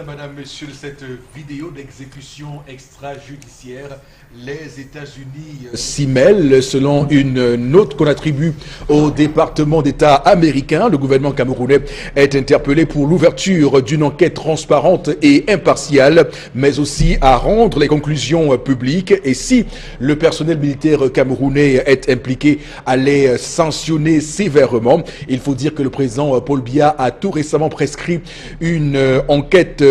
Madame, Monsieur, cette vidéo d'exécution extrajudiciaire, les États-Unis s'y mêlent selon une note qu'on attribue au département d'État américain. Le gouvernement camerounais est interpellé pour l'ouverture d'une enquête transparente et impartiale, mais aussi à rendre les conclusions publiques. Et si le personnel militaire camerounais est impliqué, à les sanctionner sévèrement. Il faut dire que le président Paul Biya a tout récemment prescrit une enquête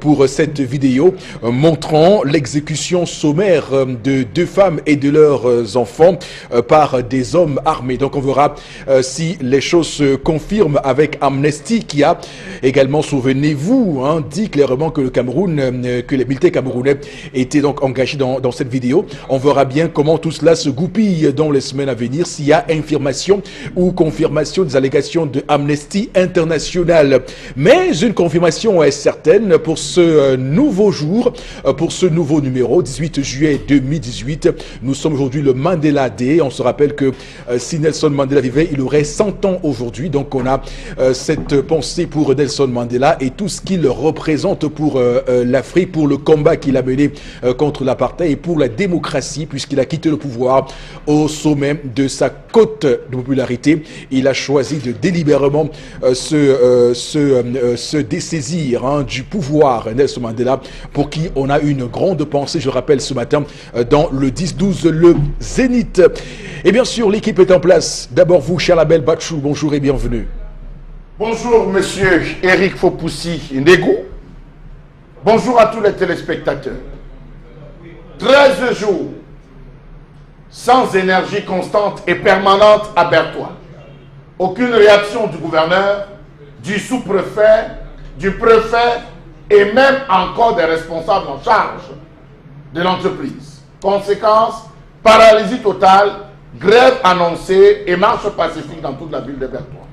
pour cette vidéo montrant l'exécution sommaire de 2 femmes et de leurs enfants par des hommes armés. Donc on verra si les choses se confirment avec Amnesty qui a également, souvenez-vous, dit clairement que le Cameroun, que les militaires camerounais étaient donc engagés dans cette vidéo. On verra bien comment tout cela se goupille dans les semaines à venir, s'il y a infirmation ou confirmation des allégations de Amnesty International. Mais une confirmation est certaine pour ce nouveau jour, pour ce nouveau numéro, 18 juillet 2018. Nous sommes aujourd'hui le Mandela Day. On se rappelle que si Nelson Mandela vivait, il aurait 100 ans aujourd'hui. Donc on a cette pensée pour Nelson Mandela et tout ce qu'il représente pour l'Afrique, pour le combat qu'il a mené contre l'apartheid et pour la démocratie, puisqu'il a quitté le pouvoir au sommet de sa cote de popularité. Il a choisi de délibérément se dessaisir du pouvoir, Nelson Mandela, pour qui on a une grande pensée, je rappelle ce matin, dans le 10-12, le Zénith. Et bien sûr, l'équipe est en place. D'abord vous, Charles-Abel Bachou, bonjour et bienvenue. Bonjour, monsieur Eric Fopoussi Ndegou. Bonjour à tous les téléspectateurs. 13 jours sans énergie constante et permanente à Bertois. Aucune réaction du gouverneur, du sous-préfet, du préfet et même encore des responsables en charge de l'entreprise. Conséquence, paralysie totale, grève annoncée et marche pacifique dans toute la ville de Bertois.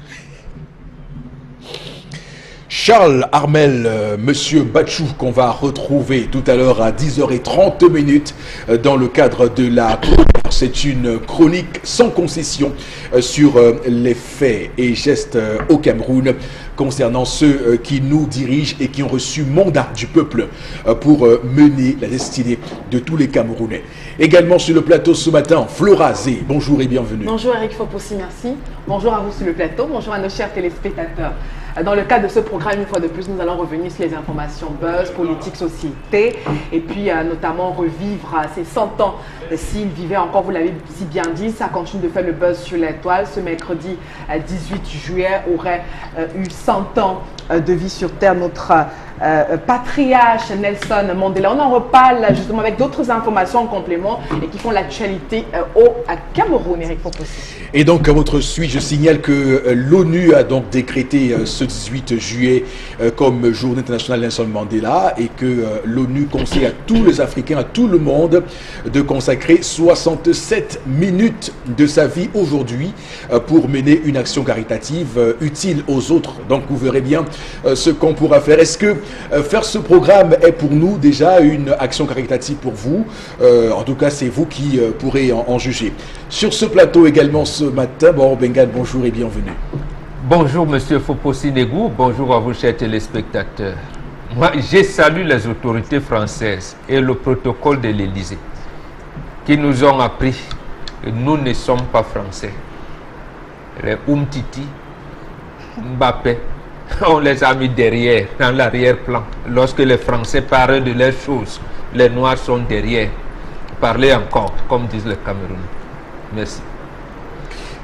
Charles Armel, monsieur Bachou, qu'on va retrouver tout à l'heure à 10h30 dans le cadre de la chronique. C'est une chronique sans concession sur les faits et gestes au Cameroun concernant ceux qui nous dirigent et qui ont reçu mandat du peuple pour mener la destinée de tous les Camerounais. Également sur le plateau ce matin, Flora Zé, bonjour et bienvenue. Bonjour Eric Fopoussi, merci. Bonjour à vous sur le plateau, bonjour à nos chers téléspectateurs. Dans le cadre de ce programme, une fois de plus, nous allons revenir sur les informations buzz, politique, société, et puis notamment revivre ces 100 ans. S'il vivait encore, vous l'avez si bien dit, ça continue de faire le buzz sur l'étoile. Ce mercredi 18 juillet aurait eu 100 ans de vie sur Terre, notre patriarche Nelson Mandela. On en reparle justement avec d'autres informations en complément et qui font l'actualité au Cameroun, Eric Fopoussi. Et donc, à votre suite, je signale que l'ONU a donc décrété ce 18 juillet comme journée internationale Nelson Mandela et que l'ONU conseille à tous les Africains, à tout le monde, de consacrer 67 minutes de sa vie aujourd'hui pour mener une action caritative utile aux autres. Donc, vous verrez bien ce qu'on pourra faire. Est-ce que faire ce programme est pour nous déjà une action caritative pour vous? En tout cas, c'est vous qui pourrez en juger. Sur ce plateau également ce matin, bon, Bengal, bonjour et bienvenue. Bonjour Monsieur Fopoussi Ndegou, bonjour à vous chers téléspectateurs. Moi, je salue les autorités françaises et le protocole de l'Élysée qui nous ont appris que nous ne sommes pas français. Les Umtiti, Mbappé, on les a mis derrière, dans l'arrière-plan. Lorsque les Français parlent de leurs choses, les Noirs sont derrière. Parlez encore, comme disent les Camerounais. Merci.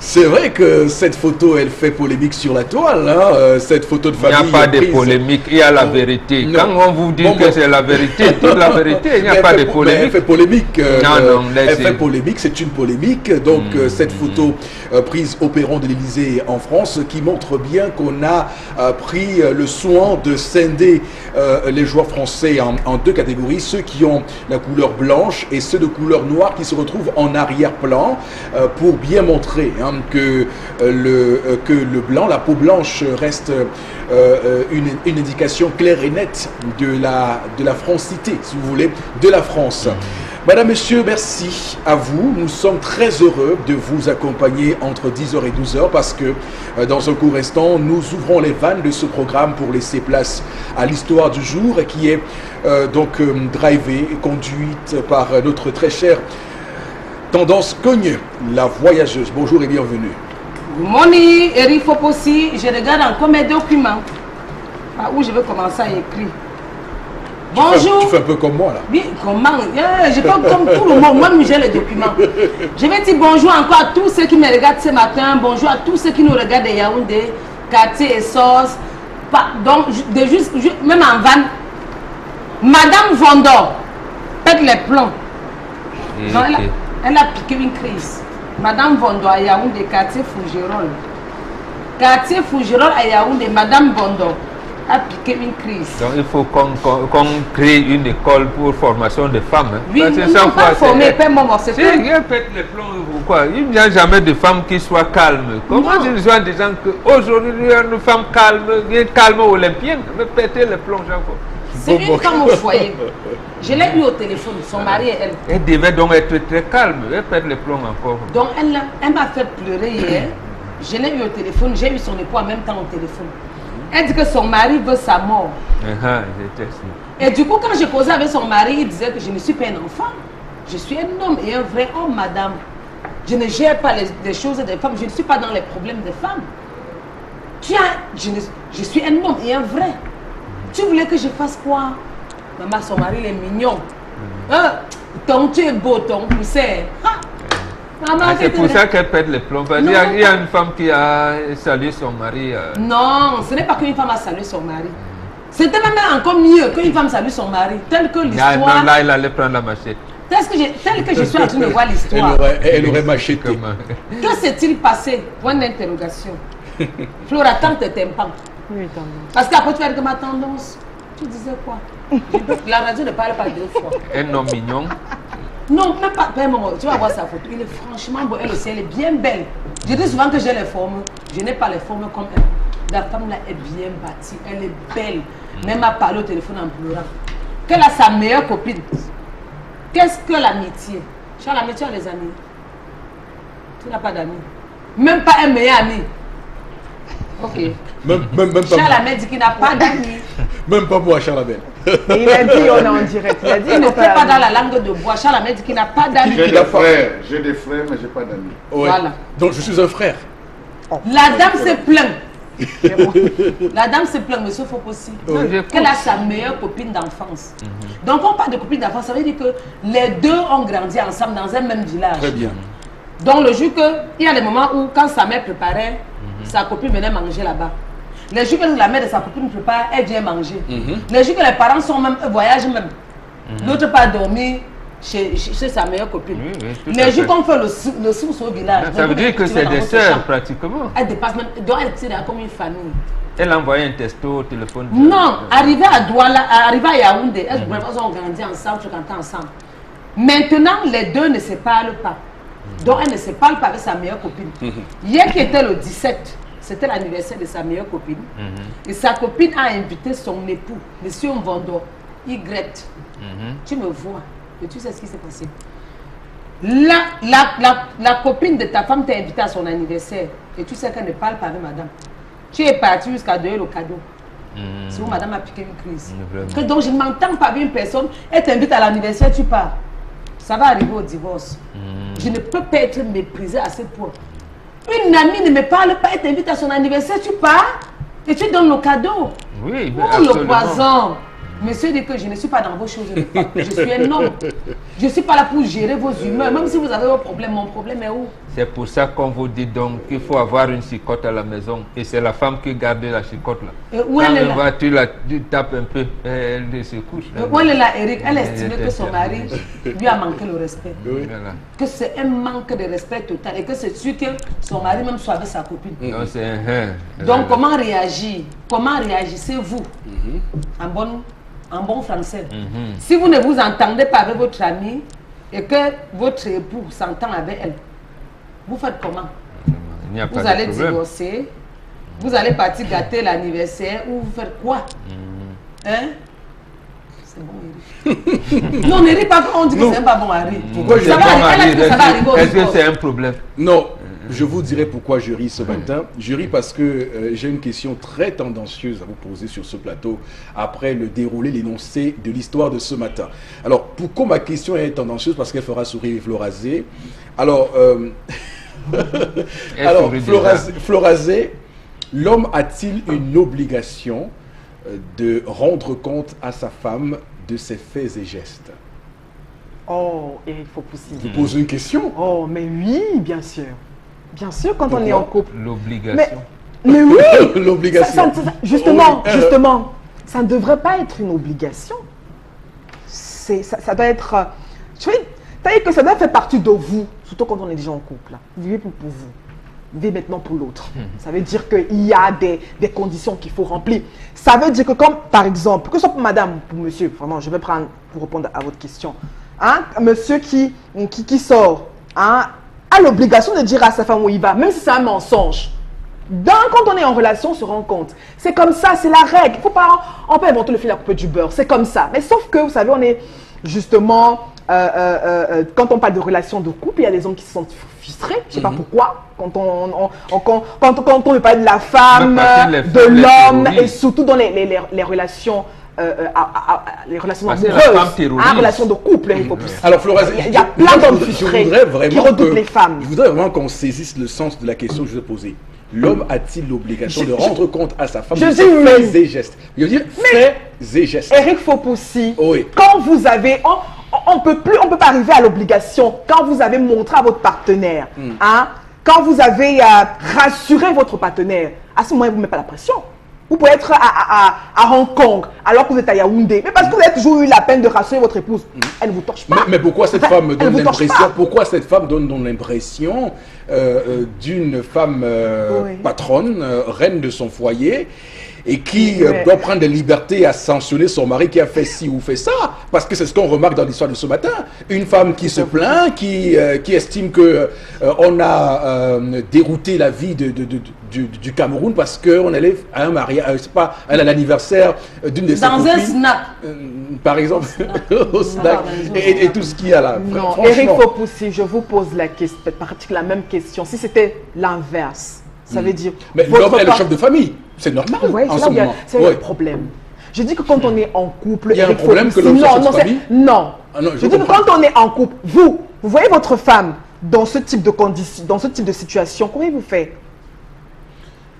C'est vrai que cette photo, elle fait polémique sur la toile, cette photo de famille. Il n'y a pas de polémique, il y a la vérité. Non. Quand on vous dit que c'est la vérité, toute la vérité, il n'y a pas de polémique. Elle fait polémique. Elle fait c'est polémique, c'est une polémique. Donc, cette photo prise au perron de l'Élysée en France qui montre bien qu'on a pris le soin de scinder les joueurs français en 2 catégories. Ceux qui ont la couleur blanche et ceux de couleur noire qui se retrouvent en arrière-plan pour bien montrer que le blanc, la peau blanche reste une indication claire et nette de la francité, si vous voulez, de la France. Madame, Monsieur, merci à vous. Nous sommes très heureux de vous accompagner entre 10h et 12h parce que dans un court instant, nous ouvrons les vannes de ce programme pour laisser place à l'histoire du jour qui est drivée et conduite par notre très chère Tendance Cogne, la voyageuse. Bonjour et bienvenue. Good morning, Eric Fopossi. Je regarde encore mes documents. Où je vais commencer à écrire. Bonjour. Tu fais un peu comme moi là. Oui, comment? Je fais comme tout le monde. Moi, j'ai les documents. Je vais dire bonjour encore à tous ceux qui me regardent ce matin. Bonjour à tous ceux qui nous regardent de Yaoundé, quartier et sauce. Donc, même en vanne. Madame Vondor pète les plombs. Donc, elle a piqué une crise. Madame Vondor à Yaoundé, quartier Fougerolles. Quartier Fougerolles à Yaoundé, Madame Vondor a piqué une crise. Donc il faut qu'on crée une école pour formation de femmes. Hein. Oui, nous ne sommes pas formés, pas moi, c'est si elle pète les plombs ou quoi, il n'y a jamais de femme qui soit calme. Comment je vois des gens qu'aujourd'hui, une femme calme olympienne, me péter les plombs, genre quoi. C'est une femme au foyer. Je l'ai eu au téléphone, son mari et elle. Elle devait donc être très calme, elle pète les plombs encore. Donc elle m'a fait pleurer hier. Je l'ai eu au téléphone, j'ai eu son époux en même temps au téléphone. Elle dit que son mari veut sa mort. Et du coup, quand j'ai causé avec son mari, il disait que je ne suis pas un enfant. Je suis un homme et un vrai homme, madame. Je ne gère pas les choses des femmes, je ne suis pas dans les problèmes des femmes. Je suis un homme et un vrai. Tu voulais que je fasse quoi? Maman, son mari, il est mignon. Tu es beau, ton poussin. C'est pour ça qu'elle pète les plombs. Il y a une femme qui a salué son mari. Non, ce n'est pas qu'une femme a salué son mari. C'était même encore mieux qu'une femme salue son mari. Tel que l'histoire. Non, là, il allait prendre la machette. Tel que je suis en train de voir l'histoire. Elle aurait macheté. Que s'est-il passé? Point d'interrogation. Flora, tant tes tympans. Oui, tendance. Parce qu'après, tu as dit ma tendance. Tu disais quoi? La radio ne parle pas deux fois. Un homme mignon. Non, même pas un moment. Tu vas voir sa photo. Il est franchement beau. Elle aussi, elle est bien belle. Je dis souvent que j'ai les formes. Je n'ai pas les formes comme elle. La femme là est bien bâtie. Elle est belle. Même à parler au téléphone en pleurant. Quelle a sa meilleure copine? Qu'est-ce que l'amitié? Charles, l'amitié a des amis. Tu n'as pas d'amis. Même pas un meilleur ami. Ok. Même pas Charles Amel dit qu'il n'a pas d'amis. Même pas moi, Charles Amel. Il a dit, on est en direct. Il a dit, Il ne fait pas dans la langue de bois. Charles Amel dit qu'il n'a pas d'amis. J'ai des frères, mais j'ai pas d'amis. Ouais. Voilà. Donc je suis un frère. La dame se plaint. La dame se plaint, monsieur Fopossi, qu'elle a sa meilleure copine d'enfance. Donc, on parle de copine d'enfance, ça veut dire que les deux ont grandi ensemble dans un même village. Très bien. Donc, le jour que, il y a des moments où, quand sa mère préparait, sa copine venait manger là-bas. Les jours que la mère de sa copine prépare, elle vient manger. Les jours que les parents sont même, voyagent même. L'autre part dormir chez sa meilleure copine. Les jours qu'on fait le source au village. Ça veut dire que c'est des sœurs pratiquement. Elle dépasse même, donc elle est comme une famille. Elle a envoyé un texto au téléphone. Non, arrivé à Douala, arrivé à Yaoundé, elles ont grandi ensemble, fréquenté ensemble. Maintenant, les deux ne se parlent pas. Donc elle ne se parle pas avec sa meilleure copine. Hier qui était le 17, c'était l'anniversaire de sa meilleure copine. Et sa copine a invité son époux, monsieur Mvondo, Y. Tu me vois, et tu sais ce qui s'est passé. La copine de ta femme t'a invité à son anniversaire. Et tu sais qu'elle ne parle pas avec madame. Tu es parti jusqu'à donner le cadeau. C'est où madame a piqué une crise. Donc je ne m'entends pas avec une personne, elle t'invite à l'anniversaire, tu pars. Ça va arriver au divorce. Je ne peux pas être méprisée à ce point. Une amie ne me parle pas, elle t'invite à son anniversaire, tu pars et tu donnes le cadeau. Oui, le poison. Monsieur dit que je ne suis pas dans vos choses de femme. Je suis un homme. Je ne suis pas là pour gérer vos humeurs. Même si vous avez vos problèmes, mon problème est où? C'est pour ça qu'on vous dit donc qu'il faut avoir une chicotte à la maison. Et c'est la femme qui garde la chicotte là. Et où elle est là? Tu tapes un peu, elle se couche. Et où elle est là, Eric? Elle estime que son mari lui a manqué le respect. Oui. Que c'est un manque de respect total. Et que c'est sûr que son mari même soit avec sa copine. Donc comment réagir? Comment réagissez-vous en bon français? Si vous ne vous entendez pas avec votre amie et que votre époux s'entend avec elle, vous faites comment? Vous allez divorcer, vous allez partir gâter l'anniversaire ou vous faites quoi? Hein? c'est bon, Eric. Non, on ne rit pas quand on dit que c'est pas bon à rire. Pourquoi je Ça va arriver, Est-ce ça va arriver au que sport. c'est un problème? Non, je vous dirai pourquoi je ris ce matin. Je ris parce que j'ai une question très tendancieuse à vous poser sur ce plateau après le déroulé, l'énoncé de l'histoire de ce matin. Alors, pourquoi ma question est tendancieuse? Parce qu'elle fera sourire Florazé. Alors, Florazé, l'homme a-t-il une obligation de rendre compte à sa femme de ses faits et gestes? Oh, Eric Fopoussi. Je vous pose une question. Oh, mais oui, bien sûr. Bien sûr, quand on est en couple. L'obligation. Mais oui. L'obligation. Justement, Oui, justement, ça ne devrait pas être une obligation. Ça doit être... c'est-à-dire que ça doit faire partie de vous, surtout quand on est déjà en couple. Vous vivez pour vous. Vivez maintenant pour l'autre. Ça veut dire qu'il y a des conditions qu'il faut remplir. Ça veut dire que comme, par exemple, que ce soit pour madame ou pour monsieur, vraiment, je vais prendre pour répondre à votre question. Hein, monsieur qui sort, hein, a l'obligation de dire à sa femme où il va, même si c'est un mensonge. Quand on est en relation, on se rend compte. C'est comme ça, c'est la règle. Faut pas, on peut inventer le fil à couper du beurre. C'est comme ça. Mais sauf que, vous savez, on est justement... quand on parle de relation de couple, il y a des hommes qui se sentent frustrés, je ne sais pas pourquoi, quand on veut parler de la femme, de l'homme, et surtout dans les relations amoureuses, relations de couple. Alors Florence, il y a plein d'hommes frustrés qui redoutent les femmes. Je voudrais vraiment qu'on saisisse le sens de la question que je vous ai posée. L'homme a-t-il l'obligation de rendre compte à sa femme de ses faits et gestes? Je veux dire, faits et gestes. Eric Fopoussi, oui. Quand vous avez... On ne peut pas arriver à l'obligation quand vous avez montré à votre partenaire, hein, quand vous avez rassuré votre partenaire, à ce moment, il ne vous met pas la pression. Vous pouvez être à Hong Kong alors que vous êtes à Yaoundé, mais parce que vous avez toujours eu la peine de rassurer votre épouse, elle ne vous torche pas. Mais pourquoi cette femme donne l'impression, d'une femme patronne, reine de son foyer, et qui doit prendre des libertés à sanctionner son mari qui a fait ci ou fait ça? Parce que c'est ce qu'on remarque dans l'histoire de ce matin. Une femme qui se plaint, qui estime que on a dérouté la vie du Cameroun parce qu'on allait à un mariage, pas à l'anniversaire d'une de ses copines. Dans un snack. Par exemple, au snack, et tout ce qu'il y a là. Non, Eric Fopoussi, je vous pose la même question. Si c'était l'inverse, ça veut dire... Mais l'homme est le chef de famille. C'est normal. Oui, c'est le problème. Je dis que quand on est en couple... Il y a un problème que l'homme soit chef de famille? Non. Je dis que quand on est en couple, vous voyez votre femme dans ce type de condition, dans ce type de situation, comment vous faites?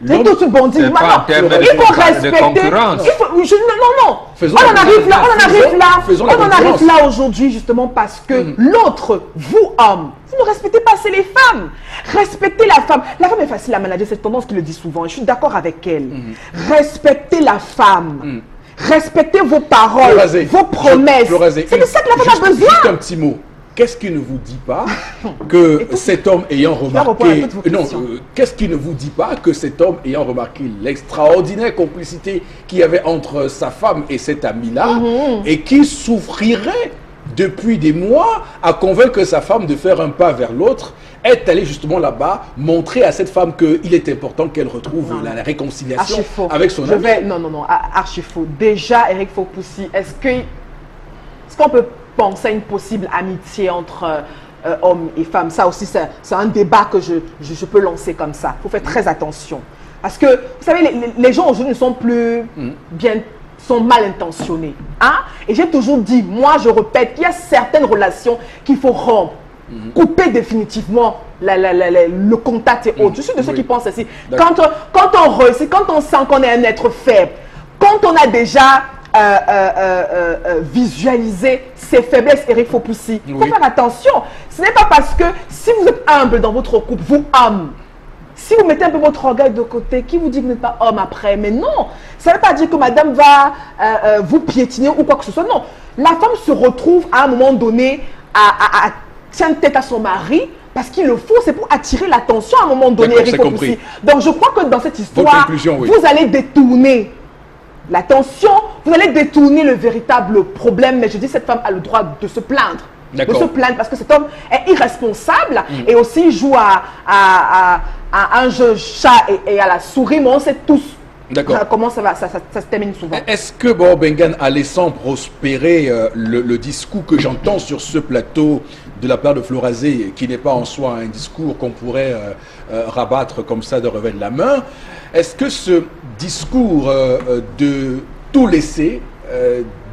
C'est tout ce bandit. Il faut respecter. Non. On en arrive là aujourd'hui justement parce que l'autre, vous hommes, vous ne respectez pas assez les femmes. Respectez la femme. La femme est facile à manager, cette tendance qui le dit souvent. Je suis d'accord avec elle. Respectez la femme. Respectez vos paroles, vos promesses. C'est de ça que la femme a besoin. Juste un petit mot. Qu'est-ce qui ne vous dit pas que cet homme ayant remarqué... qu'est-ce qui ne vous dit pas que cet homme ayant remarqué l'extraordinaire complicité qu'il y avait entre sa femme et cet ami-là, et qui souffrirait depuis des mois à convaincre sa femme de faire un pas vers l'autre, est allé justement là-bas montrer à cette femme qu'il est important qu'elle retrouve la réconciliation avec son ami? Non, archi faux. Déjà, Eric Fopoussi, est-ce qu'on peut penser à une possible amitié entre hommes et femmes? Ça aussi, c'est un débat que je peux lancer comme ça. Il faut faire très attention. Parce que, vous savez, les gens aujourd'hui ne sont plus sont mal intentionnés. Hein? Et j'ai toujours dit, moi je répète, qu'il y a certaines relations qu'il faut rompre. Couper définitivement le contact et autres. Je suis de ceux qui pensent ainsi. Quand on réussit, quand on sent qu'on est un être faible, quand on a déjà visualiser ses faiblesses, Eric Fopoussi. Il faut faire attention. Ce n'est pas parce que si vous êtes humble dans votre couple, vous homme, si vous mettez un peu votre orgueil de côté, qui vous dit que vous n'êtes pas homme après? Mais non, ça ne veut pas dire que madame va vous piétiner ou quoi que ce soit. Non, la femme se retrouve à un moment donné à tiendre tête à son mari parce qu'il le faut, c'est pour attirer l'attention à un moment donné, Eric Fopoussi. Donc je crois que dans cette histoire, vous allez détourner l'attention, vous allez détourner le véritable problème. Mais je dis, cette femme a le droit de se plaindre. De se plaindre parce que cet homme est irresponsable et aussi joue à un jeu chat et à la souris. Mais on sait tous D'accord. Comment ça se termine souvent. Est-ce que Bengan a laissé prospérer le discours que j'entends sur ce plateau de la part de Florazé, qui n'est pas en soi un discours qu'on pourrait rabattre comme ça de revers de la main? Est-ce que ce discours de tout laisser,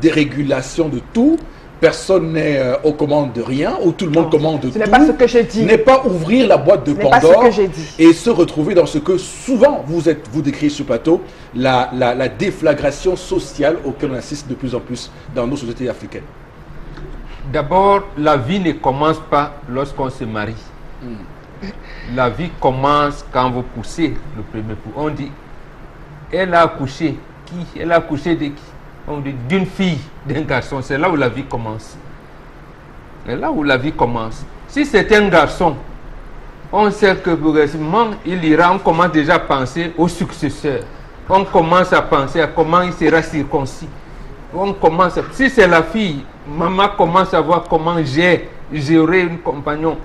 dérégulation de tout, personne n'est aux commandes de rien, ou tout le monde commande de tout, ce n'est pas ce que j'ai dit. N'est pas ouvrir la boîte de Ce n'est pas ce Pandore que j'ai dit. et se retrouver dans ce que souvent vous décrivez sur plateau, la déflagration sociale auquel on assiste de plus en plus dans nos sociétés africaines. D'abord, la vie ne commence pas lorsqu'on se marie. La vie commence quand vous poussez le premier coup. On dit, elle a accouché. Qui? Elle a accouché de qui? On dit d'une fille, d'un garçon. C'est là où la vie commence. C'est là où la vie commence. Si c'est un garçon, on sait que progressivement, il ira, on commence déjà à penser au successeur. On commence à penser à comment il sera circoncis. On commence à... Si c'est la fille, maman commence à voir comment j'aurai un compagnon.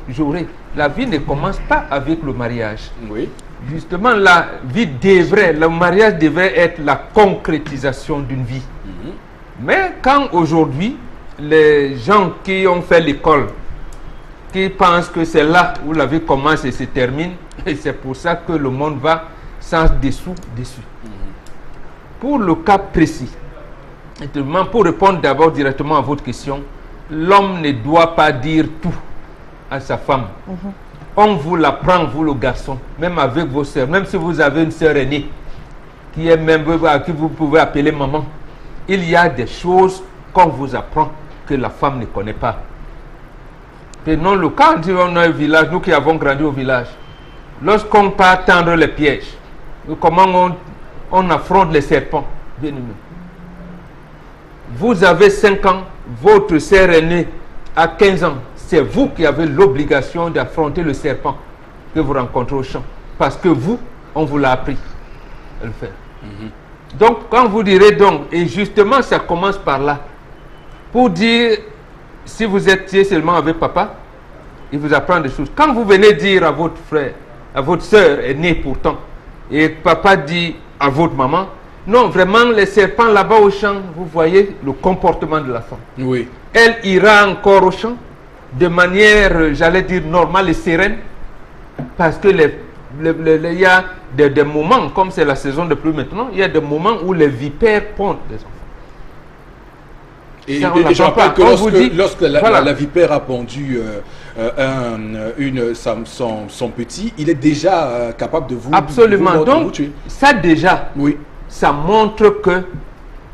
La vie ne commence pas avec le mariage. Oui. Justement, la vie devrait, le mariage devrait être la concrétisation d'une vie. Mais quand aujourd'hui, les gens qui ont fait l'école, qui pensent que c'est là où la vie commence et se termine, et c'est pour ça que le monde va sans dessous, dessus. Pour le cas précis, pour répondre d'abord directement à votre question, l'homme ne doit pas dire tout à sa femme. On vous l'apprend, vous le garçon, même avec vos sœurs, même si vous avez une sœur aînée, qui est même à qui vous pouvez appeler maman. Il y a des choses qu'on vous apprend que la femme ne connaît pas. Prenons le cas, on a un village, nous qui avons grandi au village. Lorsqu'on part tendre les pièges, comment on affronte les serpents. Bien aimé. Vous avez 5 ans, votre sœur aînée a 15 ans. C'est vous qui avez l'obligation d'affronter le serpent que vous rencontrez au champ. Parce que vous, on vous l'a appris à le faire. Donc, quand vous direz donc, et justement, ça commence par là, pour dire, si vous étiez seulement avec papa, il vous apprend des choses. Quand vous venez dire à votre frère, à votre soeur aînée pourtant, et papa dit à votre maman, non, vraiment, les serpents là-bas au champ, vous voyez le comportement de la femme. Oui. Elle ira encore au champ de manière, j'allais dire, normale et sereine, parce que il y a des moments, comme c'est la saison de pluie maintenant, il y a des moments où les vipères pondent des enfants. Et je rappelle que lorsque la vipère a pondu son petit, il est déjà capable de vous... Absolument. Vous donc, tuer. ça déjà, oui. Ça montre que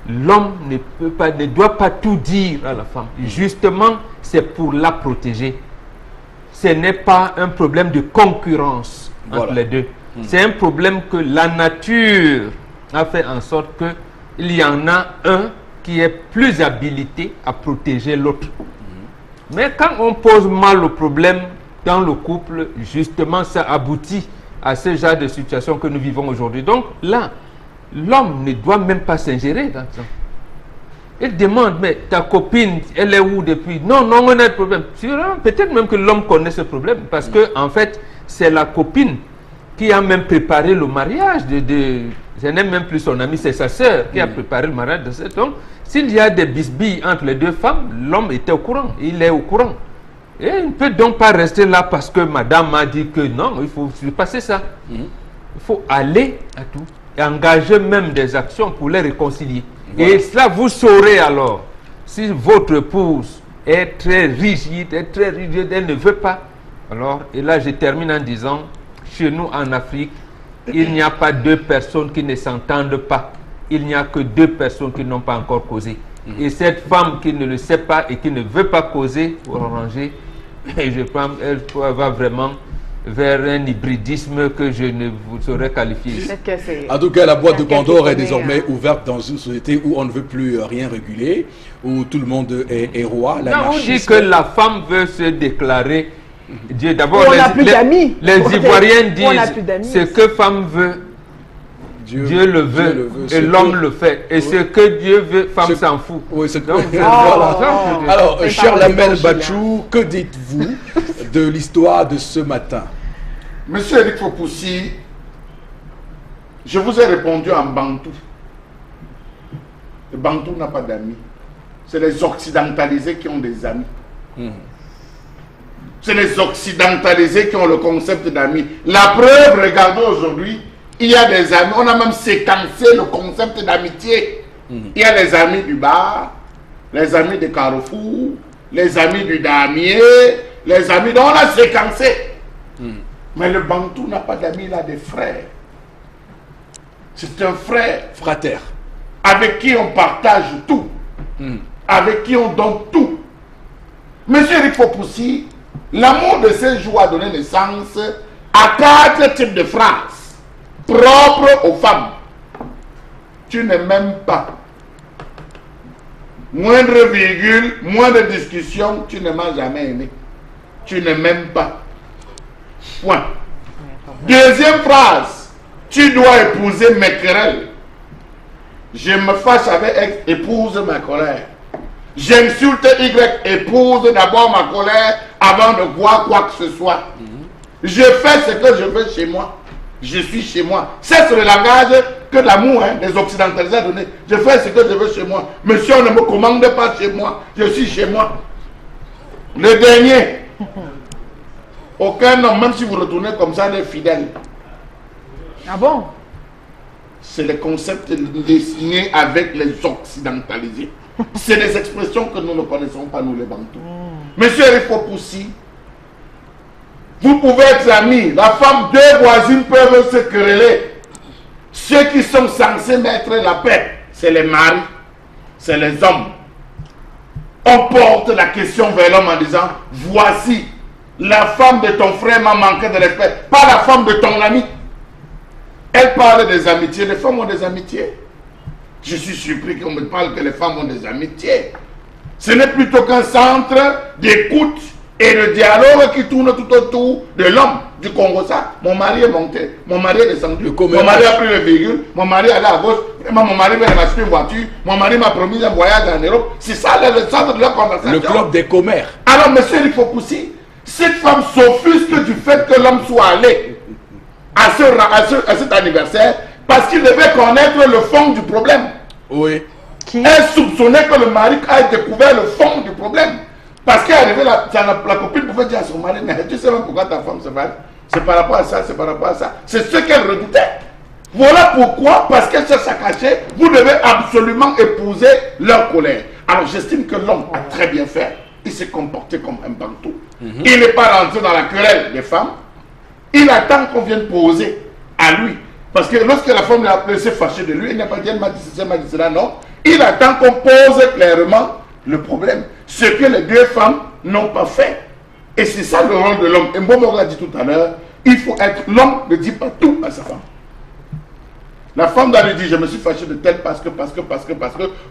l'homme ne doit pas tout dire à la femme. Justement, c'est pour la protéger. Ce n'est pas un problème de concurrence entre les deux. C'est un problème que la nature a fait en sorte qu'il y en a un qui est plus habilité à protéger l'autre. Mais quand on pose mal le problème dans le couple, justement, ça aboutit à ce genre de situation que nous vivons aujourd'hui. Donc là, l'homme ne doit même pas s'ingérer dans ça. Il demande, mais ta copine, elle est où depuis? Non, on a un problème. Peut-être même que l'homme connaît ce problème, parce que en fait, c'est la copine qui a même préparé le mariage je n'aime même plus son ami, c'est sa sœur qui a préparé le mariage de cet homme. S'il y a des bisbilles entre les deux femmes, l'homme était au courant, il est au courant. Et il ne peut donc pas rester là parce que madame m'a dit que non, il faut passer ça. Il faut aller à tout et engager même des actions pour les réconcilier. Voilà. Et cela, vous saurez alors, si votre épouse est très rigide, elle ne veut pas. Alors, et là je termine en disant, chez nous en Afrique, il n'y a pas 2 personnes qui ne s'entendent pas. Il n'y a que 2 personnes qui n'ont pas encore causé. Et cette femme qui ne le sait pas et qui ne veut pas causer pour arranger, je pense qu'elle va vraiment vers un hybridisme que je ne vous saurais qualifier. En tout cas, la boîte de Pandore est désormais ouverte dans une société où on ne veut plus rien réguler, où tout le monde est roi. Non, on dit que la femme veut se déclarer Dieu. D'abord, les Ivoiriens disent ce que femme veut, Dieu le veut, et l'homme le fait. Et ce que Dieu veut, femme s'en fout. Oui, donc, voilà. Alors, cher Lamel Bachou, que dites-vous de l'histoire de ce matin? Monsieur Eric Fopoussi, Je vous ai répondu en bantou. Le bantou n'a pas d'amis. C'est les occidentalisés qui ont des amis. C'est les occidentalisés qui ont le concept d'amis. La preuve, regardez aujourd'hui, il y a des amis. On a même séquencé le concept d'amitié. Il y a les amis du bar, les amis de Carrefour, les amis du damier, les amis... Donc on a séquencé. Mais le bantou n'a pas d'amis, il a des frères. C'est un frère. Frater. Avec qui on partage tout. Avec qui on donne tout. Monsieur Eric Fopoussi, l'amour de ces jours a donné naissance à 4 types de phrases propres aux femmes. Tu ne m'aimes pas. Moindre virgule, moindre discussion, tu ne m'as jamais aimé. Tu ne m'aimes pas. Point. Deuxième phrase, tu dois épouser mes querelles. Je me fâche avec X, épouse ma colère. J'insulte Y, épouse d'abord ma colère avant de voir quoi que ce soit. Je fais ce que je veux chez moi. Je suis chez moi. C'est le langage que l'amour des occidentalisés a donné. Je fais ce que je veux chez moi. Monsieur, on ne me commande pas chez moi. Je suis chez moi. Le dernier. Aucun homme, même si vous retournez comme ça, n'est fidèle. Ah bon? C'est le concept dessiné avec les occidentalisés. C'est des expressions que nous ne connaissons pas, nous les Bantous. Monsieur Eric Fopoussi, vous pouvez être amis. La femme, 2 voisines peuvent se quereller. Ceux qui sont censés mettre la paix, c'est les maris, c'est les hommes. On porte la question vers l'homme en disant, voici, la femme de ton frère m'a manqué de respect, pas la femme de ton ami. Elle parle des amitiés, les femmes ont des amitiés. Je suis surpris qu'on me parle que les femmes ont des amitiés. Ce n'est plutôt qu'un centre d'écoute et de dialogue qui tourne tout autour de l'homme du Congo. Ça, mon mari est monté, mon mari est descendu, mon mari a pris le véhicule, mon mari est allé à gauche, mon mari vient m'acheter une voiture, mon mari m'a promis un voyage en Europe. C'est ça le centre de la conversation. Le club des commères. Alors, monsieur Eric Fopoussi, cette femme s'offusque du fait que l'homme soit allé à cet anniversaire parce qu'il devait connaître le fond du problème. Oui. Elle soupçonnait que le mari a découvert le fond du problème. Parce qu'elle arrivait, la copine pouvait dire à son mari, mais tu sais même pourquoi ta femme se bat? C'est par rapport à ça, c'est par rapport à ça. C'est ce qu'elle redoutait. Voilà pourquoi, parce qu'elle cherche à cacher, vous devez absolument épouser leur colère. Alors j'estime que l'homme a très bien fait. Il s'est comporté comme un bantou. Il n'est pas rentré dans la querelle des femmes. Il attend qu'on vienne poser à lui. Parce que lorsque la femme l'a appelé, s'est fâchée de lui, il n'a pas dit, elle m'a dit cela, non. Il attend qu'on pose clairement le problème. Ce que les 2 femmes n'ont pas fait. Et c'est ça le rôle de l'homme. Et Mbombo l'a dit tout à l'heure, il faut être l'homme ne dit pas tout à sa femme. La femme doit lui dire, je me suis fâché de tel parce que,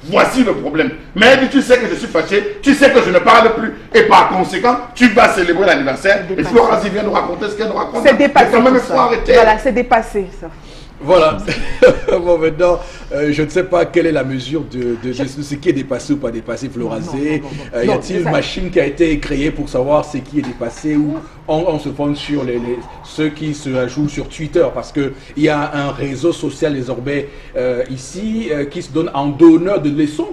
voici le problème. Mais elle dit, tu sais que je suis fâché, tu sais que je ne parle plus. Et par conséquent, tu vas célébrer l'anniversaire. Et Florence vient nous raconter ce qu'elle nous raconte. C'est dépassé. Quand même, il faut arrêter. Voilà, c'est dépassé ça. Voilà. Bon, maintenant, je ne sais pas quelle est la mesure de ce qui est dépassé ou pas dépassé, Florazé. Y a-t-il une machine qui a été créée pour savoir ce qui est dépassé ou on se fonde sur ceux qui se ajoutent sur Twitter? Parce qu'il y a un réseau social désormais ici qui se donne en donneur de leçons.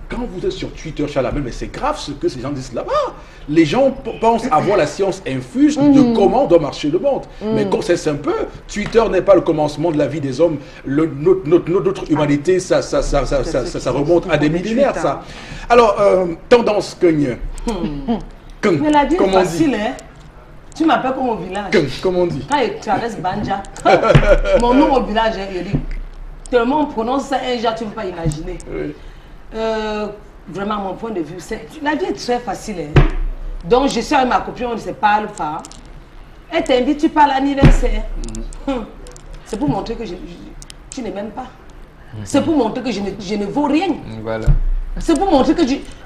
Quand vous êtes sur Twitter, Chalamel, mais c'est grave ce que ces gens disent là-bas. Les gens pensent avoir la science infuse de comment doit marcher le monde. Mais quand c'est un peu, Twitter n'est pas le commencement de la vie des hommes. Notre humanité, ça remonte à des millénaires, ça. Alors, tendance cogne. Mais la vie est facile, hein. Tu m'appelles comme au village. Comme on dit. Quand tu traverses Banja. Mon nom au village est Eric. Tellement on prononce ça un jour, tu ne peux pas imaginer. Oui. Vraiment, mon point de vue, la vie est très facile. Hein. Donc, je suis avec ma copine, on ne se parle pas. Elle t'invite, tu parles à l'anniversaire. C'est pour montrer que tu ne m'aimes pas. C'est pour montrer que je ne vaux rien. Voilà. C'est pour montrer que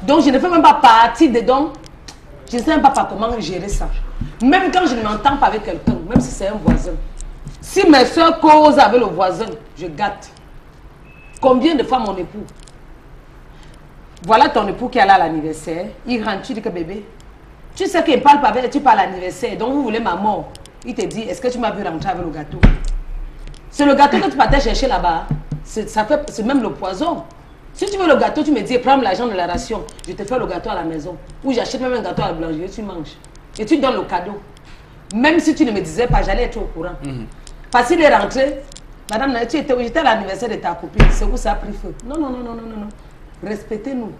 donc, je ne fais même pas partie de donc. Je ne sais même pas comment gérer ça. Même quand je ne m'entends pas avec quelqu'un, même si c'est un voisin. Si mes soeurs causent avec le voisin, je gâte. Combien de fois mon époux? Voilà ton époux qui est là à l'anniversaire. Il rentre, tu dis que bébé, tu sais qu'il ne parle pas avec, tu parles à l'anniversaire, donc vous voulez ma mort. Il te dit, est-ce que tu m'as vu rentrer avec le gâteau? C'est le gâteau que tu partais chercher là-bas. C'est même le poison. Si tu veux le gâteau, tu me dis, prends l'argent de la ration. Je te fais le gâteau à la maison. Ou j'achète même un gâteau à la boulangerie, tu manges. Et tu donnes le cadeau. Même si tu ne me disais pas, j'allais être au courant. Parce qu'il est rentré, madame, j'étais à l'anniversaire de ta copine, c'est où ça a pris feu. Non, non, non, non, non, non. Respectez-nous.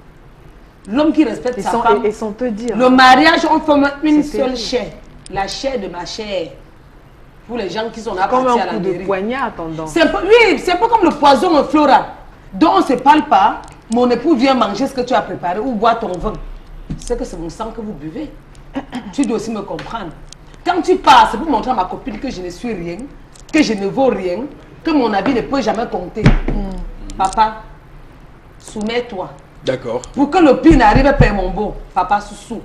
L'homme qui respecte sa femme. Et sans te dire. Le mariage, on forme une seule chair. La chair de ma chair. Pour les gens qui sont là Comme partis un à la coup de mairie. poignard attendant. Oui, c'est un peu comme le poison au Flora. Donc on ne se parle pas. Mon époux vient manger ce que tu as préparé ou boire ton vin. C'est que c'est mon sang que vous buvez. Tu dois aussi me comprendre. Quand tu pars, c'est pour montrer à ma copine que je ne suis rien, que je ne vaux rien, que mon avis ne peut jamais compter. Papa, soumets-toi. D'accord. Pour que le pire n'arrive pas à mon beau. Papa, sous.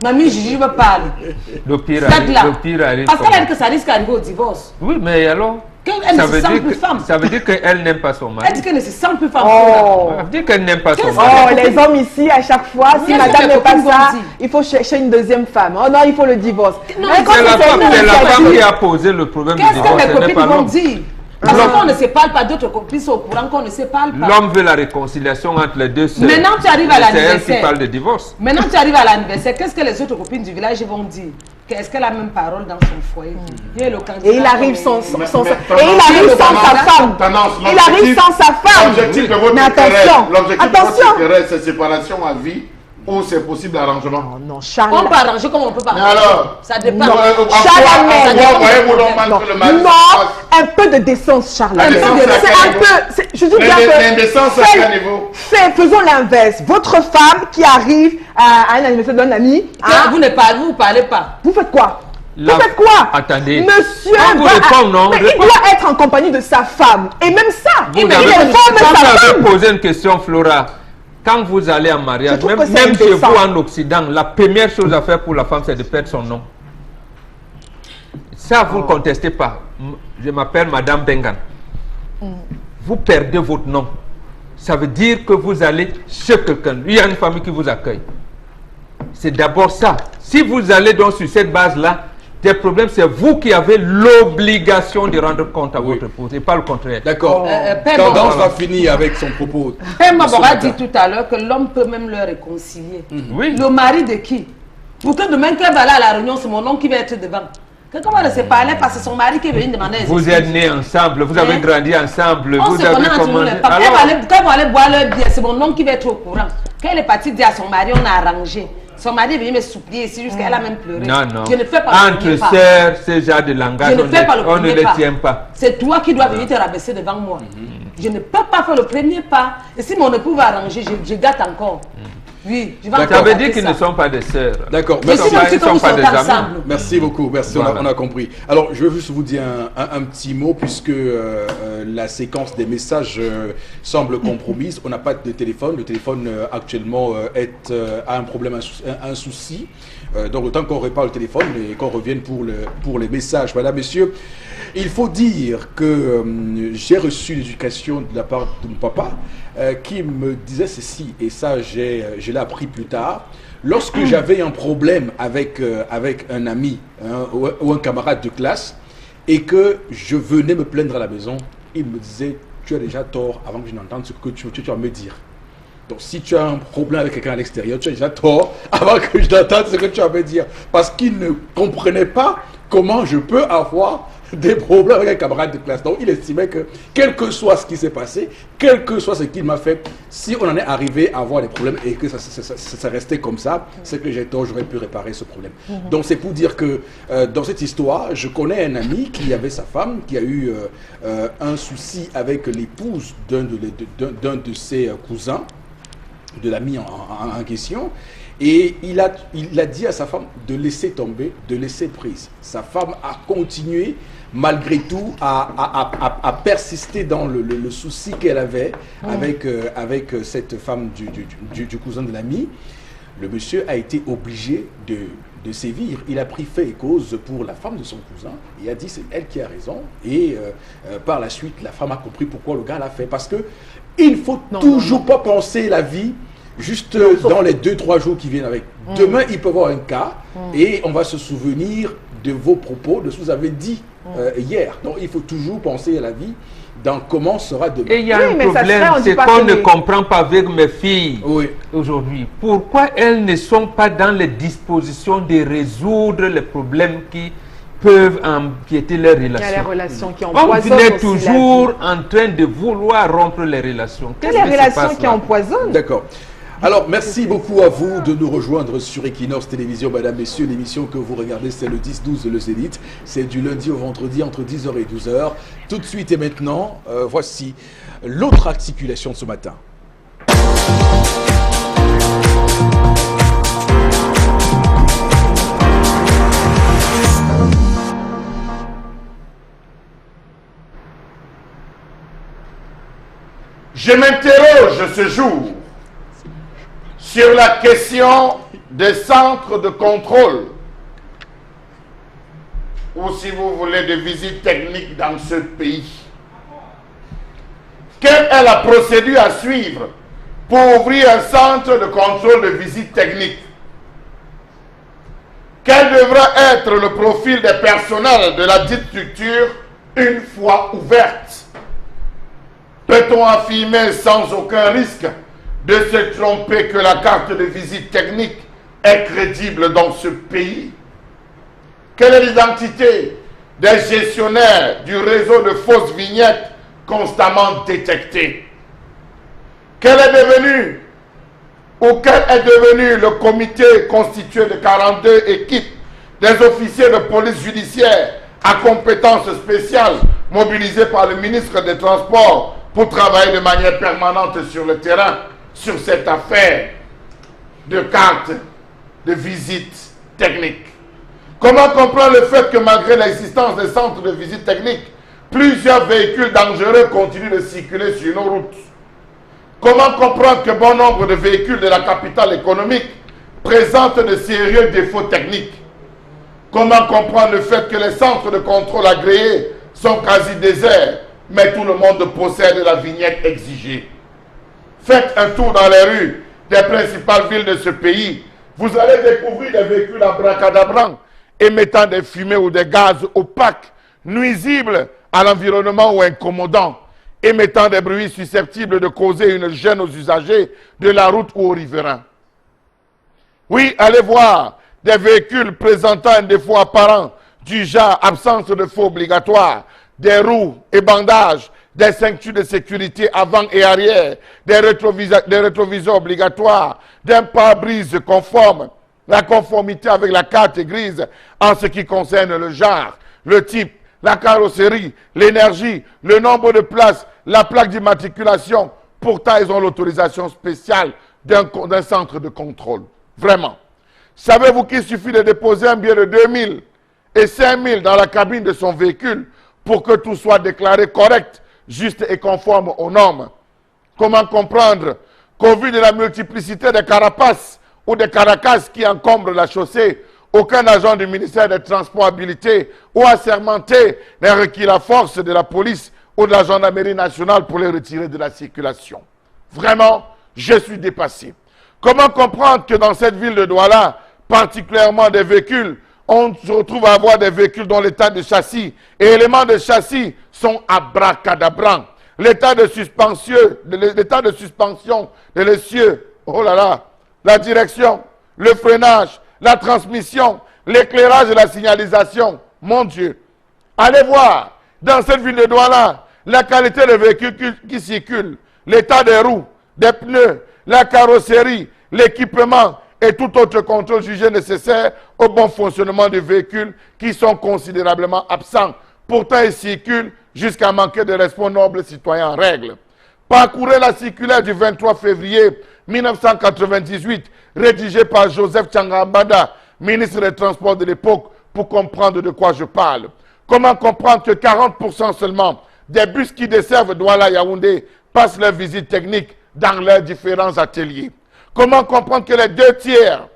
Mamie, je veux parler. Le pire arrive. Parce qu'elle a dit que ça risque d'arriver au divorce. Oui, mais alors Qu'elle ne se sent plus femme. Ça veut dire qu'elle n'aime pas son mari. Elle dit qu'elle ne se sent plus femme. Oh. Ça veut dire qu'elle n'aime pas son Qu'est-ce mari. Oh, les hommes ici, à chaque fois, si Qu'est-ce que madame tes n'est pas copines ça, vont dire? il faut chercher une deuxième femme. Oh non, il faut le divorce. Non, Mais quand C'est la c'est femme, une c'est la femme qui initiative, a posé le problème du Qu'est-ce divorce, que ce mes n'est copines pas vont l'homme. dire? Parce qu'on ne se parle pas, d'autres copines sont au courant qu'on ne se parle pas. L'homme veut la réconciliation entre les deux sœurs. Maintenant, tu arrives à C'est elle qui l'anniversaire. parle de divorce. Maintenant, tu arrives à l'anniversaire. Qu'est-ce que les autres copines du village vont dire? Est-ce qu'elle a la même parole dans son foyer? Il y a le candidat Et il arrive sans Mais sa tendance- femme. tendance, Il arrive sans sa femme. L'objectif de votre Mais querelle, attention, l'objectif de votre attention. querelle, c'est séparation à vie ou c'est possible arrangement. Oh non, On Charles. peut arranger comme on peut pas. Mais alors Ça dépend. Non. Charles, voyez-vous donc mal que le mari se Non, passe. un peu de décence, Charles. La décence, c'est à C'est quel un niveau? peu. Je dis bien que. L'indécence à quel niveau? Faisons l'inverse. Votre femme qui arrive à un anniversaire d'un ami, hein, Vous ne parlez, vous parlez pas. vous faites quoi? La- Vous faites quoi? Attendez. Monsieur On vous va répond, non? Mais il Répond. doit être en compagnie de sa femme. Et même ça, Vous il avez, informe quand sa vous avez femme. posé une question, Flora, quand vous allez en mariage, Je trouve même, que c'est même chez indécent. vous en Occident, la première chose à faire pour la femme, c'est de perdre son nom. Ça, vous ne contestez pas. Je m'appelle Madame Bengan. Vous perdez votre nom. Ça veut dire que vous allez chez quelqu'un. Il y a une famille qui vous accueille. C'est d'abord ça. Si vous allez donc sur cette base-là, des problèmes, c'est vous qui avez l'obligation de rendre compte à votre épouse et pas le contraire. D'accord. Père Tendance Barbara. a fini avec son propos. Père Mabora Ce dit matin. tout à l'heure que l'homme peut même le réconcilier. Oui. Le mari de qui? Pour que demain qu'elle va aller à la réunion, c'est mon oncle qui va être devant. Quelqu'un va se parler parce que c'est son mari qui est venu demander des Vous excuses. êtes nés ensemble, vous avez Hein? grandi ensemble, On vous se avez connaît entre nous commencé. les femmes. Alors, Quand elle va aller boire leur bière, c'est mon oncle qui va être au courant. Quand elle est partie dire à son mari, on a arrangé. Son mari est venu me supplier ici jusqu'à elle a même pleuré. non, non. Je ne fais pas le Entre premier pas. sœurs, ce genre de langage, Je ne fais pas le on ne premier les pas. tient pas. C'est toi qui dois venir te rabaisser devant moi. Je ne peux pas faire le premier pas. Et si mon époux va arranger, je gâte encore. Oui, je vais Ça encore veut gâter dire qu'ils ça. ne sont pas des sœurs. D'accord. Je Merci. suis Ils aussi sont comme ils pas sont des amis. ensemble. Merci beaucoup, merci, Voilà. on a compris. Alors, je veux juste vous dire un petit mot, puisque la séquence des messages semble compromise. On n'a pas de téléphone. Le téléphone actuellement a un problème, un souci. Donc, autant qu'on répare le téléphone et qu'on revienne pour les messages. Voilà, messieurs. Il faut dire que j'ai reçu l'éducation de la part de mon papa qui me disait ceci, et ça, je l'ai appris plus tard. Lorsque j'avais un problème avec un ami hein, ou un camarade de classe et que je venais me plaindre à la maison, il me disait « Tu as déjà tort avant que je n'entende ce que tu vas me dire. » Donc si tu as un problème avec quelqu'un à l'extérieur, tu as déjà tort avant que je n'entende ce que tu vas me dire. Parce qu'il ne comprenait pas comment je peux avoir des problèmes avec un camarade de classe. Donc il estimait que quel que soit ce qui s'est passé, quel que soit ce qu'il m'a fait, si on en est arrivé à avoir des problèmes et que ça restait comme ça, c'est que j'ai tort, j'aurais pu réparer ce problème. Donc c'est pour dire que dans cette histoire, je connais un ami qui avait sa femme, qui a eu un souci avec l'épouse d'un de ses cousins, de l'ami en question. Et il a dit à sa femme de laisser tomber, de laisser prise. Sa femme a continué, malgré tout, à persister dans le souci qu'elle avait avec cette femme du cousin de l'ami. Le monsieur a été obligé de sévir. Il a pris fait et cause pour la femme de son cousin. Il a dit c'est elle qui a raison. Et par la suite, la femme a compris pourquoi le gars l'a fait. Parce que il faut toujours pas penser la vie juste dans les 2-3 jours qui viennent avec. Demain, il peut y avoir un cas et on va se souvenir de vos propos, de ce que vous avez dit hier. Donc il faut toujours penser à la vie dans comment sera demain. Et il y a Oui, un mais ça problème, serait, on dit c'est pas qu'on que ne les- comprend pas avec mes filles Oui. aujourd'hui. Pourquoi elles ne sont pas dans les dispositions de résoudre les problèmes qui peuvent empiéter leurs Il y a les relations? relations qui On empoisonnent est aussi toujours la vie. en train de vouloir rompre les relations. Il y Qu'est-ce a qui les se relations passe qui là? empoisonnent. D'accord. Alors, merci beaucoup à vous de nous rejoindre sur Equinox Télévision, mesdames, messieurs. L'émission que vous regardez, c'est le 10-12 le Zénith. C'est du lundi au vendredi entre 10h et 12h. Tout de suite et maintenant, voici l'autre articulation de ce matin. Je m'interroge ce jour sur la question des centres de contrôle, ou si vous voulez, de visite technique dans ce pays. Quelle est la procédure à suivre pour ouvrir un centre de contrôle de visite technique? Quel devra être le profil des personnels de la dite structure une fois ouverte? Peut-on affirmer sans aucun risque de se tromper que la carte de visite technique est crédible dans ce pays? Quelle est l'identité des gestionnaires du réseau de fausses vignettes constamment détectées? Quel est devenu le comité constitué de 42 équipes des officiers de police judiciaire à compétences spéciales mobilisés par le ministre des Transports pour travailler de manière permanente sur le terrain sur cette affaire de carte de visite technique? Comment comprendre le fait que malgré l'existence des centres de visite technique, plusieurs véhicules dangereux continuent de circuler sur nos routes? Comment comprendre que bon nombre de véhicules de la capitale économique présentent de sérieux défauts techniques? Comment comprendre le fait que les centres de contrôle agréés sont quasi déserts, mais tout le monde possède la vignette exigée? Faites un tour dans les rues des principales villes de ce pays. Vous allez découvrir des véhicules abracadabrants émettant des fumées ou des gaz opaques, nuisibles à l'environnement ou incommodants, émettant des bruits susceptibles de causer une gêne aux usagers de la route ou aux riverains. Oui, allez voir des véhicules présentant un défaut apparent du genre absence de feux obligatoires, des roues et bandages, des ceintures de sécurité avant et arrière, des rétroviseurs obligatoires, d'un pare-brise conforme, la conformité avec la carte grise en ce qui concerne le genre, le type, la carrosserie, l'énergie, le nombre de places, la plaque d'immatriculation. Pourtant, ils ont l'autorisation spéciale d'un centre de contrôle. Vraiment. Savez-vous qu'il suffit de déposer un billet de 2000 et 5000 dans la cabine de son véhicule pour que tout soit déclaré correct, juste et conforme aux normes? Comment comprendre qu'au vu de la multiplicité des carapaces ou des caracasses qui encombrent la chaussée, aucun agent du ministère des Transports habilité ou assermenté n'ait requis la force de la police ou de la gendarmerie nationale pour les retirer de la circulation? Vraiment, je suis dépassé. Comment comprendre que dans cette ville de Douala, particulièrement des véhicules, on se retrouve à avoir des véhicules dont l'état de châssis et éléments de châssis sont abracadabrants? L'état de suspension de l'essieu, oh là là, la direction, le freinage, la transmission, l'éclairage et la signalisation. Mon Dieu. Allez voir, dans cette ville de Douala, la qualité des véhicules qui circulent, l'état des roues, des pneus, la carrosserie, l'équipement et tout autre contrôle jugé nécessaire au bon fonctionnement des véhicules qui sont considérablement absents. Pourtant, ils circulent jusqu'à manquer de respect aux nobles citoyens en règle. Parcourez la circulaire du 23 février 1998, rédigée par Joseph Tchangambada, ministre des Transports de l'époque, pour comprendre de quoi je parle. Comment comprendre que 40% seulement des bus qui desservent Douala-Yaoundé passent leur visite technique dans leurs différents ateliers? Comment comprendre que les 2/3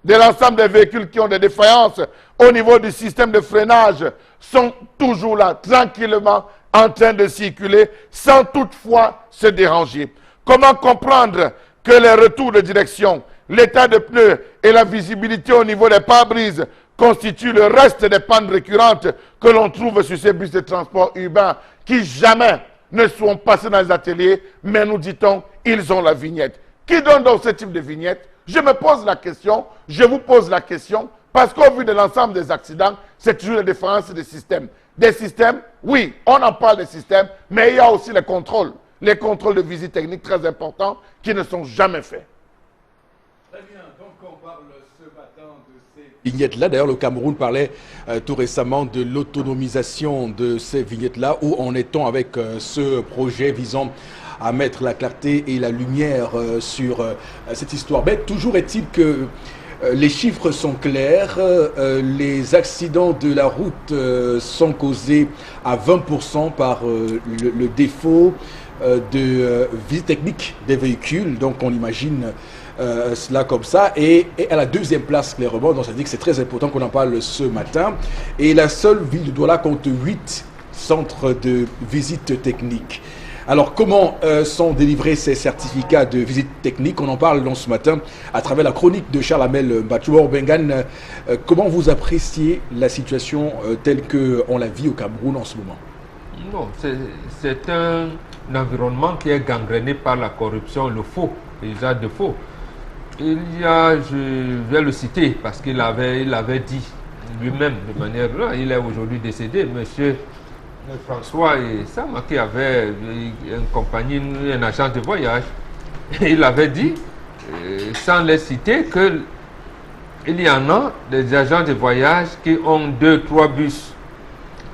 de l'ensemble des véhicules qui ont des défaillances au niveau du système de freinage sont toujours là, tranquillement, en train de circuler, sans toutefois se déranger? Comment comprendre que les retours de direction, l'état de pneus et la visibilité au niveau des pare-brises constituent le reste des pannes récurrentes que l'on trouve sur ces bus de transport urbain qui jamais ne sont passés dans les ateliers, mais nous dit-on, ils ont la vignette. Qui donne donc ce type de vignette? Je me pose la question, je vous pose la question, parce qu'au vu de l'ensemble des accidents, c'est toujours la différence des systèmes. Des systèmes, oui, on en parle des systèmes, mais il y a aussi les contrôles de visite technique très importants qui ne sont jamais faits. Très bien, donc on parle ce matin de ces vignettes-là. D'ailleurs, le Cameroun parlait tout récemment de l'autonomisation de ces vignettes-là. Où en est-on avec ce projet visant à mettre la clarté et la lumière sur cette histoire? Mais toujours est-il que les chiffres sont clairs, les accidents de la route sont causés à 20% par le défaut de visite technique des véhicules. Donc on imagine cela comme ça. Et à la deuxième place, clairement, donc ça dit que c'est très important qu'on en parle ce matin. Et la seule ville de Douala compte 8 centres de visite technique. Alors, comment sont délivrés ces certificats de visite technique? On en parle donc ce matin à travers la chronique de Charles Amel Bachouor Bengan. Comment vous appréciez la situation telle qu'on la vit au Cameroun en ce moment? Non, c'est un environnement qui est gangréné par la corruption, le faux, l'usage de faux. Il y a, je vais le citer parce qu'il avait dit lui-même de manière, il est aujourd'hui décédé, monsieur François et Sama, qui avait une compagnie, une agence de voyage. Il avait dit, sans les citer, qu'il y en a des agents de voyage qui ont 2-3 bus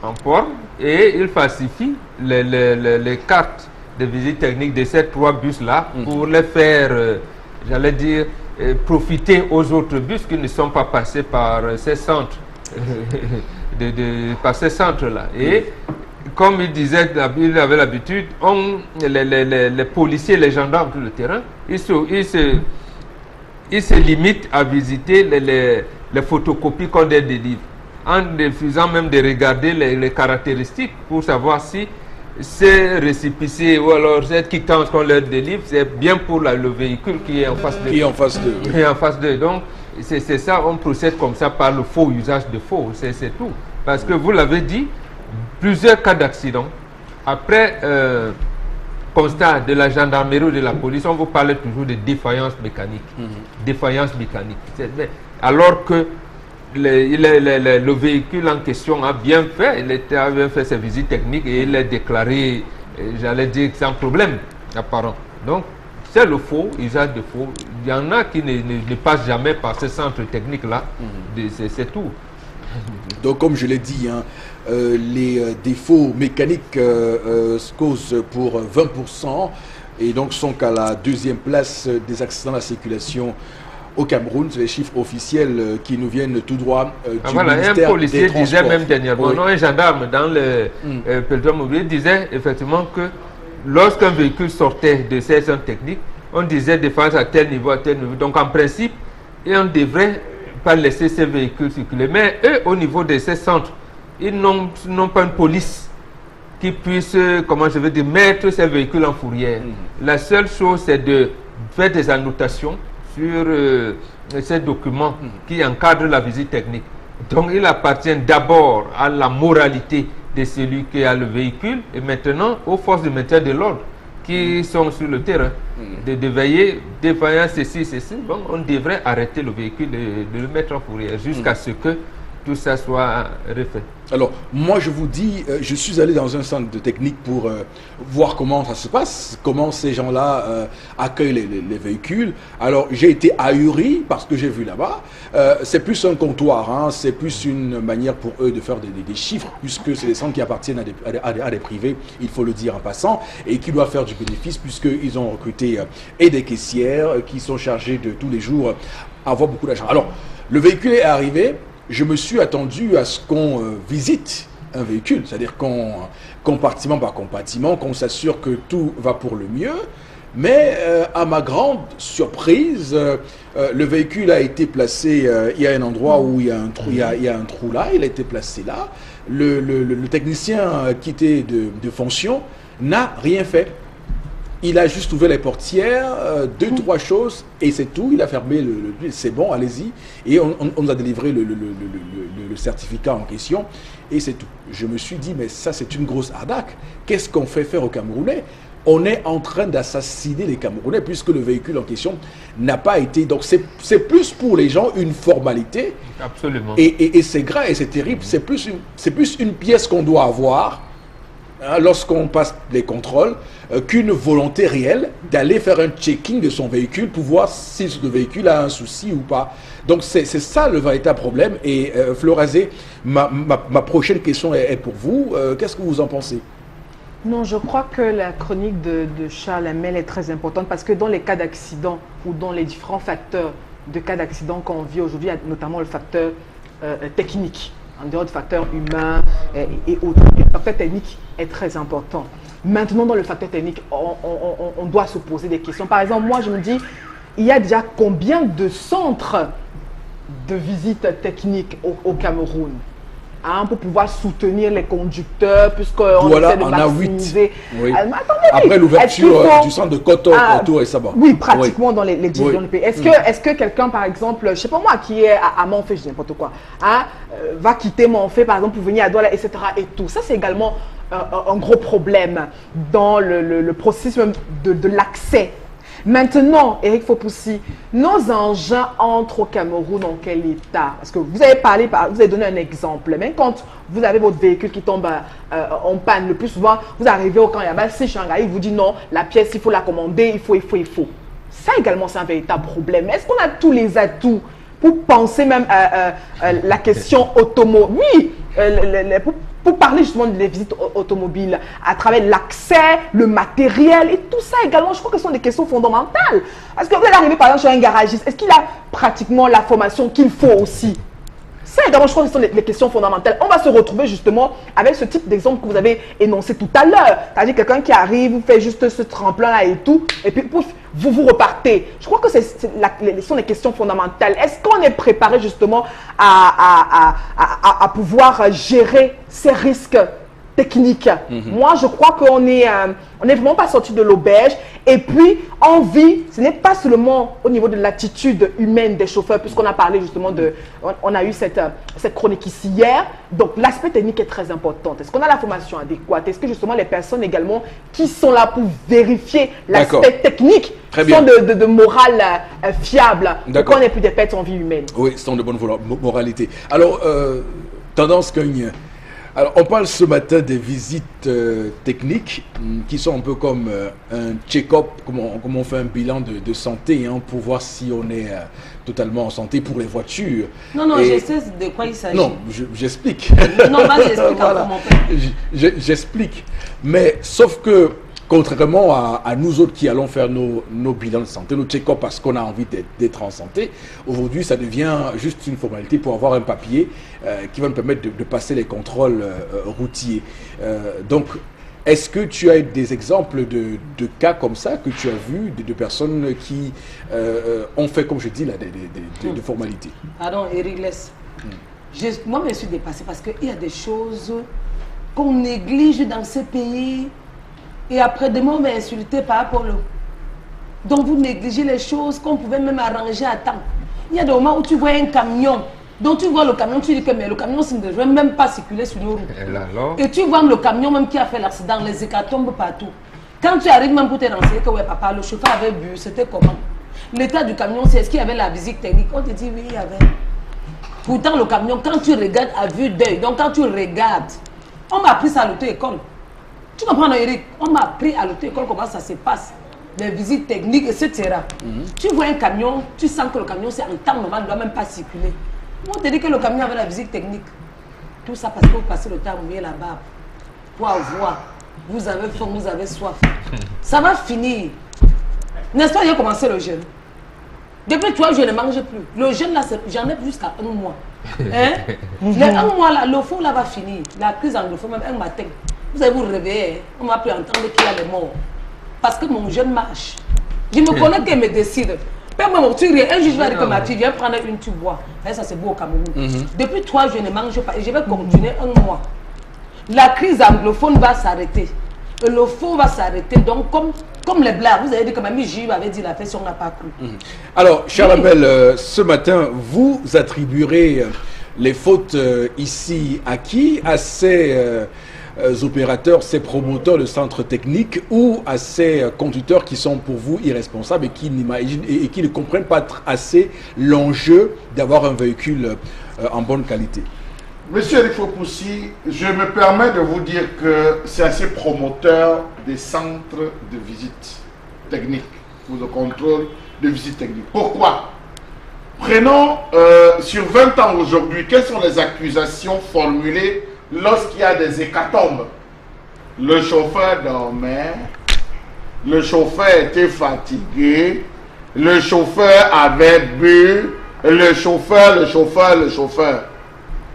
en port et ils falsifient les cartes de visite technique de ces 3 bus-là pour les faire, j'allais dire, profiter aux autres bus qui ne sont pas passés par ces centres. Par ces centres-là. Et comme il disait, il avait l'habitude, les policiers, les gendarmes sur le terrain, ils se limitent à visiter les photocopies qu'on les délivre, en refusant même de regarder les caractéristiques pour savoir si ces récépissés ou alors cette quittance qu'on leur délivre, c'est bien pour le véhicule qui est en face d'eux. Qui est en face d'eux. Qui est en face d'eux. Donc, c'est ça, on procède comme ça par le faux usage de faux, c'est tout. Parce que vous l'avez dit, plusieurs cas d'accident. Après constat de la gendarmerie ou de la police, on vous parle toujours de défaillance mécanique. Défaillance mécanique. Alors que le véhicule en question a bien fait, il a bien fait ses visites techniques et il est déclaré, j'allais dire, sans problème apparent. Donc, c'est le faux, usage de faux. Il y en a qui ne passent jamais par ce centre technique-là. C'est tout. Donc, comme je l'ai dit, hein, les défauts mécaniques se causent pour 20% et donc sont qu'à la deuxième place des accidents de la circulation au Cameroun. C'est les chiffres officiels qui nous viennent tout droit du ministère un policier des Transports. disait même dernièrement, Oui. non, un gendarme dans le peloton mobilier disait effectivement que lorsqu'un véhicule sortait de ces zones techniques, on disait défense à tel niveau, à tel niveau. Donc en principe, on ne devrait pas laisser ces véhicules circuler. Mais eux, au niveau de ces centres, ils n'ont pas une police qui puisse, comment je veux dire, mettre ces véhicules en fourrière. La seule chose, c'est de faire des annotations sur ces documents qui encadrent la visite technique. Donc il appartient d'abord à la moralité de celui qui a le véhicule et maintenant aux forces de maintien de l'ordre qui sont sur le terrain de veiller, défaillant ceci. Bon, on devrait arrêter le véhicule, de le mettre en fourrière jusqu'à ce que tout ça soit refait. Alors, moi, je vous dis, je suis allé dans un centre de technique pour voir comment ça se passe, comment ces gens-là accueillent les véhicules. Alors, j'ai été ahuri parce que j'ai vu là-bas. C'est plus un comptoir, hein, c'est plus une manière pour eux de faire des chiffres, puisque c'est des centres qui appartiennent à des privés, il faut le dire en passant, et qui doivent faire du bénéfice, puisqu'ils ont recruté et des caissières qui sont chargées de tous les jours avoir beaucoup d'argent. Alors, le véhicule est arrivé. Je me suis attendu à ce qu'on visite un véhicule, c'est-à-dire qu'on, compartiment par compartiment, qu'on s'assure que tout va pour le mieux. Mais à ma grande surprise, le véhicule a été placé, il y a un endroit où il y a un trou, il y a un trou là, il a été placé là. Le technicien qui était de fonction n'a rien fait. Il a juste ouvert les portières, deux, trois choses, et c'est tout. Il a fermé c'est bon, allez-y. Et on nous a délivré le certificat en question, et c'est tout. Je me suis dit, mais ça, c'est une grosse arnaque. Qu'est-ce qu'on fait faire aux Camerounais? On est en train d'assassiner les Camerounais, puisque le véhicule en question n'a pas été... Donc, c'est plus pour les gens une formalité. Absolument. Et c'est grave et c'est terrible. C'est plus une pièce qu'on doit avoir, hein, lorsqu'on passe les contrôles, qu'une volonté réelle d'aller faire un checking de son véhicule pour voir si ce véhicule a un souci ou pas. Donc c'est ça le véritable problème. Et Florazé, ma prochaine question est pour vous. Qu'est-ce que vous en pensez? Non, je crois que la chronique de Charles Hamel est très importante parce que dans les cas d'accident ou dans les différents facteurs de cas d'accident qu'on vit aujourd'hui, notamment le facteur technique, en dehors du facteur humain et autres. Le facteur technique est très important. Maintenant, dans le facteur technique, on doit se poser des questions. Par exemple, moi, je me dis, il y a déjà combien de centres de visite technique au Cameroun, hein, pour pouvoir soutenir les conducteurs, puisqu'on essaie de maximiser. Oui. Attendez, après l'ouverture du centre de Koto, Koto et Saba. Oui, pratiquement dans les divisions du pays. Est-ce que quelqu'un, par exemple, je ne sais pas moi, qui est à Monfé, je dis n'importe quoi, hein, va quitter Monfé, par exemple, pour venir à Douala, etc. et tout. Ça, c'est également un gros problème dans le processus même de l'accès. Maintenant, Eric Fopoussi, nos engins entrent au Cameroun en quel état? Parce que vous avez parlé, vous avez donné un exemple, mais quand vous avez votre véhicule qui tombe en panne, le plus souvent, vous arrivez au camp Yabassi, Shanghai, il vous dit non, la pièce, il faut la commander, il faut. Ça également, c'est un véritable problème. Est-ce qu'on a tous les atouts pour penser même la question automobile? Oui, pour parler justement des visites automobiles, à travers l'accès, le matériel et tout ça également, je crois que ce sont des questions fondamentales. Parce que vous allez arriver par exemple chez un garagiste, est-ce qu'il a pratiquement la formation qu'il faut aussi? Ça également, je crois que ce sont les questions fondamentales. On va se retrouver justement avec ce type d'exemple que vous avez énoncé tout à l'heure. C'est-à-dire quelqu'un qui arrive, vous fait juste ce tremplin-là et tout, et puis pouf, vous repartez. Je crois que ce sont les questions fondamentales. Est-ce qu'on est préparé justement à pouvoir gérer ces risques techniques? Moi, je crois qu'on n'est vraiment pas sorti de l'auberge. Et puis, on vit, ce n'est pas seulement au niveau de l'attitude humaine des chauffeurs, puisqu'on a parlé justement on a eu cette chronique ici hier. Donc, l'aspect technique est très important. Est-ce qu'on a la formation adéquate? Est-ce que justement les personnes également qui sont là pour vérifier l'aspect technique sont de morale fiable pour qu'on n'ait plus des pertes en vie humaine? Oui, sont de bonne moralité. Alors, tendance cogne. Alors, on parle ce matin des visites techniques qui sont un peu comme un check-up, comme on fait un bilan de santé, hein, pour voir si on est totalement en santé pour les voitures. Non, je sais de quoi il s'agit. Non, j'explique. Non, vas-y, explique encore mon père. J'explique. Mais sauf que, contrairement à nous autres qui allons faire nos bilans de santé, nos check-up parce qu'on a envie d'être en santé, aujourd'hui ça devient juste une formalité pour avoir un papier qui va nous permettre de passer les contrôles routiers. Donc, est-ce que tu as des exemples de cas comme ça que tu as vus, de personnes qui ont fait, comme je dis, là, des formalités? Pardon, Eric, laisse. Moi, je me suis dépassée parce qu'il y a des choses qu'on néglige dans ces pays. Et après, demain, on va insulter par rapport au... Donc, vous négligez les choses qu'on pouvait même arranger à temps. Il y a des moments où tu vois un camion. Donc, tu vois le camion, tu dis que mais le camion ne devrait même pas circuler sur nos routes. Et tu vois le camion même qui a fait l'accident, les hécatombes partout. Quand tu arrives même pour te renseigner que ouais, papa, le chauffeur avait bu, c'était comment? L'état du camion, c'est est-ce qu'il y avait la visite technique? On te dit oui, il y avait. Pourtant, le camion, quand tu regardes à vue d'œil, donc quand tu regardes, on m'a appris ça à l'auto-école. Tu comprends, Eric? On m'a appris à l'auto-école comment ça se passe, les visites techniques, etc. Tu vois un camion, tu sens que le camion, c'est en temps normal, ne doit même pas circuler. On te dit que le camion avait la visite technique. Tout ça parce que vous passez le temps à mouiller la barbe. Pour avoir, vous avez faim, vous avez soif. Ça va finir. N'est-ce pas, il a commencé le jeûne. Depuis 3 jours, je ne mange plus. Le jeûne, là, j'en ai jusqu'à 1 mois. Hein? Les 1 mois, là, le faux, là, va finir. La crise en le faux, même un matin. Vous allez vous réveiller, on ne va plus entendre qu'il y a des morts. Parce que mon jeune marche. Je me connais qu'elle me décide. Un jour, je vais dire que ma fille vient prendre une tube bois. Ça, c'est beau au Cameroun. Depuis 3 jours, je ne mange pas. Et je vais continuer 1 mois. La crise anglophone va s'arrêter. Le faux va s'arrêter. Donc, comme Comme les blagues, vous avez dit que même Jules avait dit la fête si on n'a pas cru. Alors, cher Lamel, ce matin, vous attribuerez les fautes ici à qui? À ces opérateurs, ces promoteurs de centres techniques ou à ces conducteurs qui sont pour vous irresponsables et qui n'imaginent et qui ne comprennent pas assez l'enjeu d'avoir un véhicule en bonne qualité? Monsieur Eric Fopoussi, je me permets de vous dire que c'est à ces promoteurs des centres de visite technique, pour le contrôle de visite technique. Pourquoi? Prenons sur 20 ans aujourd'hui, quelles sont les accusations formulées lorsqu'il y a des hécatombes? Le chauffeur dormait, le chauffeur était fatigué, le chauffeur avait bu, le chauffeur.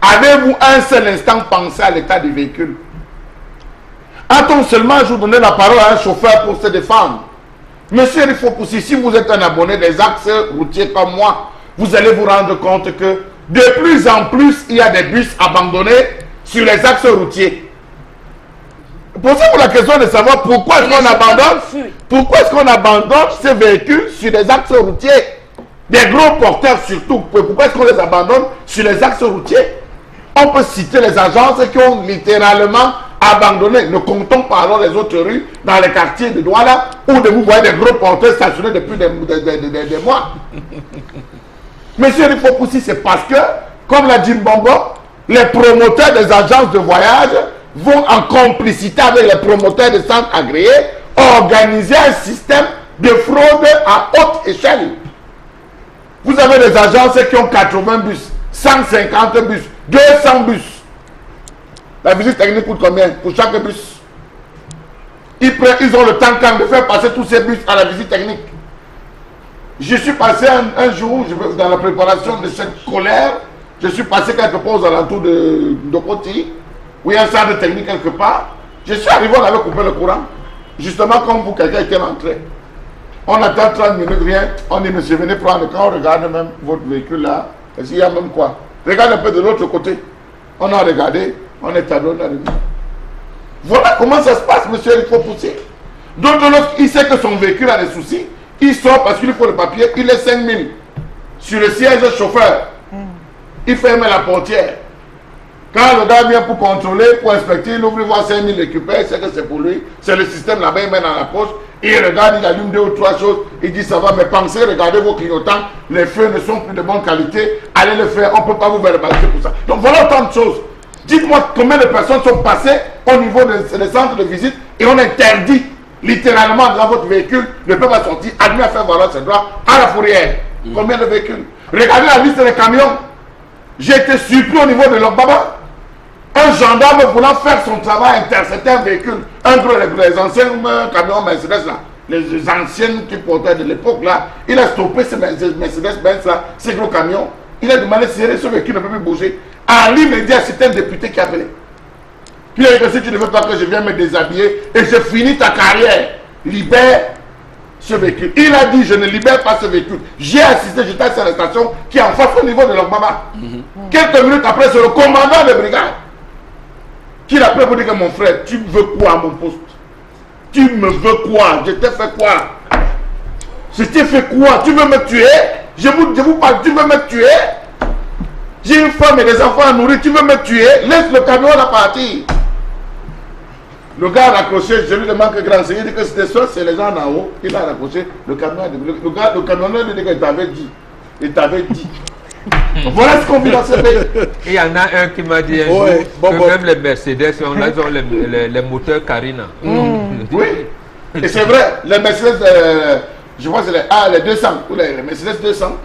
Avez-vous un seul instant pensé à l'état du véhicule? A-t-on seulement un jour donné la parole à un chauffeur pour se défendre? Monsieur Rifopoussi, si vous êtes un abonné des axes routiers comme moi, vous allez vous rendre compte que de plus en plus, il y a des bus abandonnés sur les axes routiers. Posez-vous la question de savoir pourquoi est-ce qu'on abandonne ces véhicules sur les axes routiers? Des gros porteurs surtout. Pourquoi est-ce qu'on les abandonne sur les axes routiers? On peut citer les agences qui ont littéralement abandonné. Ne comptons pas alors les autres rues dans les quartiers de Douala où vous voyez des gros porteurs stationnés depuis des mois. Monsieur Rifopoussi, c'est parce que, comme l'a dit Mbombo, les promoteurs des agences de voyage vont en complicité avec les promoteurs des centres agréés organiser un système de fraude à haute échelle. Vous avez des agences qui ont 80 bus, 150 bus, 200 bus. La visite technique coûte combien pour chaque bus? Ils ont le temps quand de faire passer tous ces bus à la visite technique. Je suis passé un jour, dans la préparation de cette colère, je suis passé quelque part aux alentours de Koti, où il y a un centre technique quelque part. Je suis arrivé, on avait coupé le courant. Justement, comme vous, quelqu'un était rentré. On attend 30 minutes, rien. On dit, monsieur, venez prendre. Quand on regarde même votre véhicule là, est-ce qu'il y a même quoi? Regarde un peu de l'autre côté. On a regardé, on est allé, on a remis. Voilà comment ça se passe, monsieur, il faut pousser. Donc, lorsqu'il sait que son véhicule a des soucis, il sort parce qu'il faut le papier, il est 5 000 sur le siège chauffeur. Il ferme la portière. Quand le gars vient pour contrôler, pour inspecter, il ouvre, il voit 5 000 récupère, c'est que c'est pour lui. C'est le système là-bas, il met dans la poche. Il regarde, il allume 2 ou 3 choses. Il dit ça va, mais pensez, regardez vos clignotants. Les feux ne sont plus de bonne qualité. Allez le faire, on ne peut pas vous verbaliser pour ça. Donc voilà autant de choses. Dites-moi combien de personnes sont passées au niveau des centres de visite et on interdit littéralement dans votre véhicule ne peut pas sortir, admis à faire valoir ses droits à la fourrière. Combien de véhicules? Regardez la liste des camions. J'ai été surpris au niveau de l'Ogbaba. Un gendarme voulant faire son travail, intercepter un véhicule, les anciens camions Mercedes là, les anciennes qui portaient de l'époque là, il a stoppé ces Mercedes-Benz là, ces gros camions. Il a demandé si ce véhicule ne peut plus bouger. En l'immédiat, c'était un député qui appelait. Puis il a dit que si tu ne veux pas que je vienne me déshabiller et je finis ta carrière, libère ce véhicule. Il a dit je ne libère pas ce véhicule. J'ai assisté, j'étais à la station qui est en face au niveau de l'Ogbama. Quelques minutes après, c'est le commandant de brigade qui l'appelle pour dire que mon frère, tu veux quoi à mon poste? Tu me veux quoi? Je t'ai fait quoi? Je t'ai fait quoi? Tu veux me tuer? Je vous parle, tu veux me tuer? J'ai une femme et des enfants à nourrir, tu veux me tuer? Laisse le camion là partir. Le gars a raccroché, je lui demande que grand seigneur, il dit que c'était ça, c'est les gens en haut. Il a raccroché, le camion, le camionneur lui dit qu'il t'avait dit. Il t'avait dit. Voilà ce qu'on vit dans ce pays. Il y en a un qui m'a dit un jour que même les Mercedes, ils ont les moteurs Carina. Oui, et c'est vrai, les Mercedes, je pense que c'est les 200, ou les Mercedes 200,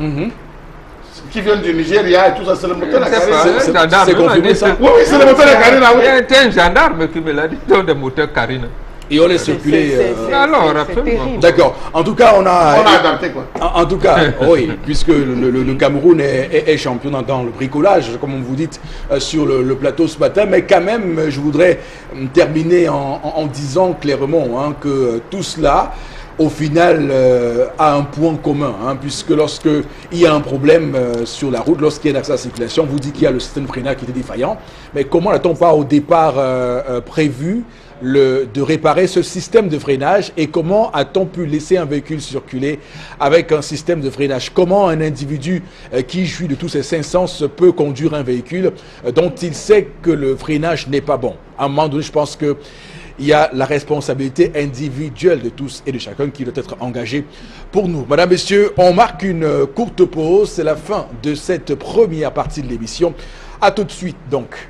qui viennent du Nigeria et tout ça, c'est le moteur de Carina. C'est confirmé ça? Oui, c'est le moteur de Carina, oui. Il y a un gendarme qui me l'a dit, ils ont des moteurs Carina. Et on les circulé. Alors, absolument. D'accord. En tout cas, on a adapté quoi. En tout cas, oui, puisque le Cameroun est champion dans le bricolage, comme on vous dit sur le plateau ce matin, mais quand même, je voudrais terminer en disant clairement que tout cela, au final, a un point commun, puisque lorsqu'il y a un problème sur la route, lorsqu'il y a un accès à la circulation, on vous dit qu'il y a le système de freinage qui était défaillant, mais comment n'a-t-on pas au départ prévu de réparer ce système de freinage et comment a-t-on pu laisser un véhicule circuler avec un système de freinage? Comment un individu qui jouit de tous ses cinq sens peut conduire un véhicule dont il sait que le freinage n'est pas bon? À un moment donné, je pense que il y a la responsabilité individuelle de tous et de chacun qui doit être engagée pour nous. Madame, Messieurs, on marque une courte pause. C'est la fin de cette première partie de l'émission. À tout de suite, donc.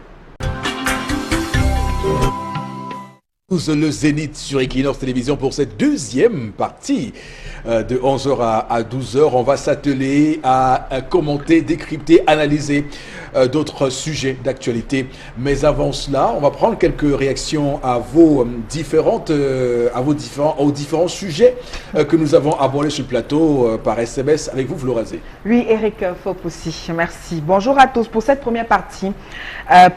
Le Zénith sur Equinox Télévision pour cette deuxième partie de 11h à 12h. On va s'atteler à commenter, décrypter, analyser d'autres sujets d'actualité. Mais avant cela, on va prendre quelques réactions à aux différents sujets que nous avons abordés sur le plateau par SMS avec vous, Florazé. Oui, Eric Fopoussi, merci. Bonjour à tous. Pour cette première partie,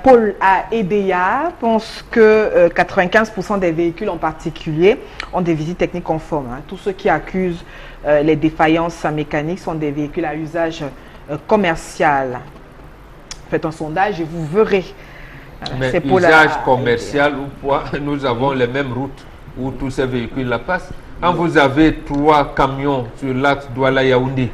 Paul Aedea pense que 95% des véhicules en particulier ont des visites techniques conformes. Tous ceux qui accusent les défaillances mécaniques sont des véhicules à usage commercial. Faites un sondage et vous verrez. Mais usage commercial ou quoi, nous avons les mêmes routes où tous ces véhicules la passent. Quand vous avez 3 camions sur l'axe Douala-Yaoundé,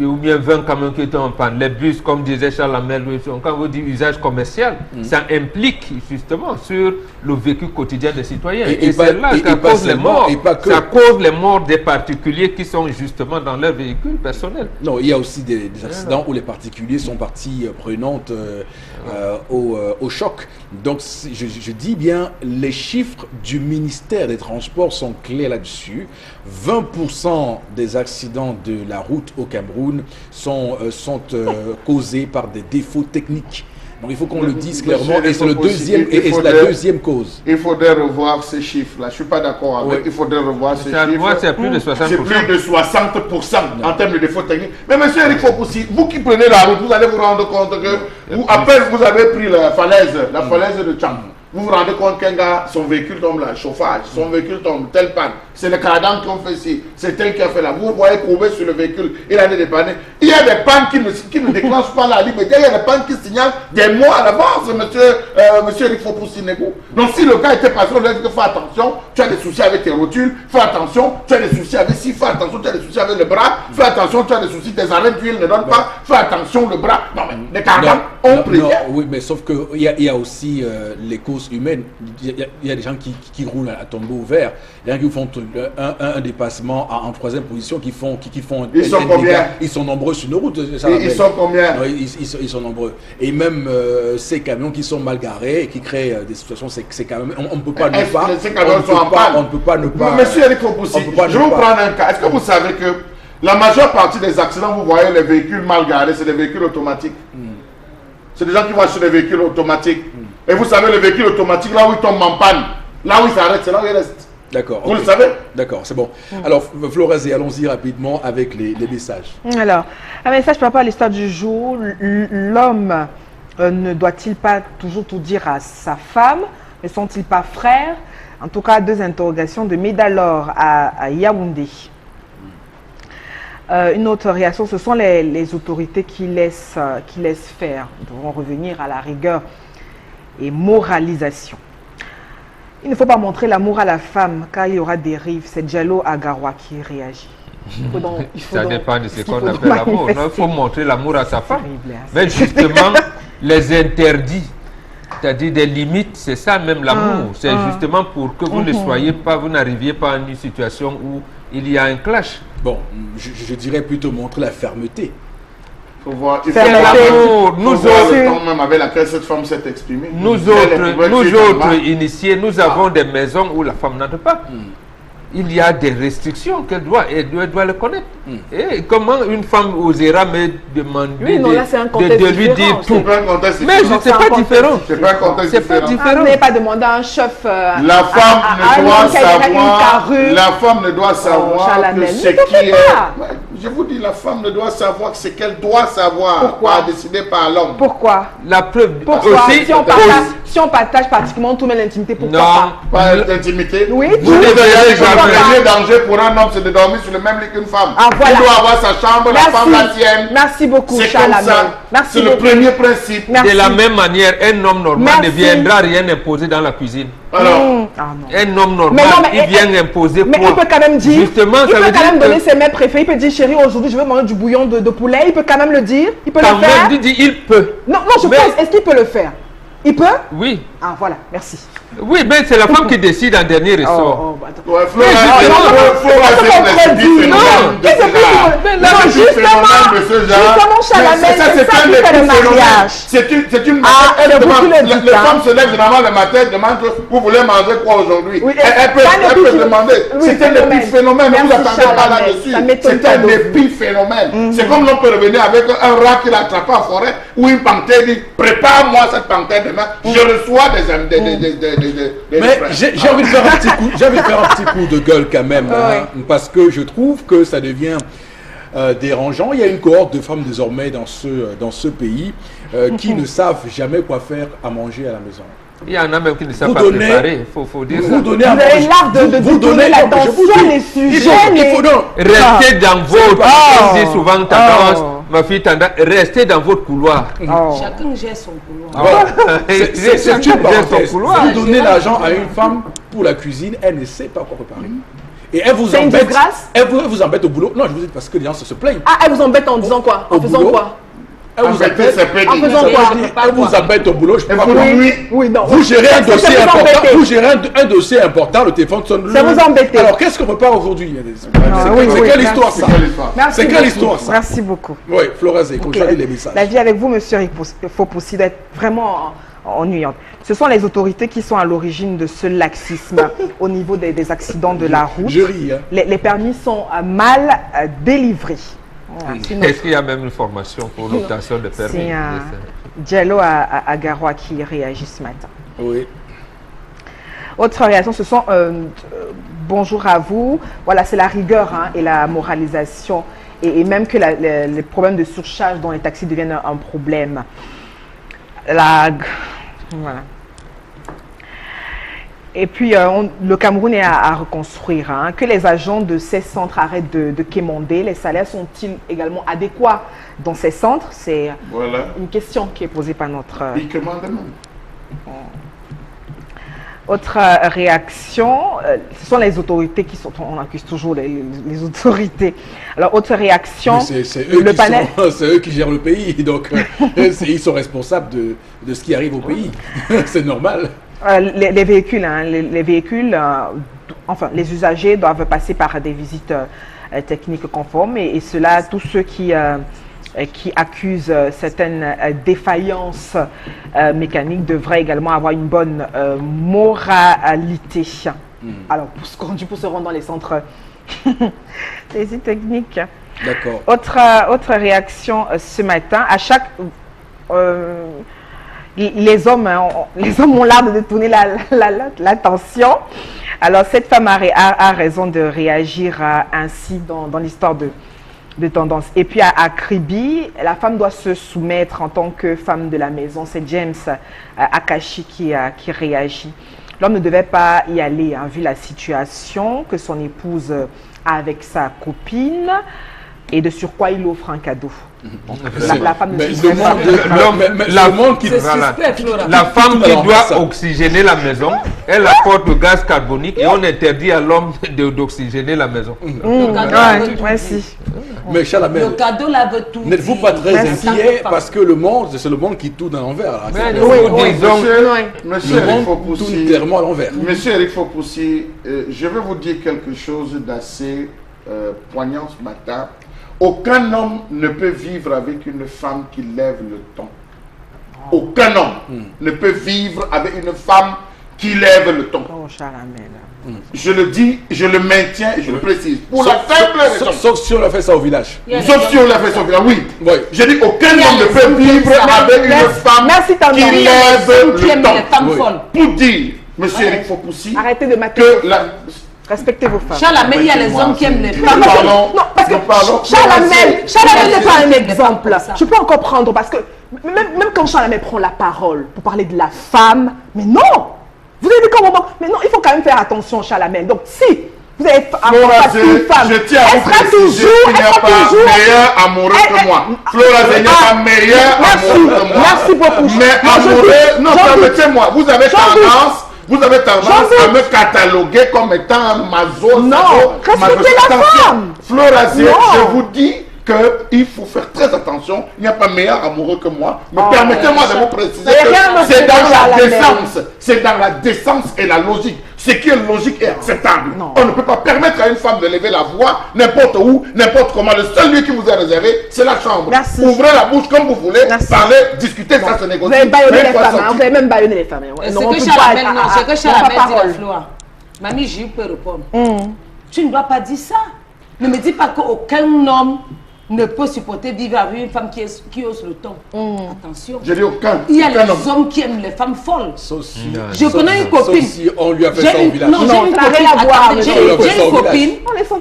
ou bien 20 camions qui étaient en panne, les bus, comme disait Charles Lamel, quand vous dites usage commercial, ça implique justement sur le vécu quotidien des citoyens. Et c'est là que ça cause les morts. Ça cause les morts des particuliers qui sont justement dans leur véhicule personnel. Non, il y a aussi des accidents où les particuliers sont partie prenante au choc. Donc, je dis bien, les chiffres du ministère des Transports sont clairs là-dessus. 20% des accidents de la route au Cameroun sont causés par des défauts techniques. Donc il faut qu'on le dise clairement et c'est la deuxième cause. Il faudrait revoir ces chiffres-là. Je ne suis pas d'accord avec. Il faudrait revoir ces chiffres. Moi, c'est plus de 60%. C'est plus de 60% en termes de défauts techniques. Mais monsieur Eric Fopoussi, vous qui prenez la route, vous allez vous rendre compte que après vous avez pris la falaise de Tchang. Vous vous rendez compte qu'un gars, son véhicule tombe là, chauffage, son véhicule tombe, telle panne. C'est le cardan qui ont fait ici, c'est tel qui a fait là. Vous voyez courbé sur le véhicule, il a été dépanné. Il y a des pannes qui ne déclenchent pas la liberté, il y a des pannes qui signalent des mois à l'avance, monsieur Eric Fopoussi Negou. Donc si le cas était passé, on lui a dit que fais attention, tu as des soucis avec tes rotules, fais attention, tu as des soucis avec ci, fais attention, tu as des soucis avec le bras, fais attention, tu as des soucis, tes arrêts d'huile ne donnent pas, fais attention, le bras. Non mais les cardans, on prévient. Oui, mais sauf qu'il y a aussi les causes humaines. Il y a des gens qui roulent à tombeau ouvert. Il y en a qui font un dépassement en troisième position, qui font ils sont combien? Ils sont nombreux sur nos routes. Ils sont combien? Ils sont nombreux. Et même ces camions qui sont mal garés et qui créent des situations, c'est quand même... On ne peut pas ne pas... Ces camions sont en panne. On ne peut pas ne pas... Monsieur Eric Fopoussi, je vais vous prendre un cas. Est-ce que vous savez que la majeure partie des accidents, vous voyez les véhicules mal garés, c'est des véhicules automatiques. C'est des gens qui vont sur des véhicules automatiques. Et vous savez, le véhicule automatique, là où il tombe en panne, là où il s'arrête, c'est là où il reste. D'accord. Vous le savez? D'accord, c'est bon. Alors, Florazé, allons-y rapidement avec les messages. Alors, un message par rapport à l'histoire du jour. L'homme ne doit-il pas toujours tout dire à sa femme? Ne sont-ils pas frères? En tout cas, 2 interrogations de Médalor à Yaoundé. Une autre réaction, ce sont les autorités qui laissent faire. Nous devrons revenir à la rigueur et moralisation. Il ne faut pas montrer l'amour à la femme car il y aura des dérive. C'est Diallo Agaroua qui réagit. Ça dépend de ce qu'on appelle l'amour. Il faut montrer l'amour à sa femme. Mais justement, les interdits, c'est-à-dire des limites, c'est ça même l'amour. C'est justement pour que vous ne soyez pas, vous n'arriviez pas à une situation où il y a un clash. Bon, je dirais plutôt montrer la fermeté. Il faut voir, nous autres, même avec laquelle cette femme s'est exprimée. Nous autres initiés, nous avons des maisons où la femme n'entre pas. Il y a des restrictions qu'elle doit le connaître. Et comment une femme osera me demander de lui dire tout? Mais c'est pas différent. C'est pas un contexte différent. Vous n'avez pas demandé à un chef. La femme ne doit savoir que ce qui est. Je vous dis, la femme ne doit savoir que ce qu'elle doit savoir. Pourquoi? Pas décidé par l'homme. Pourquoi? La preuve. Pourquoi? Si on partage pratiquement tout, mais l'intimité, pourquoi Non. Pas d'intimité. Oui, Vous tout. devez jamais. le premier danger pour un homme, c'est de dormir sur le même lit qu'une femme. Ah, voilà. Il doit avoir sa chambre, la femme la sienne. Merci beaucoup, C'est Charles comme Amel. ça. Merci C'est le beaucoup. premier principe. Merci. De la même manière, un homme normal Merci. ne viendra rien imposer dans la cuisine. Alors, Ah, non. Un homme normal, Mais non, mais il vient imposer Mais quoi? il peut quand même dire, Justement, il ça peut veut quand dire même que- donner ses mets préférés. Il peut dire, chérie, aujourd'hui, je veux manger du bouillon de poulet. Il peut quand même le dire. Il peut Quand le faire. même, dit, il peut. Non, je Mais- pense, est-ce qu'il peut le faire? Il peut? Oui. Ah, voilà, merci. Oui, mais c'est la femme qui décide en dernier ressort. Attends. ouais, Mais Justement, Chalamel, c'est ça qui fait le mariage. C'est une Ah, elle c'est demande, beaucoup le dit, les hein. femmes se lèvent généralement le matin, demandent vous voulez manger quoi aujourd'hui. Oui, Elle peut, c'est un elle peut épiphénomène. demander. Oui, C'est un phénomène. épiphénomène, ne vous Merci, attendez pas Chalamel. là-dessus. Ça m'étonne C'est pas un de vous. épiphénomène. C'est comme l'on peut revenir avec un rat qu'il a attrapé en forêt ou une panthère dit prépare-moi cette panthère demain, je reçois des Mais frères. j'ai envie de faire un petit coup, j'ai envie de faire un petit coup de gueule quand même, hein, parce que je trouve que ça devient dérangeant. Il y a une cohorte de femmes désormais dans ce pays qui ne savent jamais quoi faire à manger à la maison. Il y en a même qui ne savent Vous pas donnez- préparer, il faut dire ça. Vous donnez à Vous avez manger. l'art de vous détourner non, je l'attention, vous dis, les sujets, il faut non. Restez dans votre, pas- on dit souvent tendance, ma fille tendance, restez dans votre couloir. Chacun gère son couloir. Voilà. C'est une Chacun gère parenthèse. son couloir. Vous donnez l'argent à une femme pour la cuisine, elle ne sait pas quoi préparer. Et elle vous C'est une embête. disgrâce. Elle vous embête au boulot. Non, je vous dis parce que les gens se plaignent. Ah, elle vous embête en disant quoi? En Au faisant boulot. quoi? Elle vous Embêter, embête. c'est petit. En faisant quoi? Elle vous embête au boulot. Je peux Et pas vous, comprendre. oui. Oui, non. Vous gérez un C'est dossier vous important. embêter. Vous gérez un dossier important. Le téléphone sonne. C'est vous embêter. Alors qu'est-ce qu'on prépare aujourd'hui? Ah, oui, C'est oui, quelle merci. histoire ça? C'est quelle histoire? Merci C'est quelle beaucoup. histoire, ça? Merci beaucoup. Oui, Florazé, qu'on Ok. choisit les messages. La vie avec vous, monsieur Fopoussi, doit être vraiment ennuyante. Ce sont les autorités qui sont à l'origine de ce laxisme au niveau des accidents de la route. Je ris. Hein. Les permis sont mal délivrés. Voilà. Sinon, Est-ce qu'il y a même une formation pour l'obtention de permis? c'est Diallo à Garoua qui réagit ce matin. Oui. Autre réaction, ce sont bonjour à vous. Voilà, c'est la rigueur hein, et la moralisation. Et même que les problèmes de surcharge dans les taxis deviennent un problème. Voilà. Et puis, le Cameroun est à reconstruire. Hein. Que les agents de ces centres arrêtent de quémander. Les salaires sont-ils également adéquats dans ces centres? C'est Voilà. une question qui est posée par notre... Il commande même. Autre réaction, ce sont les autorités qui sont... On accuse toujours les autorités. Alors, autre réaction, Mais c'est eux, le panel... c'est eux qui gèrent le pays. Donc, ils sont responsables de ce qui arrive au pays. C'est normal. les véhicules, hein, les véhicules, enfin, les usagers doivent passer par des visites techniques conformes et cela, tous ceux qui accusent certaines défaillances mécaniques devraient également avoir une bonne moralité. Alors, pour se rendre dans les centres des visites techniques. D'accord. Autre réaction ce matin, à chaque... les hommes ont l'art de détourner l'attention. Alors, cette femme a raison de réagir ainsi dans l'histoire de tendance. Et puis, à Kribi, la femme doit se soumettre en tant que femme de la maison. C'est James Akashi qui réagit. L'homme ne devait pas y aller, hein, vu la situation que son épouse a avec sa copine. Et de surcroît, il offre un cadeau. La femme ne Mais se le soumet pas. le monde qui... Voilà. Suspect, Flora. La femme qui Alors, doit ça. oxygéner la maison, elle apporte le gaz carbonique et on interdit à l'homme d'oxygéner la maison. Merci. Mais Chalamel, Le cadeau là veut tout n'êtes-vous dire. pas très Merci. inquiet parce que le monde, c'est le monde qui tourne à l'envers. là. Mais C'est- nous oui. disons, Monsieur Le Eric monde tourne Fopoussi, littéralement à l'envers. Monsieur Eric Fopoussi, je vais vous dire quelque chose d'assez poignant ce matin. Aucun homme ne peut vivre avec une femme qui lève le ton. Aucun homme ne peut vivre avec une femme qui lève le ton. Oh, Chalamel. Je le dis, je le maintiens et je le précise. Pour la simple raison. Sauf si on a fait ça au village. Il y a Sauf les si on l'a fait sauver. Oui. Oui. Je dis aucun Il y a homme ne les peut hommes qui vivre aiment ça. avec une Merci. femme Merci, Tandem. qui Il y a lève qui aiment le les femmes ton. folles. Pour dire, monsieur Eric Fopoussi, Arrêtez de mettre... que la... Respectez vos femmes. Chalamel, il y a les hommes qui aiment les femmes. Non, parce que Chalamel n'est pas un exemple. Je peux encore prendre, parce que même quand Chalamel prend la parole pour parler de la femme, mais non. Vous avez vu comment... Mais non, il faut quand même faire attention, Chalamel. Donc si vous avez une femme, je tiens à vous préciser qu'il n'y a pas meilleur amoureux que moi. Flora, il n'y a pas meilleur amoureux que moi. Merci beaucoup. Mais amoureux, non, permettez-moi, vous avez tendance à me cataloguer comme étant un maso. Non, respectez la femme. Flora, je vous dis qu'il faut faire très attention. Il n'y a pas meilleur amoureux que moi. Mais permettez-moi de vous préciser que c'est dans la décence. C'est dans la décence et la logique. Ce qui est logique et acceptable. On ne peut pas permettre à une femme de lever la voix n'importe où, n'importe comment. Le seul lieu qui vous est réservé, c'est la chambre. Merci. Ouvrez la bouche comme vous voulez, parlez, discutez, ça se négocie. Vous avez baïonné les femmes, vous avez même baïonné les femmes. C'est que Chalamel dit la Flora. Mamie, je peux répondre. Tu ne dois pas dire ça. Ne me dis pas qu'aucun homme ne peut supporter vivre avec une femme qui hausse le ton. Attention. Je dis aucun. Il y a les hommes qui aiment les femmes folles. Je connais une copine. Sauf si on lui a fait ça au village. Non, j'ai une copine.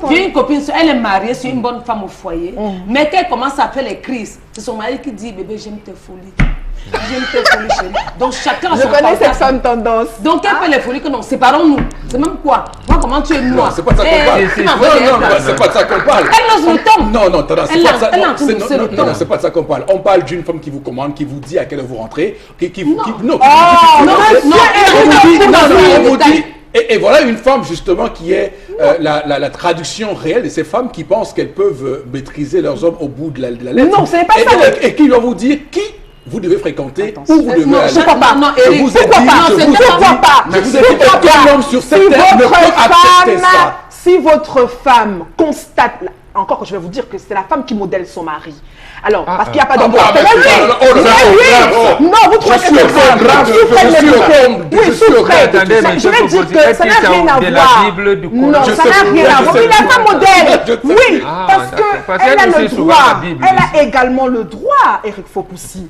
J'ai une copine, elle est mariée, c'est une bonne femme au foyer. Mais qu'elle commence à faire les crises, c'est son mari qui dit, bébé, j'aime tes folies. J'aime tes folies, chérie. Donc chacun a son connais cette femme tendance. Donc elle fait les folies que non, séparons-nous. C'est même quoi? Moi, comment tu es moi? C'est pas de ça qu'on parle. Non, c'est pas de ça qu'on parle. Elle lance le ton. Non, c'est pas ça. Non, c'est pas de ça qu'on parle. On parle d'une femme qui vous commande, qui vous dit à quelle heure vous rentrez, on vous dit. Et voilà une femme justement qui est la traduction réelle de ces femmes qui pensent qu'elles peuvent maîtriser leurs hommes au bout de la lettre. Non, ce n'est pas ça. Et qui va vous dire qui vous devez fréquenter, où vous devez aller. Je ne crois pas. Je vous ai dit aucun homme sur cette terre ne peut accepter ça. Si votre femme constate, encore je vais vous dire que c'est la femme qui modèle son mari. Alors, parce qu'il n'y a pas d'amour. Non, vous trouvez que c'est grave. Je suis au Je vais dire que ça n'a rien à voir. Non, ça n'a rien à voir. Oui, la femme modèle. Oui, parce qu'elle a le droit. Elle a également le droit, Eric Fopoussi,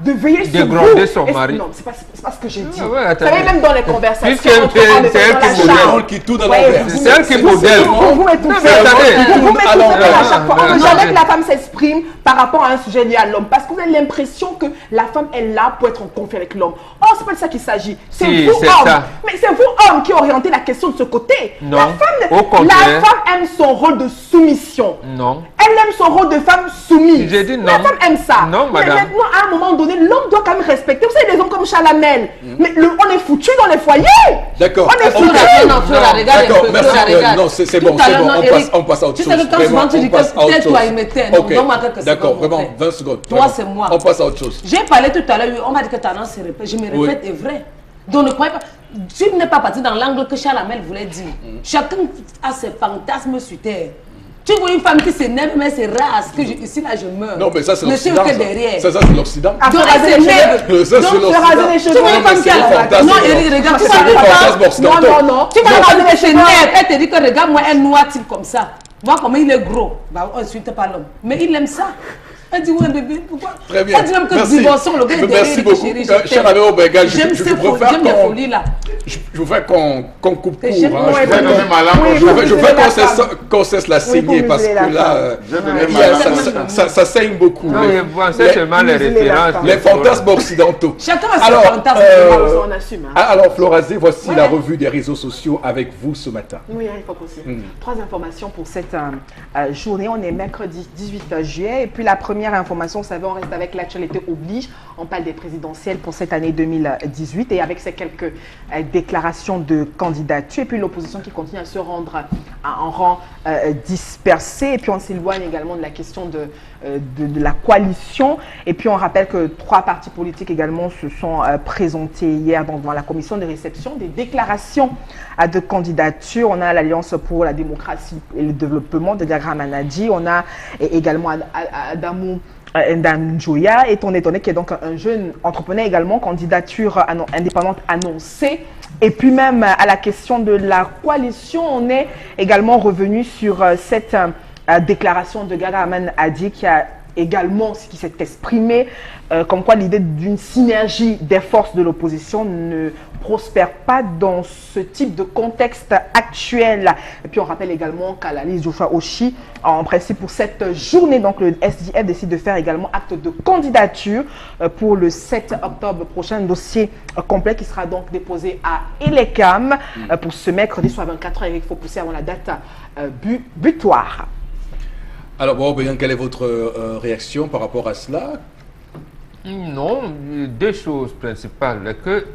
de veiller sur vous. Son mari. Non, c'est pas ce que j'ai dit. Vous savez, même dans les conversations, c'est elle qui tourne à l'envers. C'est elle qui modèle. Vous m'étouffez à chaque fois. On ne veut jamais que la femme s'exprime par rapport à un sujet lié à l'homme. Parce que vous avez l'impression que la femme est là pour être en conflit avec l'homme. Oh, c'est pas de ça qu'il s'agit. C'est vous, homme. Mais c'est vous, homme, qui orientez la question de ce côté. Non. La femme aime son rôle de soumission. Non. Elle aime son rôle de femme soumise. J'ai dit non. La femme aime ça. Non, madame. Mais maintenant, à un moment donné, l'homme doit quand même respecter. Vous savez, les hommes comme Chalamel. Mais on est foutus dans les foyers. D'accord. On est foutus. D'accord, merci. Non, c'est bon, on passe à autre chose. Tu sais que quand tu dis que peut-être toi, il m'était. D'accord, vraiment, 20 secondes. Toi, c'est moi. On passe à autre chose. J'ai parlé tout à l'heure, on m'a dit que ta se répète. Je me répète, est vrai. Donc ne croyez pas. Tu n'es pas parti dans l'angle que Chalamel voulait dire. Chacun a ses fantasmes sur terre. Tu vois une femme qui s'énerve, mais c'est rare que ici là je meurs. Non, mais ça c'est l'Occident. Ça c'est l'Occident. Donc elle s'énerve. Ça c'est l'Occident. Tu vois une femme qui a la... Non, Eric, regarde, tu vois non. Tu vas regarder les cheveux. Elle te dit que regarde-moi, elle noie-t-il comme ça. Vois comment il est gros. Bah, on insulte pas l'homme. Mais il aime ça. Elle dit, ouais, bébé, pourquoi? Très bien. Elle dit même que divorçons le gars. Merci beaucoup. Cher ami Obega, je voudrais qu'on coupe court. Je voudrais qu'on cesse la saignée parce que là, ça saigne beaucoup. C'est seulement les références. Les fantasmes occidentaux. Chacun a ses fantasmes. On assume. Alors, Florazé, voici la revue des réseaux sociaux avec vous ce matin. Oui, il faut aussi. 3 informations pour cette journée. On est mercredi 18 juillet. Et puis la première information, vous savez, on reste avec l'actualité oblige. On parle des présidentielles pour cette année 2018 et avec ces quelques déclarations de candidature. Et puis l'opposition qui continue à se rendre en rang dispersé. Et puis on s'éloigne également de la question de la coalition. Et puis on rappelle que 3 partis politiques également se sont présentés hier devant la commission de réception des déclarations de candidature. On a l'Alliance pour la démocratie et le développement de Gagra Manadji. On a également Adamou Ndanjoya, étant étonné qui est donc un jeune entrepreneur également, candidature indépendante annoncée. Et puis même à la question de la coalition, on est également revenu sur cette déclaration de Gagra Manadji qui a également ce qui s'est exprimé, comme quoi l'idée d'une synergie des forces de l'opposition ne prospère pas dans ce type de contexte actuel. Et puis on rappelle également qu'à la liste Joshua Oshi, en principe pour cette journée, donc le SDF décide de faire également acte de candidature pour le 7 octobre prochain, dossier complet qui sera donc déposé à Elecam pour ce mercredi, soit 24 heures, il faut pousser avant la date butoir. Alors, bon, Bégan, quelle est votre réaction par rapport à cela? Non, deux choses principales. Que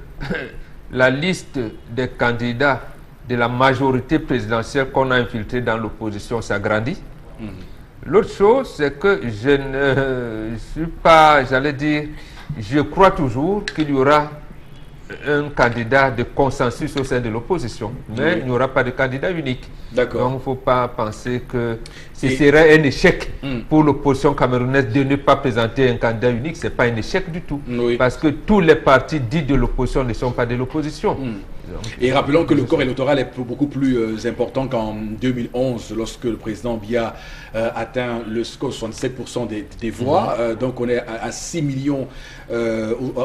la liste des candidats de la majorité présidentielle qu'on a infiltrée dans l'opposition s'agrandit. L'autre chose, c'est que je ne suis pas, j'allais dire, je crois toujours qu'il y aura un candidat de consensus au sein de l'opposition, mais il n'y aura pas de candidat unique. D'accord. Donc, il ne faut pas penser que ce serait un échec pour l'opposition camerounaise de ne pas présenter un candidat unique. Ce n'est pas un échec du tout. Oui. Parce que tous les partis dits de l'opposition ne sont pas de l'opposition. Et rappelons que le corps électoral est beaucoup plus important qu'en 2011, lorsque le président Biya atteint le score 67% des voix. Donc on est à 6 millions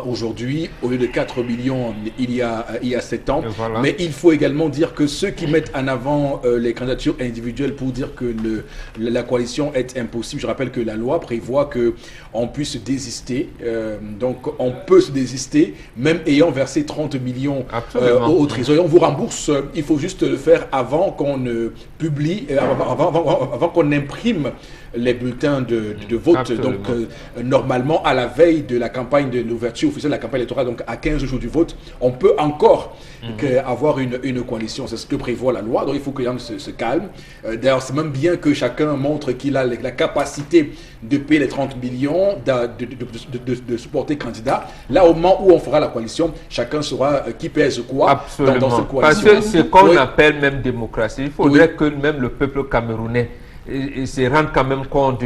aujourd'hui, au lieu de 4 millions il y a 7 ans. Voilà. Mais il faut également dire que ceux qui mettent en avant les candidatures individuelles pour dire que la coalition est impossible, je rappelle que la loi prévoit qu'on puisse désister. Donc on peut se désister, même ayant versé 30 millions au trésor. On vous rembourse, il faut juste le faire avant qu'on ne publie, avant qu'on imprime les bulletins de vote. Absolument. Donc normalement à la veille de la campagne de l'ouverture officielle de la campagne électorale, donc à 15 jours du vote, on peut encore avoir une coalition. C'est ce que prévoit la loi. Donc il faut que les gens se calment. D'ailleurs c'est même bien que chacun montre qu'il a la capacité de payer les 30 millions, de supporter candidat. Là au moment où on fera la coalition, chacun saura qui pèse quoi dans cette coalition. Parce que ce qu'on appelle même démocratie, il faudrait que même le peuple camerounais se rende quand même compte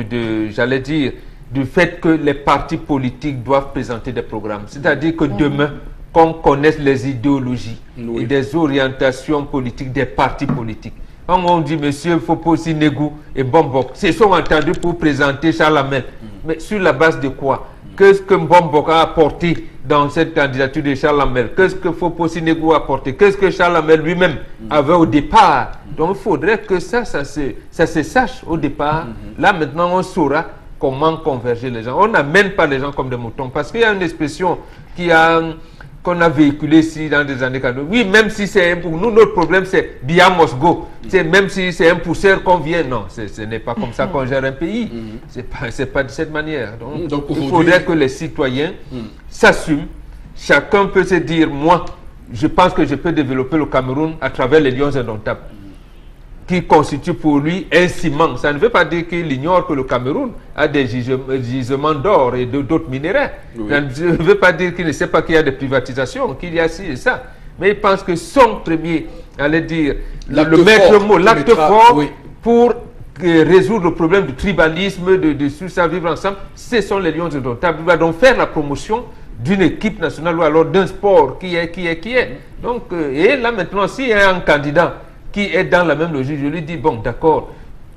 j'allais dire, du fait que les partis politiques doivent présenter des programmes. C'est-à-dire que demain, qu'on connaisse les idéologies et des orientations politiques des partis politiques. Quand on dit monsieur Foposi Negou et Bombok, se sont entendus pour présenter Charles Hamel. Mais sur la base de quoi? Qu'est-ce que Bombok a apporté dans cette candidature de Charles Hamel? Qu'est-ce que Foposi Negou a apporté? Qu'est-ce que Charles Hamel lui-même avait au départ? Donc il faudrait que ça se sache au départ. Là maintenant on saura comment converger les gens. On n'amène pas les gens comme des moutons. Parce qu'il y a une expression qu'on a véhiculée ici dans des années 40. Oui, même si c'est pour nous, notre problème c'est Biya must go. Même si c'est un pousseur qu'on vient, non, ce n'est pas comme ça qu'on gère un pays. C'est pas de cette manière. Donc il faudrait que les citoyens s'assument. Chacun peut se dire, moi, je pense que je peux développer le Cameroun à travers les lions indomptables, qui constitue pour lui un ciment. Ça ne veut pas dire qu'il ignore que le Cameroun a des gisements d'or et d'autres minéraux. Ça ne veut pas dire qu'il ne sait pas qu'il y a des privatisations, qu'il y a ci et ça. Mais il pense que son premier, allez dire, le maître mot, l'acte fort pour résoudre le problème du tribalisme, de ça vivre ensemble, ce sont les lions indomptables. Il va donc faire la promotion d'une équipe nationale ou alors d'un sport qui est. Donc, et là maintenant, s'il y a un candidat qui est dans la même logique, je lui dis, bon, d'accord,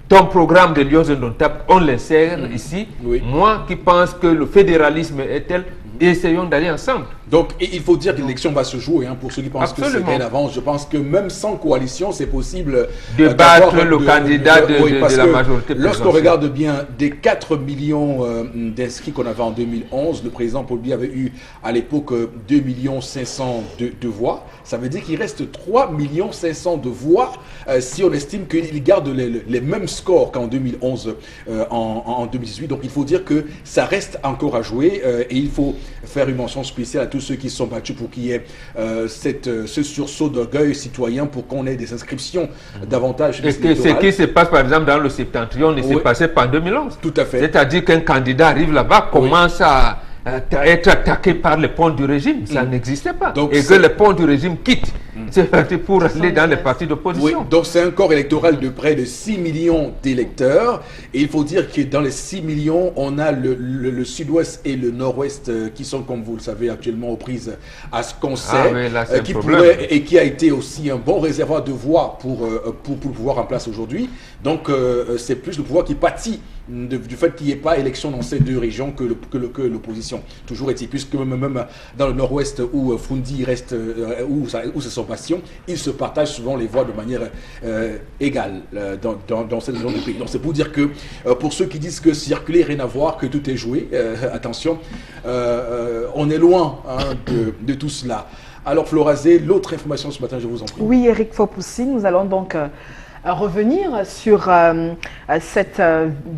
ton programme de Lions indomptables, on l'insère ici. Moi qui pense que le fédéralisme est tel, essayons d'aller ensemble. Donc, il faut dire que l'élection va se jouer, pour ceux qui pensent que c'est bien d'avance. Je pense que même sans coalition, c'est possible de battre le candidat de la majorité. Lorsqu'on regarde bien, des 4 millions d'inscrits qu'on avait en 2011, le président Paul Biya avait eu à l'époque 2 500 000 de voix. Ça veut dire qu'il reste 3 500 000 de voix si on estime qu'il garde les mêmes scores qu'en 2011, en 2018. Donc, il faut dire que ça reste encore à jouer et il faut faire une mention spéciale à tous ceux qui se sont battus pour qu'il y ait ce sursaut d'orgueil citoyen pour qu'on ait des inscriptions davantage. Et ce qui se passe par exemple dans le septentrion ne s'est passé pas en 2011. Tout à fait. C'est-à-dire qu'un candidat arrive là-bas, commence à être attaqué par les ponts du régime. Ça n'existait pas. Donc, et que les ponts du régime quittent. C'est parti pour aller dans les partis d'opposition. Donc c'est un corps électoral de près de 6 millions d'électeurs. Et il faut dire que dans les 6 millions, on a le sud-ouest et le nord-ouest qui sont, comme vous le savez, actuellement aux prises à ce qu'on sait. Et qui a été aussi un bon réservoir de voix pour le pouvoir en place aujourd'hui. Donc c'est plus le pouvoir qui pâtit du fait qu'il n'y ait pas élection dans ces deux régions que l'opposition. Toujours est-il, puisque même dans le nord-ouest où Fundi reste, où c'est son bastion, ils se partagent souvent les voix de manière égale dans cette région du pays. Donc c'est pour dire que pour ceux qui disent que circuler, rien à voir, que tout est joué, attention, on est loin de tout cela. Alors Florazé, l'autre information ce matin, je vous en prie. Oui, Eric Fopoussi, nous allons donc revenir sur cette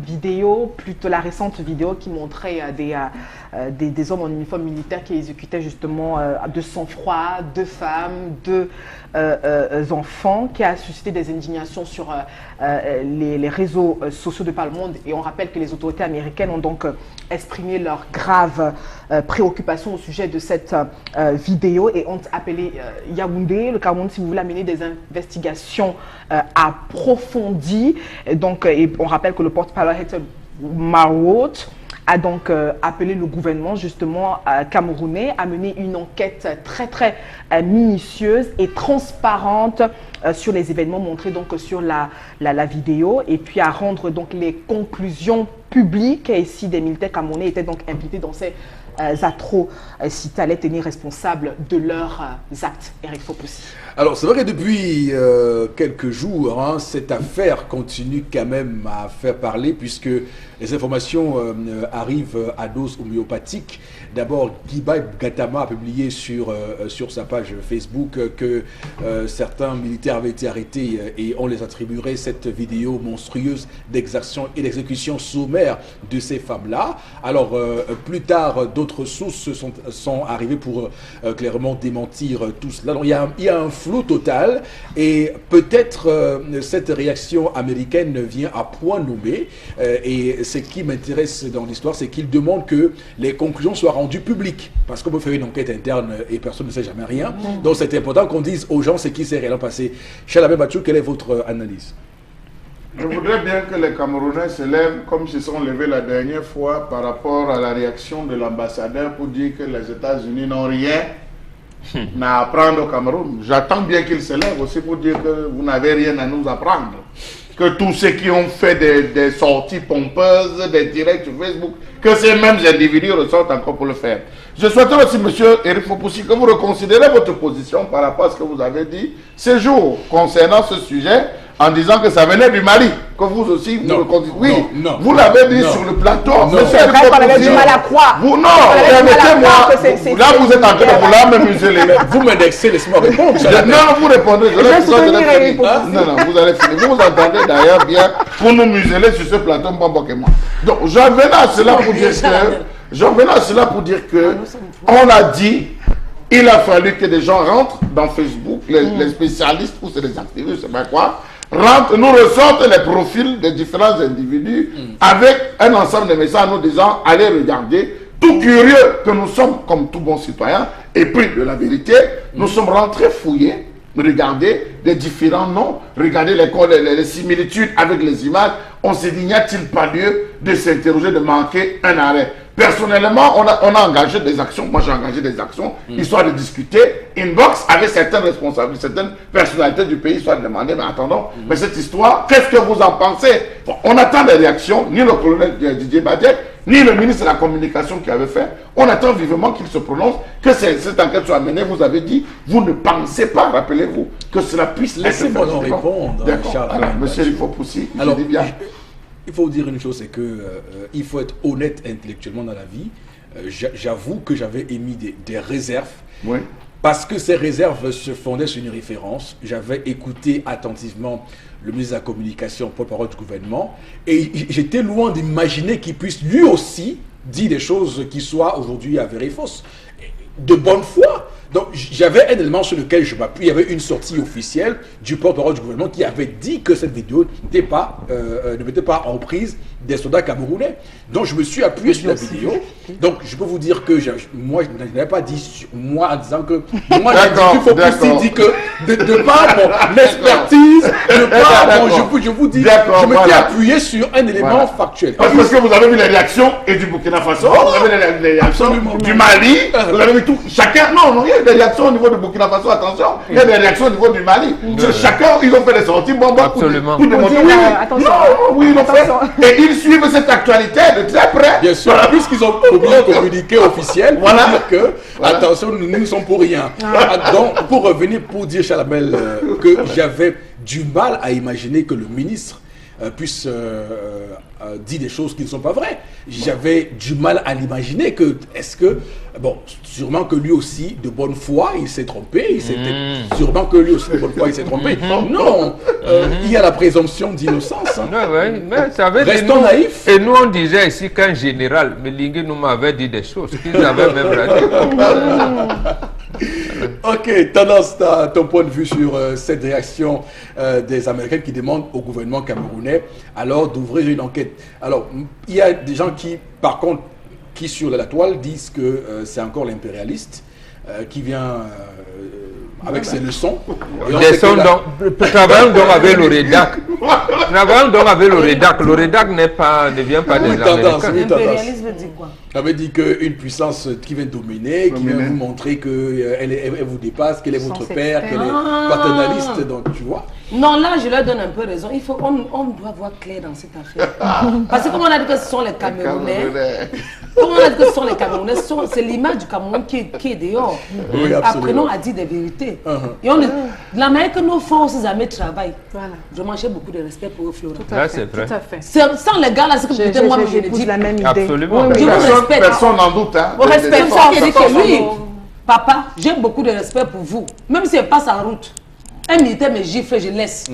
vidéo, plutôt la récente vidéo qui montrait des hommes en uniforme militaire qui exécutaient justement de sang-froid, deux femmes, deux enfants, qui a suscité des indignations sur les réseaux sociaux de par le monde. Et on rappelle que les autorités américaines ont donc exprimé leur grave préoccupation au sujet de cette vidéo et ont appelé Yaoundé, le Cameroun, si vous voulez, à mener des investigations approfondies. Donc, et on rappelle que le porte-parole Hector Marot a donc appelé le gouvernement justement camerounais à mener une enquête très minutieuse et transparente sur les événements montrés donc sur la vidéo, et puis à rendre donc les conclusions publiques. Et si des militaires camerounais étaient donc impliqués dans ces atrocités, allaient tenir responsables de leurs actes. Eric Fopoussi. Alors c'est vrai que depuis quelques jours, cette affaire continue quand même à faire parler, puisque les informations arrivent à dose homéopathique. D'abord, Guibaï Gatama a publié sur sa page Facebook que certains militaires avaient été arrêtés et on les attribuerait cette vidéo monstrueuse d'exaction et d'exécution sommaire de ces femmes-là. Alors plus tard, d'autres sources sont arrivées pour clairement démentir tout cela. Donc il y a un flou total, et peut-être cette réaction américaine vient à point nommé, et ce qui m'intéresse dans l'histoire, c'est qu'il demande que les conclusions soient rendues publiques, parce qu'on peut faire une enquête interne et personne ne sait jamais rien. Donc c'est important qu'on dise aux gens ce qui s'est réellement passé. Chalabé Bachou, quelle est votre analyse? Je voudrais bien que les Camerounais se lèvent comme ils se sont levés la dernière fois par rapport à la réaction de l'ambassadeur pour dire que les États-Unis n'ont rien à apprendre au Cameroun. J'attends bien qu'ils se lèvent aussi pour dire que vous n'avez rien à nous apprendre. Que tous ceux qui ont fait des sorties pompeuses, des directs sur Facebook, que ces mêmes individus ressortent encore pour le faire. Je souhaiterais aussi, M. Eric Fopoussi, que vous reconsidérez votre position par rapport à ce que vous avez dit ce jour concernant ce sujet, en disant que ça venait du Mali, que vous aussi, vous reconsidérez. Oui, vous l'avez dit sur le plateau. C'est vrai qu'on avait du mal à croire. Vous, non, permettez-moi. Là, vous êtes en train de vouloir me museler. Vous m'indexez, laissez-moi répondre. Non, vous répondez. Non, vous allez finir. Vous entendez d'ailleurs bien pour nous museler sur ce plateau, donc, j'en venais à cela pour dire que, on a dit, il a fallu que des gens rentrent dans Facebook, les spécialistes, ou c'est les activistes, je sais pas quoi, rentrent, nous ressortent les profils des différents individus avec un ensemble de messages nous disant, allez regarder, tout curieux que nous sommes comme tout bon citoyen, épris de la vérité, nous sommes rentrés fouiller, regarder les différents noms, regarder les similitudes avec les images. On s'est dit, n'y a-t-il pas lieu de s'interroger, de manquer un arrêt? Personnellement, on a engagé des actions, moi j'ai engagé des actions, histoire de discuter, inbox avec certains responsables, certaines personnalités du pays, soit de demander, mais attendons, mais cette histoire, qu'est-ce que vous en pensez? Bon, on attend des réactions, ni le colonel Didier Badek, ni le ministre de la Communication qui avait fait. On attend vivement qu'il se prononce, que cette enquête soit menée. Vous avez dit, vous ne pensez pas, rappelez-vous, que cela puisse être fait. Laissez-moi en répondre. D'accord. Alors, monsieur il faut pousser, je dis bien. Il faut dire une chose, c'est que il faut être honnête intellectuellement dans la vie. J'avoue que j'avais émis des réserves. Oui. Parce que ces réserves se fondaient sur une référence. J'avais écouté attentivement le ministre de la Communication, porte-parole du gouvernement, et j'étais loin d'imaginer qu'il puisse lui aussi dire des choses qui soient aujourd'hui avérées fausses. De bonne foi. Donc j'avais un élément sur lequel je m'appuie. Il y avait une sortie officielle du porte-parole du gouvernement qui avait dit que cette vidéo ne mettait pas en prise des soldats camerounais. Donc je me suis appuyé sur la vidéo. Donc je peux vous dire que moi je n'avais pas dit moi en disant que moi il faut plus dire que de par mon expertise, de par mon, je vous dis, je m'étais appuyé sur un élément factuel. Parce que vous avez vu les réactions et du Burkina Faso, vous avez les réactions du Mali, vous avez vu tout. Chacun, non, il y a eu des réactions au niveau du Burkina Faso, attention. Il y a des réactions au niveau du Mali. Chacun, ils ont fait des sorties Absolument. pour démontrer. Pour Oui, dire, attention. non, oui, ils l'ont fait. Attention. Et ils suivent cette actualité de très près. Bien sûr, puisqu'ils ont publié un communiqué officiel pour Voilà. dire que, attention, nous ne sommes pour rien. Donc, pour revenir, pour dire, Chalamel, que j'avais du mal à imaginer que le ministre puisse dire des choses qui ne sont pas vraies. J'avais du mal à l'imaginer que, est-ce que, bon, sûrement que lui aussi, de bonne foi, il s'est trompé, sûrement que lui aussi, de bonne foi, il s'est trompé. Non, il y a la présomption d'innocence. Hein. Ouais, mais ça veut dire Restons naïfs. Et nous, on disait ici qu'un général, Melingue nous m'avait dit des choses qu'ils avaient même raté. Ok, tendance, ton point de vue sur cette réaction des Américains qui demandent au gouvernement camerounais alors d'ouvrir une enquête. Alors, il y a des gens qui, par contre, qui sur la toile disent que c'est encore l'impérialiste qui vient avec ses leçons. Et on sait que là- Travaillons donc avec le rédac. Travaillons donc avec le rédac. Le rédac ne vient pas des tendance, Américains. oui, tendance. L'impérialisme veut dire quoi? Ça veut dire qu'une puissance qui vient dominer, qui vient vous montrer qu'elle elle vous dépasse, qu'elle est votre père, qu'elle est paternaliste, donc tu vois. Non, là, je leur donne un peu raison. On doit voir clair dans cette affaire. Parce que comme on a dit que ce sont les Camerounais, comme on a dit que ce sont les Camerounais, c'est l'image du Cameroun qui est dehors. Oui, absolument. Apprenons à dire des vérités. Et la manière que nos forces armées travaillent, Voilà. vraiment, j'ai beaucoup de respect pour eux, Flora. Tout à Là, fait, c'est vrai. tout à fait. Sans les gars, là, c'est que peut-être moi, je le j'épouse dis. la même idée. Absolument. Oui, oui, Je vous respecte. Personne n'en doute. Hein, Au respect, des c'est ça forces, qui dit personne que n'en lui, doute. papa, j'ai beaucoup de respect pour vous. Même s'il passe en route, un militaire me gifle, je laisse.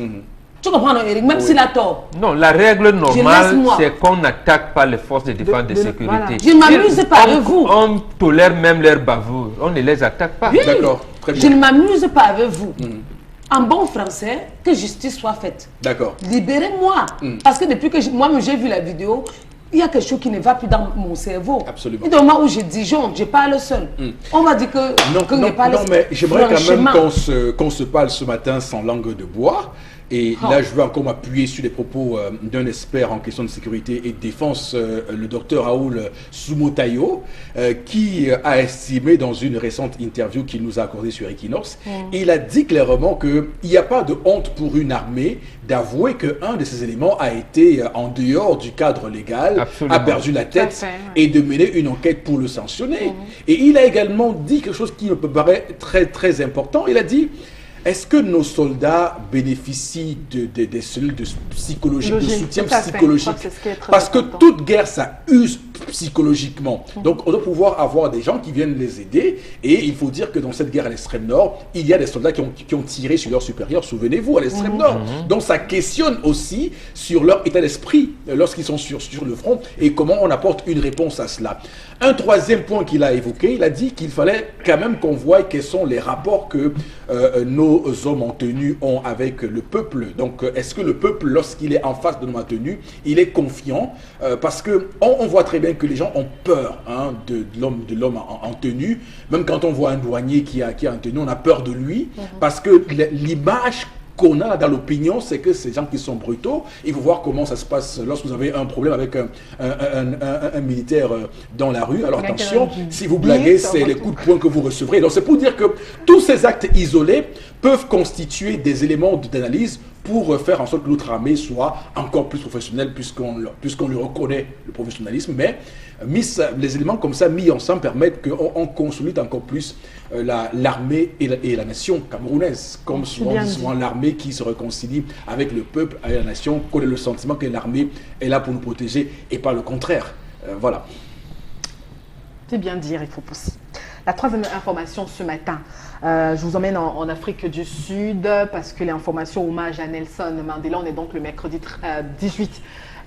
Tu comprends, non, Eric? Même s'il a tort. Non, la règle normale, laisse-moi. c'est qu'on n'attaque pas les forces de défense et de sécurité. voilà. Je ne m'amuse pas avec vous. On tolère même leurs bavures. On ne les attaque pas. Oui. D'accord, très Je bien. ne m'amuse pas avec vous. En bon français, que justice soit faite. D'accord. Libérez-moi. Parce que depuis que moi-même j'ai vu la vidéo, il y a quelque chose qui ne va plus dans mon cerveau. Absolument. Et au moment où je dijonne, je parle seul. On va dire que Non, mais j'aimerais quand même qu'on se parle ce matin sans langue de bois. Et là, je veux encore m'appuyer sur les propos d'un expert en question de sécurité et de défense, le docteur Raoul Soumotayo, qui a estimé dans une récente interview qu'il nous a accordée sur Equinox, il a dit clairement qu'il n'y a pas de honte pour une armée d'avouer qu'un de ces éléments a été en dehors du cadre légal, Absolument. a perdu la tête Tout à fait, ouais. et de mener une enquête pour le sanctionner. Et il a également dit quelque chose qui me paraît très très important. Il a dit: est-ce que nos soldats bénéficient des cellules psychologiques, de Logique, soutien tout à fait. psychologique? Je crois que c'est ce qui est très Parce que important. toute guerre, ça use psychologiquement. Donc, on doit pouvoir avoir des gens qui viennent les aider. Et il faut dire que dans cette guerre à l'extrême nord, il y a des soldats qui ont tiré sur leurs supérieurs, souvenez-vous, à l'extrême nord. Donc, ça questionne aussi sur leur état d'esprit lorsqu'ils sont sur le front et comment on apporte une réponse à cela. Un troisième point qu'il a évoqué, il a dit qu'il fallait quand même qu'on voie quels sont les rapports que nos hommes en tenue ont avec le peuple. Donc, est-ce que le peuple, lorsqu'il est en face de nos tenus, il est confiant? Parce que on voit très bien que les gens ont peur de l'homme en tenue. Même quand on voit un douanier qui est en tenue, on a peur de lui. Parce que l'image qu'on a dans l'opinion, c'est que ces gens qui sont brutaux, il faut voir comment ça se passe lorsque vous avez un problème avec un militaire dans la rue. Alors attention, si vous blaguez, c'est les coups de poing que vous recevrez. Donc c'est pour dire que tous ces actes isolés peuvent constituer des éléments d'analyse pour faire en sorte que notre armée soit encore plus professionnelle, puisqu'on lui reconnaît le professionnalisme. Mais les éléments comme ça mis ensemble permettent qu'on consolide encore plus l'armée et la nation camerounaise, comme souvent l'armée qui se réconcilie avec le peuple et la nation, qu'on ait le sentiment que l'armée est là pour nous protéger et pas le contraire. Voilà. C'est bien dire, il faut pousser. La troisième information ce matin, je vous emmène en Afrique du Sud parce que l'information hommage à Nelson Mandela, on est donc le mercredi 18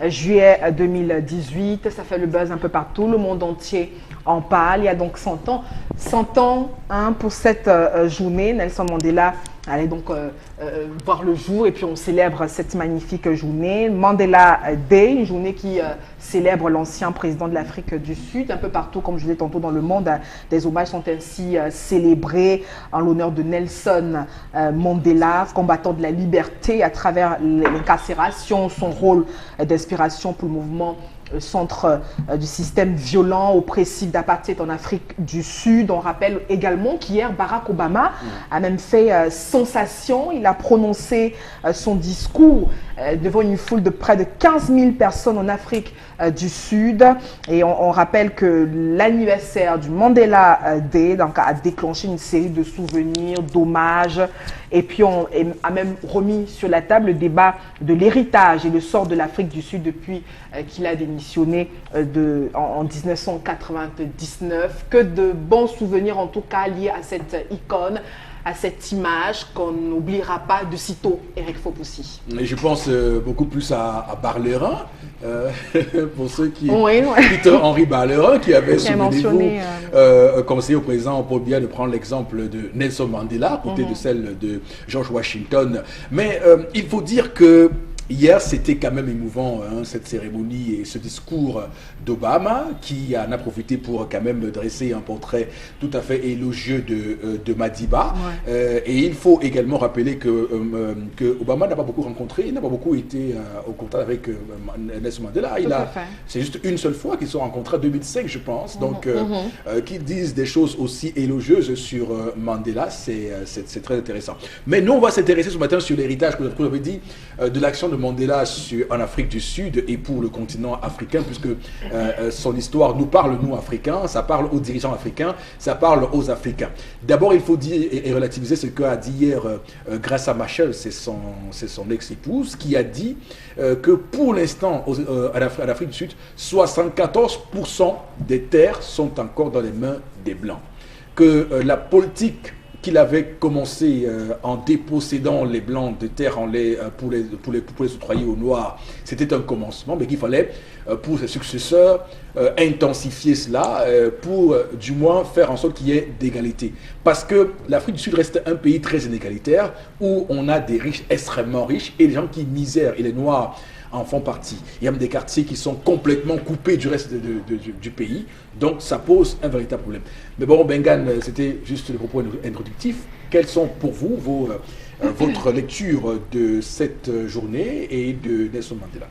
juillet 2018, ça fait le buzz un peu partout, le monde entier en parle. Il y a donc 100 ans pour cette journée. Nelson Mandela allait donc voir le jour et puis on célèbre cette magnifique journée. Mandela Day, une journée qui célèbre l'ancien président de l'Afrique du Sud. Un peu partout, comme je l'ai tantôt dans le monde, des hommages sont ainsi célébrés en l'honneur de Nelson Mandela, combattant de la liberté à travers l'incarcération, son rôle d'inspiration pour le mouvement centre du système violent, oppressif d'apartheid en Afrique du Sud. On rappelle également qu'hier, Barack Obama a même fait sensation. Il a prononcé son discours devant une foule de près de 15 000 personnes en Afrique du Sud. Et on rappelle que l'anniversaire du Mandela Day donc, a déclenché une série de souvenirs, d'hommages. Et puis on a même remis sur la table le débat de l'héritage et le sort de l'Afrique du Sud depuis qu'il a démissionné en 1999. Que de bons souvenirs en tout cas liés à cette icône, à cette image qu'on n'oubliera pas de sitôt, Eric Fopoussi. Et je pense beaucoup plus à Barlerin, pour ceux qui... Oui, oui. Peter Henry Barlerin, qui avait, mentionné, conseillé au président pour bien de prendre l'exemple de Nelson Mandela, à côté de celle de George Washington. Mais il faut dire que hier, c'était quand même émouvant, hein, cette cérémonie et ce discours d'Obama, qui en a profité pour quand même dresser un portrait tout à fait élogieux de Madiba. Ouais. Et il faut également rappeler que Obama n'a pas beaucoup rencontré, il n'a pas beaucoup été au contact avec Nelson Mandela. C'est juste une seule fois qu'ils se sont rencontrés en 2005, je pense. Donc, qu'ils disent des choses aussi élogieuses sur Mandela, c'est très intéressant. Mais nous, on va s'intéresser ce matin sur l'héritage que vous avez dit de l'action de Mandela en Afrique du Sud et pour le continent africain, puisque son histoire nous parle, nous, Africains, ça parle aux dirigeants africains, ça parle aux Africains. D'abord, il faut dire et relativiser ce qu'a dit hier Graça Machel, c'est son ex-épouse, qui a dit que pour l'instant, en Afrique du Sud, 74% des terres sont encore dans les mains des Blancs. Que la politique qu'il avait commencé en dépossédant les Blancs de terre pour les octroyer aux Noirs, c'était un commencement, mais qu'il fallait, pour ses successeurs, intensifier cela pour, du moins, faire en sorte qu'il y ait d'égalité. Parce que l'Afrique du Sud reste un pays très inégalitaire, où on a des riches extrêmement riches et des gens qui misèrent, et les Noirs en font partie. Il y a même des quartiers qui sont complètement coupés du reste du pays, donc ça pose un véritable problème. Mais bon, Bengan, c'était juste le propos introductif. Quelles sont pour vous votre lecture de cette journée et de Nelson Mandela?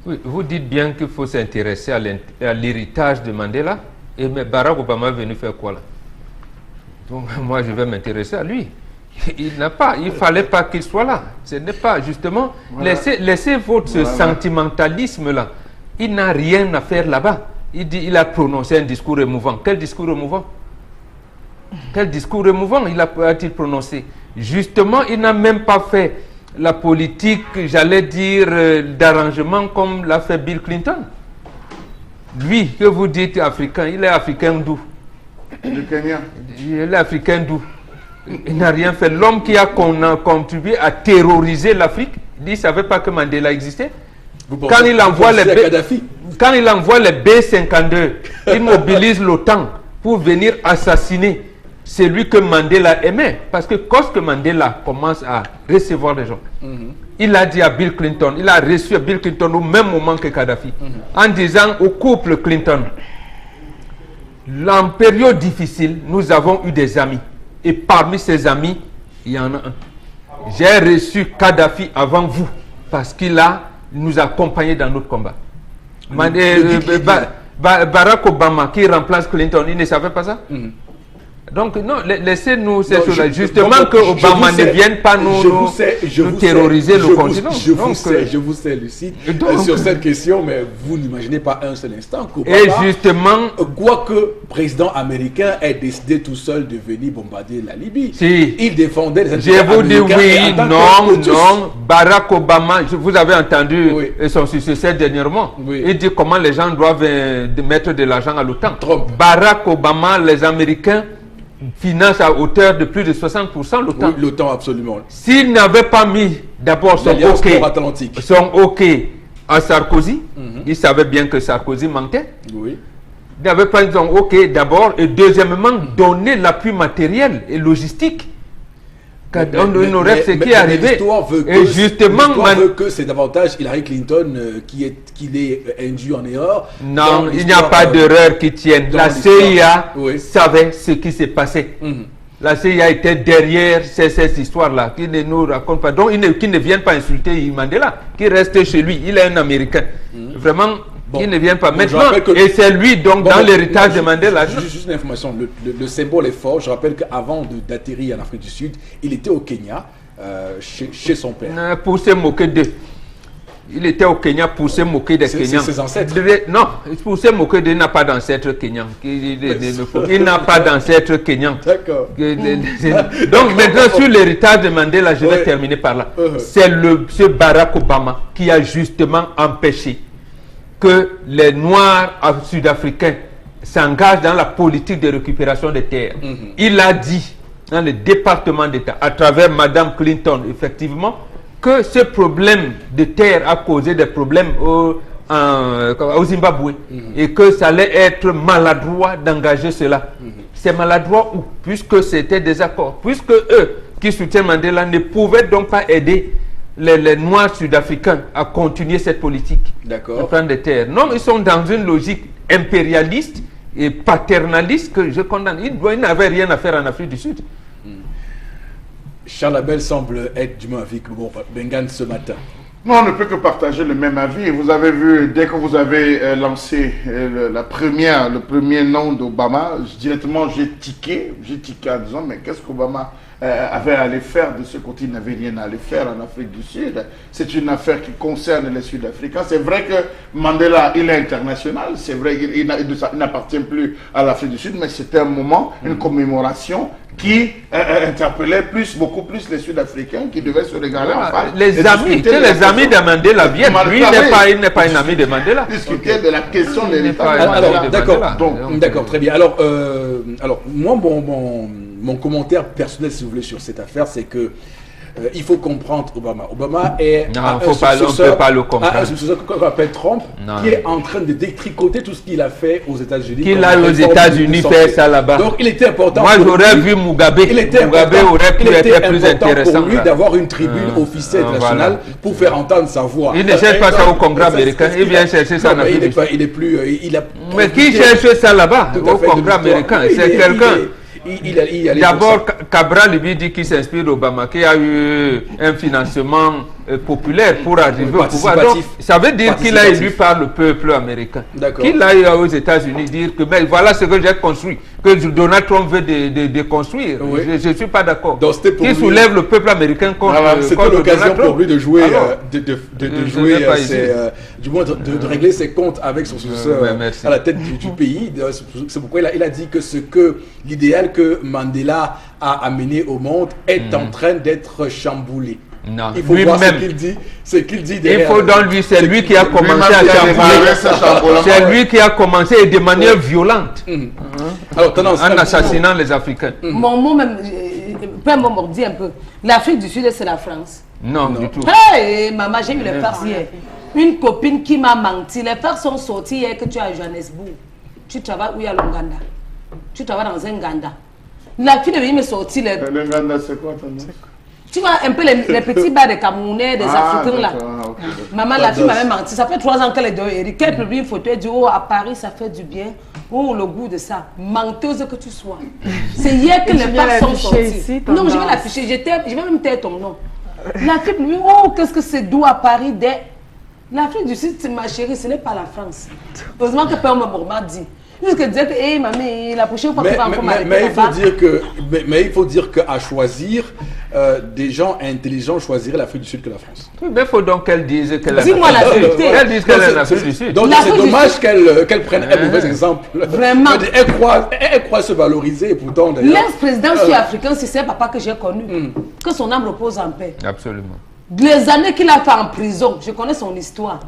Oui, vous dites bien qu'il faut s'intéresser à l'héritage de Mandela, mais Barack Obama est venu faire quoi là? Donc moi je vais m'intéresser à lui. Il ne fallait pas qu'il soit là. Ce n'est pas justement, voilà. Laissez votre sentimentalisme là. Il n'a rien à faire là-bas. Il a prononcé un discours émouvant. Quel discours émouvant? Quel discours émouvant a-t-il prononcé? Justement, il n'a même pas fait la politique, j'allais dire, d'arrangement comme l'a fait Bill Clinton. Lui, que vous dites africain, il est africain d'où? Du Kenya. Il est africain d'où? Il n'a rien fait. L'homme qui a contribué à terroriser l'Afrique, il ne savait pas que Mandela existait. Quand il envoie les B-52, il mobilise l'OTAN pour venir assassiner celui que Mandela aimait. Parce que lorsque Mandela commence à recevoir les gens, il a dit à Bill Clinton, il a reçu Bill Clinton au même moment que Kadhafi, en disant au couple Clinton, en période difficile, nous avons eu des amis. Et parmi ces amis, il y en a un. J'ai reçu Kadhafi avant vous parce qu'il nous a accompagnés dans notre combat. Barack Obama qui remplace Clinton, il ne savait pas ça? Donc non, laissez-nous ces choses-là. Justement que Obama ne vienne pas nous terroriser le continent. Je vous sais, Lucie, sur cette question, mais vous n'imaginez pas un seul instant qu'Obama, et justement, quoique président américain ait décidé tout seul de venir bombarder la Libye, si, il défendait les intérêts américains. Je vous dis oui, non, Barack Obama, vous avez entendu son successeur dernièrement, il dit comment les gens doivent mettre de l'argent à l'OTAN. Barack Obama, les Américains finance à hauteur de plus de 60% l'OTAN. Oui, l'OTAN, absolument. S'il n'avait pas mis d'abord son OK à Sarkozy, il savait bien que Sarkozy mentait. Oui. Il n'avait pas dit son OK d'abord et deuxièmement donner l'appui matériel et logistique. On aurait ce qui est arrivé. Et justement, veut que c'est davantage Hillary Clinton qui est induit en erreur. Non, il n'y a pas d'erreur qui tienne. La CIA savait ce qui s'est passé. La CIA était derrière cette histoire-là, qui ne nous raconte pas. Donc, qui ne viennent pas insulter Mandela, qui reste chez lui. Il est un Américain. Vraiment, Bon. Il ne vient pas Bon, je maintenant. rappelle que- Et c'est lui, donc, Bon, dans bon, l'héritage de juste- Mandela. Juste une information, le symbole est fort. Je rappelle qu'avant d'atterrir en Afrique du Sud, il était au Kenya, chez son père. Pour se moquer d'eux. Il était au Kenya pour se moquer des C'est Kenyans. ses ancêtres. Non, pour se moquer d'eux, il n'a pas d'ancêtre kenyan. Il n'a pas d'ancêtre kenyan. D'accord. Donc maintenant, sur l'héritage de Mandela, je vais terminer par là. C'est ce Barack Obama qui a justement empêché que les Noirs sud-africains s'engagent dans la politique de récupération des terres. Il a dit dans le département d'État, à travers Madame Clinton, effectivement, que ce problème de terre a causé des problèmes au Zimbabwe et que ça allait être maladroit d'engager cela. C'est maladroit où? Puisque c'était des accords. Puisque eux qui soutiennent Mandela ne pouvaient donc pas aider les Noirs sud-africains à continuer cette politique de D'accord. prendre des terres. Non, ils sont dans une logique impérialiste et paternaliste que je condamne. Ils n'avaient rien à faire en Afrique du Sud. Charles Abel semble être du même avis que Bengan ce matin. Non, on ne peut que partager le même avis. Vous avez vu, dès que vous avez lancé le premier nom d'Obama, directement j'ai tiqué en disant, mais qu'est-ce qu'Obama avait à aller faire de ce côté? Il n'avait rien à aller faire en Afrique du Sud. C'est une affaire qui concerne les Sud-Africains. C'est vrai que Mandela, il est international. C'est vrai qu'il n'appartient plus à l'Afrique du Sud, mais c'était un moment, une commémoration qui interpellait beaucoup plus les Sud-Africains qui devaient se régaler en face. Les amis de Mandela viennent. Lui, il n'est pas un ami de Mandela. Discuter de la question de Il n'est l'État. pas un ami Alors, de d'accord. Mandela. D'accord, très bien. Alors, moi, mon commentaire personnel, si vous voulez, sur cette affaire, c'est que il faut comprendre Obama. Obama est Non, un on ne peut pas le comprendre. un successeur qu'on appelle Trump, Non. qui est en train de détricoter tout ce qu'il a fait aux États-Unis. Qu'il comme a aux réforme États-Unis de santé. fait ça là-bas. Donc, il était important. Moi, pour j'aurais lui- vu Mugabe. Il était Mugabe important, aurait pu il était être plus important intéressant. pour lui là. d'avoir une tribune officielle nationale voilà. pour faire entendre sa voix. Il ne cherche pas ça au Congrès Ça, c'est américain. ce Il qu'il vient a- chercher ça Non, en mais Afrique du Sud. il est plus. Il a Mais qui profité cherche ça là-bas tout à au fait de Congrès l'histoire. américain? Il C'est est- quelqu'un. il allait pour D'abord, ça. Cabral lui dit qu'il s'inspire d'Obama, qui a eu un financement populaire pour arriver au pouvoir. Donc, Participatif. ça veut dire qu'il a Participatif. élu par le peuple américain. D'accord. Qu'il a eu aux États-Unis dire que mais voilà ce que j'ai construit, que Donald Trump veut déconstruire. Oui. Je ne suis pas d'accord. Donc, c'était pour Qui lui- soulève le peuple américain contre, C'était contre l'occasion Donald pour Trump. lui de jouer, Alors, de je jouer n'ai pas du moins de régler ses comptes avec son successeur ouais, merci. à la tête du pays. C'est pourquoi il a dit que l'idéal que Mandela a amené au monde est en train d'être chamboulé. Non, Il faut voir ce lui-même. qu'il dit. Ce qu'il dit Il derrière. faut donc lui, c'est lui qui a commencé Lui-même à qui a démarré ce chambouler. chamboulement. C'est lui qui a commencé et de manière violente Alors, tendance, en assassinant les Africains. Mon mot même, peu me dit un peu. L'Afrique du Sud, c'est la France. Non, du tout. Hey, maman, j'ai eu les farces hier. Une copine qui m'a menti. Les farces sont sorties hier que tu es à Johannesburg. Tu travailles où il y a l'Ouganda. Tu travailles dans un Ganda. La fille de lui me sortit les... Le Ghana, c'est quoi ton nom? Tu vois un peu les petits bars des Camerounais, des Africains là. d'accord, ok. Maman, la fille m'avait menti. Ça fait 3 ans qu'elle est dehors. Eric, elle publie une photo. Elle dit, oh, à Paris, ça fait du bien. Oh, le goût de ça. Menteuse que tu sois. C'est hier que Et les tu viens farces sont l'afficher sorties. ici, Non, je vais tendance. l'afficher. Je vais même taire ton nom. La fille lui, oh, qu'est-ce que c'est doux à Paris. L'Afrique du Sud, ma chérie, ce n'est pas la France. Heureusement que Père m'a dit. Jusque disait que, hé, mamie, la prochaine fois que tu vas encore m'arrêter mais il faut là-bas. dire que, mais il faut dire qu'à choisir, des gens intelligents choisiraient l'Afrique du Sud que la France. Mais il faut donc qu'elle dise qu'elle est Dis-moi la vérité. Elle dit qu'elle est en Afrique du Sud. Donc L'Afrique c'est du dommage Sud. qu'elle prenne un mauvais exemple. Vraiment. Elle croit se valoriser et pourtant d'ailleurs. L'ex-président sud-africain, c'est ce papa que j'ai connu. Que son âme repose en paix. Absolument. Les années qu'il a fait en prison, je connais son histoire.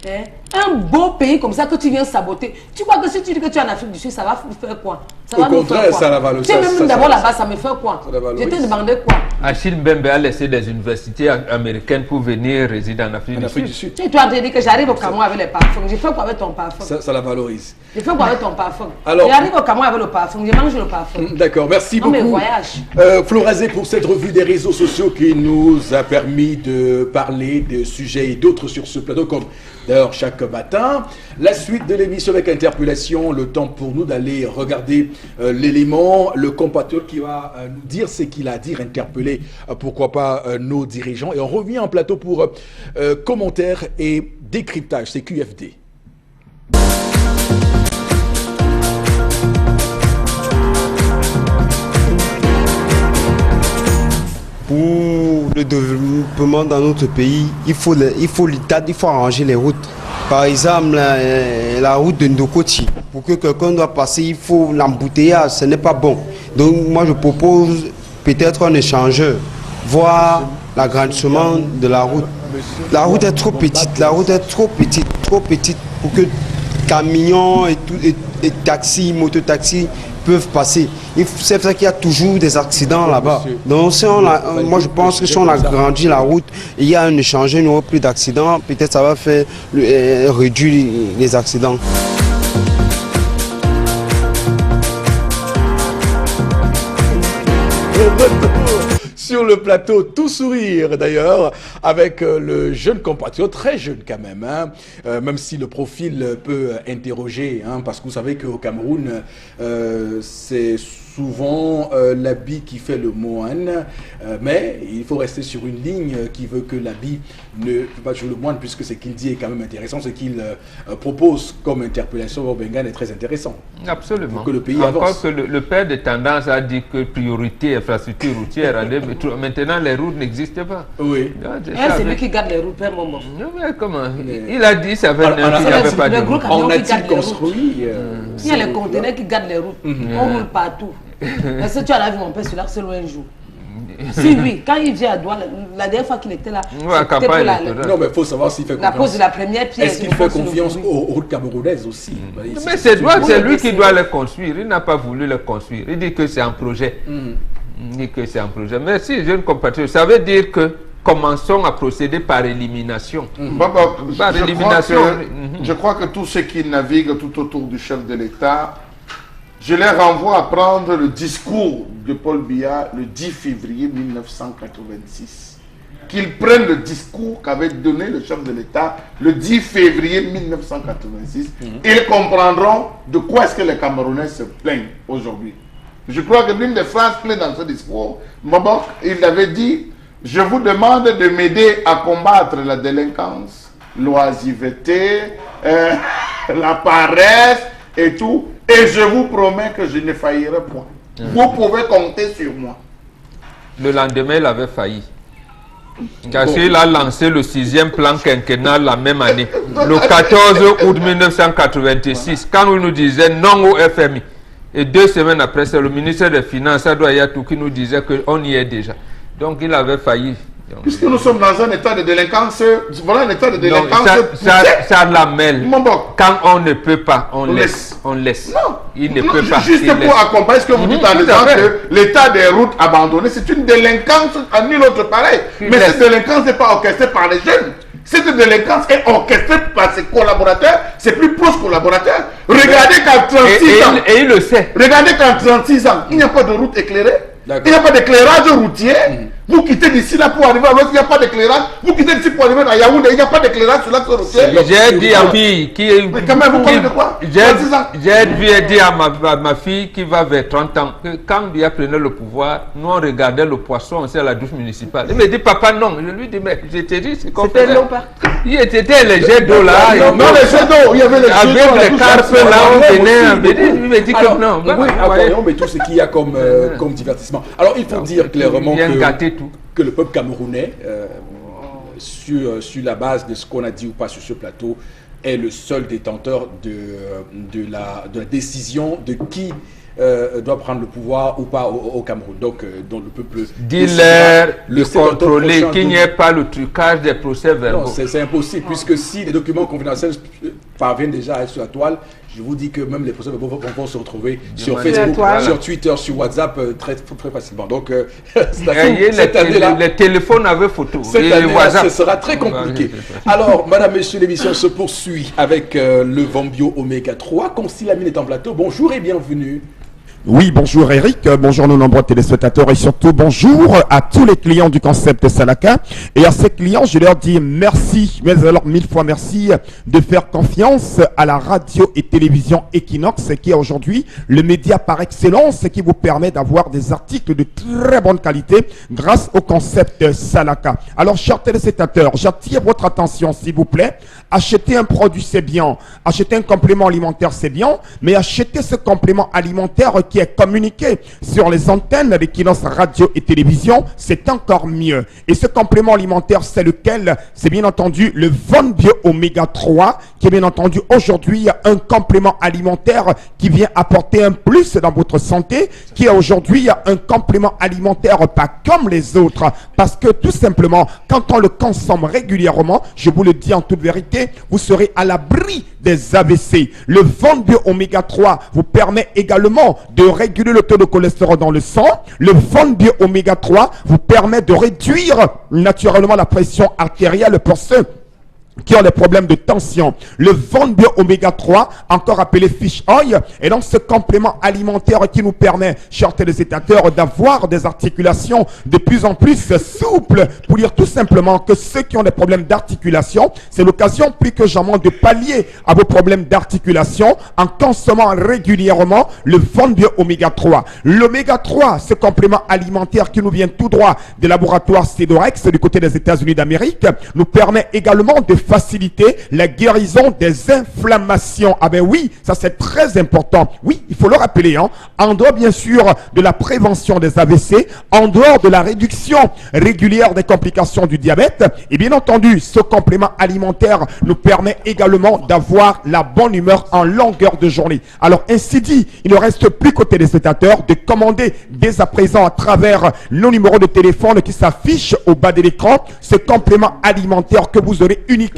Hein? Un beau pays comme ça que tu viens saboter. Tu crois que si tu dis que tu es en Afrique du Sud, ça va faire quoi? Ça Au va nous contraire, faire quoi? ça la valorise. Tu sais, Ça- même d'abord ça- là-bas, ça me fait quoi? ça la valorise. Je t'ai demandé quoi? Achille Mbembe a laissé des universités américaines pour venir résider en Afrique, En Afrique du du Sud. Sud, Tu es en train de dire que j'arrive au Cameroun avec les parfums. Je fais quoi avec ton parfum? ça la valorise. Je fais quoi avec ton parfum? Alors- J'arrive au Cameroun avec le parfum. Je mange le parfum. D'accord, merci Non, mais beaucoup. voyage. Florazé pour cette revue des réseaux sociaux qui nous a permis de parler de sujets et d'autres sur ce plateau, comme d'ailleurs chaque matin. La suite de l'émission avec interpellation, le temps pour nous d'aller regarder l'élément, le compatriote qui va nous dire ce qu'il a à dire, interpeller pourquoi pas nos dirigeants. Et on revient en plateau pour commentaires et décryptage, c'est QFD. le développement dans notre pays, il faut arranger les routes. Par exemple, la route de Ndokoti, pour que quelqu'un doit passer, il faut l'embouteillage, ce n'est pas bon. Donc moi je propose peut-être un échangeur, voir l'agrandissement de la route. La route est trop petite, trop petite pour que camions et taxis, mototaxis peuvent passer. C'est vrai qu'il y a toujours des accidents là-bas. Donc si moi je pense que si on agrandit la route, il y a un échange, il n'y aura plus d'accidents, peut-être ça va faire réduire les accidents. Sur le plateau, tout sourire d'ailleurs, avec le jeune compatriote, très jeune quand même, hein, même si le profil peut interroger, hein, parce que vous savez qu'au Cameroun, c'est souvent l'habit qui fait le moine, mais il faut rester sur une ligne qui veut que l'habit ne fait pas toujours le moine, puisque ce qu'il dit est quand même intéressant, ce qu'il propose comme interpellation au Bengale est très intéressant. Absolument. Pour que le pays Encore avance. que le père de tendance a dit que priorité infrastructure routière, maintenant les routes n'existent pas. Oui. C'est lui qui garde les routes, père Momo. Mais comment? Il a dit ça fait un an qu'il n'avait pas de route. On a-t-il construit Il y a les conteneurs qui gardent les routes. On roule partout. Est-ce que tu as vu mon père sur l'Arc un jour? Si oui, quand il vient à Douala, la dernière fois qu'il était là, c'était pour non, mais il faut savoir s'il fait confiance. la pose de la première pierre. Est-ce qu'il fait confiance aux routes camerounaises aussi? Mais c'est lui qui doit les construire. Il n'a pas voulu les construire. Il dit que c'est un projet. Il dit que c'est un projet. Merci, jeune compatriote. Ça veut dire que commençons à procéder par élimination. Par élimination. Je crois que tous ceux qui naviguent tout autour du chef de l'État, je les renvoie à prendre le discours de Paul Biya le 10 février 1986. Qu'ils prennent le discours qu'avait donné le chef de l'État le 10 février 1986 et ils comprendront de quoi est-ce que les Camerounais se plaignent aujourd'hui. Je crois que l'une des phrases clés dans ce discours, Mabok, il avait dit « Je vous demande de m'aider à combattre la délinquance, l'oisiveté, la paresse et tout. Et je vous promets que je ne faillirai point. Vous pouvez compter sur moi. » Le lendemain, il avait failli. Car il a lancé le 6e plan quinquennal la même année, le 14 août 1986, quand on nous disait non au FMI. Et 2 semaines après, c'est le ministre des Finances, Adoyatou, qui nous disait qu'on y est déjà. Donc il avait failli. Puisque nous sommes dans un état de délinquance, voilà un état de délinquance. Non, ça la mêle. Quand on ne peut pas, on laisse. On laisse. Non. Il ne peut pas. Juste pour accompagner ce que vous dites en disant que l'état des routes abandonnées, c'est une délinquance à nul autre pareil. Mais cette délinquance n'est pas orchestrée par les jeunes. Cette délinquance est orchestrée par ses collaborateurs, ses plus proches collaborateurs. Regardez qu'à 36 ans. Et il le sait. Regardez qu'à 36 ans, il n'y a pas de route éclairée. Il n'y a pas d'éclairage routier. Vous quittez d'ici là pour arriver à l'autre, il n'y a pas d'éclairage. Vous quittez d'ici pour arriver à Yaoundé, il n'y a pas d'éclairage sur l'axe routier. J'ai dit à ma fille qui est. Mais quand même, vous parlez de quoi? J'ai dit à ma fille qui va vers 30 ans que quand Biya prenait le pouvoir, nous on regardait le poisson aussi à la douche municipale. Il me dit papa non. Je lui dis mais je t'ai dit c'est qu'on fait. Il était les jets d'eau là. Non, les jets d'eau, il y avait les jets d'eau. Avec les carpes là, on venait. Il me dit que non. Oui, aquarium, mais tout ce qu'il y a comme divertissement. Alors il faut dire clairement que le peuple camerounais, sur la base de ce qu'on a dit ou pas sur ce plateau, est le seul détenteur de la décision de qui doit prendre le pouvoir ou pas au Cameroun. Donc le peuple... Dis-leur de contrôler qu'il n'y ait pas le trucage des procès verbaux. Non, c'est impossible, puisque si les documents confidentiels parviennent déjà à être sur la toile, je vous dis que même les procès verbaux vont se retrouver sur Facebook, sur Twitter, sur WhatsApp très facilement. Donc, les téléphones avec photo. Cette année, ce sera très compliqué. Alors, madame, messieurs, l'émission se poursuit avec le Vambio Oméga 3. Consil Lamine est en plateau. Bonjour et bienvenue. Oui, bonjour Eric, bonjour nos nombreux téléspectateurs et surtout bonjour à tous les clients du concept Salaka. Et à ces clients, je leur dis merci, mais alors 1000 fois merci de faire confiance à la radio et télévision Equinox qui est aujourd'hui le média par excellence qui vous permet d'avoir des articles de très bonne qualité grâce au concept Salaka. Alors chers téléspectateurs, j'attire votre attention s'il vous plaît. Acheter un produit c'est bien, acheter un complément alimentaire c'est bien, mais acheter ce complément alimentaire qui est communiqué sur les antennes d'Equinox Radio et Télévision, c'est encore mieux. Et ce complément alimentaire, c'est lequel? C'est bien entendu le Von Bio Oméga 3, qui est bien entendu aujourd'hui un complément alimentaire qui vient apporter un plus dans votre santé, qui est aujourd'hui un complément alimentaire pas comme les autres. Parce que tout simplement, quand on le consomme régulièrement, je vous le dis en toute vérité, vous serez à l'abri des AVC. Le Von Bio Oméga 3 vous permet également de réguler le taux de cholestérol dans le sang. Le Von Bio Oméga 3 vous permet de réduire naturellement la pression artérielle pour ceux qui ont des problèmes de tension. Le Von Bio Oméga 3, encore appelé Fish Oil, est donc ce complément alimentaire qui nous permet, chers téléspectateurs, d'avoir des articulations de plus en plus souples. Pour dire tout simplement que ceux qui ont des problèmes d'articulation, c'est l'occasion plus que jamais de pallier à vos problèmes d'articulation en consommant régulièrement le Von Bio Oméga 3. L'Oméga 3, ce complément alimentaire qui nous vient tout droit des laboratoires Cedorex du côté des États-Unis d'Amérique, nous permet également de faciliter la guérison des inflammations. Ah ben oui, ça c'est très important. Oui, il faut le rappeler, hein. En dehors bien sûr de la prévention des AVC, en dehors de la réduction régulière des complications du diabète, et bien entendu, ce complément alimentaire nous permet également d'avoir la bonne humeur en longueur de journée. Alors ainsi dit, il ne reste plus qu'aux téléspectateurs de commander dès à présent à travers nos numéros de téléphone qui s'affichent au bas de l'écran ce complément alimentaire que vous aurez uniquement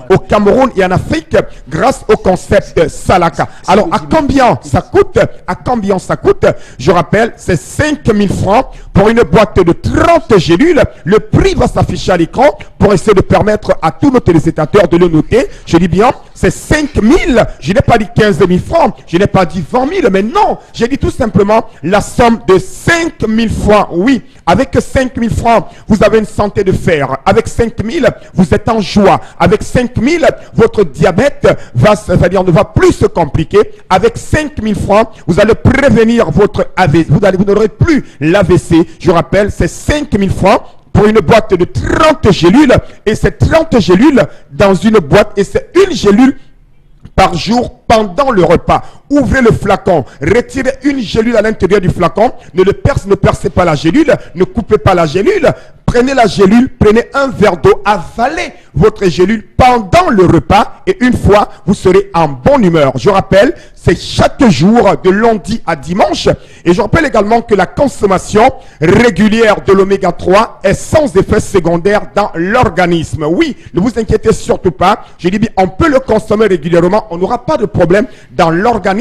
au Cameroun et en Afrique grâce au concept Salaka. Alors à combien ça coûte? À combien ça coûte? Je rappelle, c'est 5000 francs pour une boîte de 30 gélules. Le prix va s'afficher à l'écran pour essayer de permettre à tous nos téléspectateurs de le noter. Je dis bien, c'est 5000. Je n'ai pas dit 15 000 francs. Je n'ai pas dit 20 000. Mais non, j'ai dit tout simplement la somme de 5000 francs. Oui, avec 5000 francs, vous avez une santé de fer. Avec 5000, vous êtes en joie. Avec 5000, votre diabète c'est-à-dire ne va plus se compliquer. Avec 5000 francs, vous allez prévenir votre AVC. Vous n'aurez plus l'AVC. Je rappelle, c'est 5000 francs pour une boîte de 30 gélules. Et c'est 30 gélules dans une boîte. Et c'est une gélule par jour pendant le repas. Ouvrez le flacon, retirez une gélule à l'intérieur du flacon, ne percez pas la gélule, ne coupez pas la gélule, prenez la gélule, prenez un verre d'eau, avalez votre gélule pendant le repas et une fois, vous serez en bonne humeur. Je rappelle, c'est chaque jour de lundi à dimanche et je rappelle également que la consommation régulière de l'oméga 3 est sans effet secondaire dans l'organisme. Oui, ne vous inquiétez surtout pas, je dis bien, on peut le consommer régulièrement, on n'aura pas de problème dans l'organisme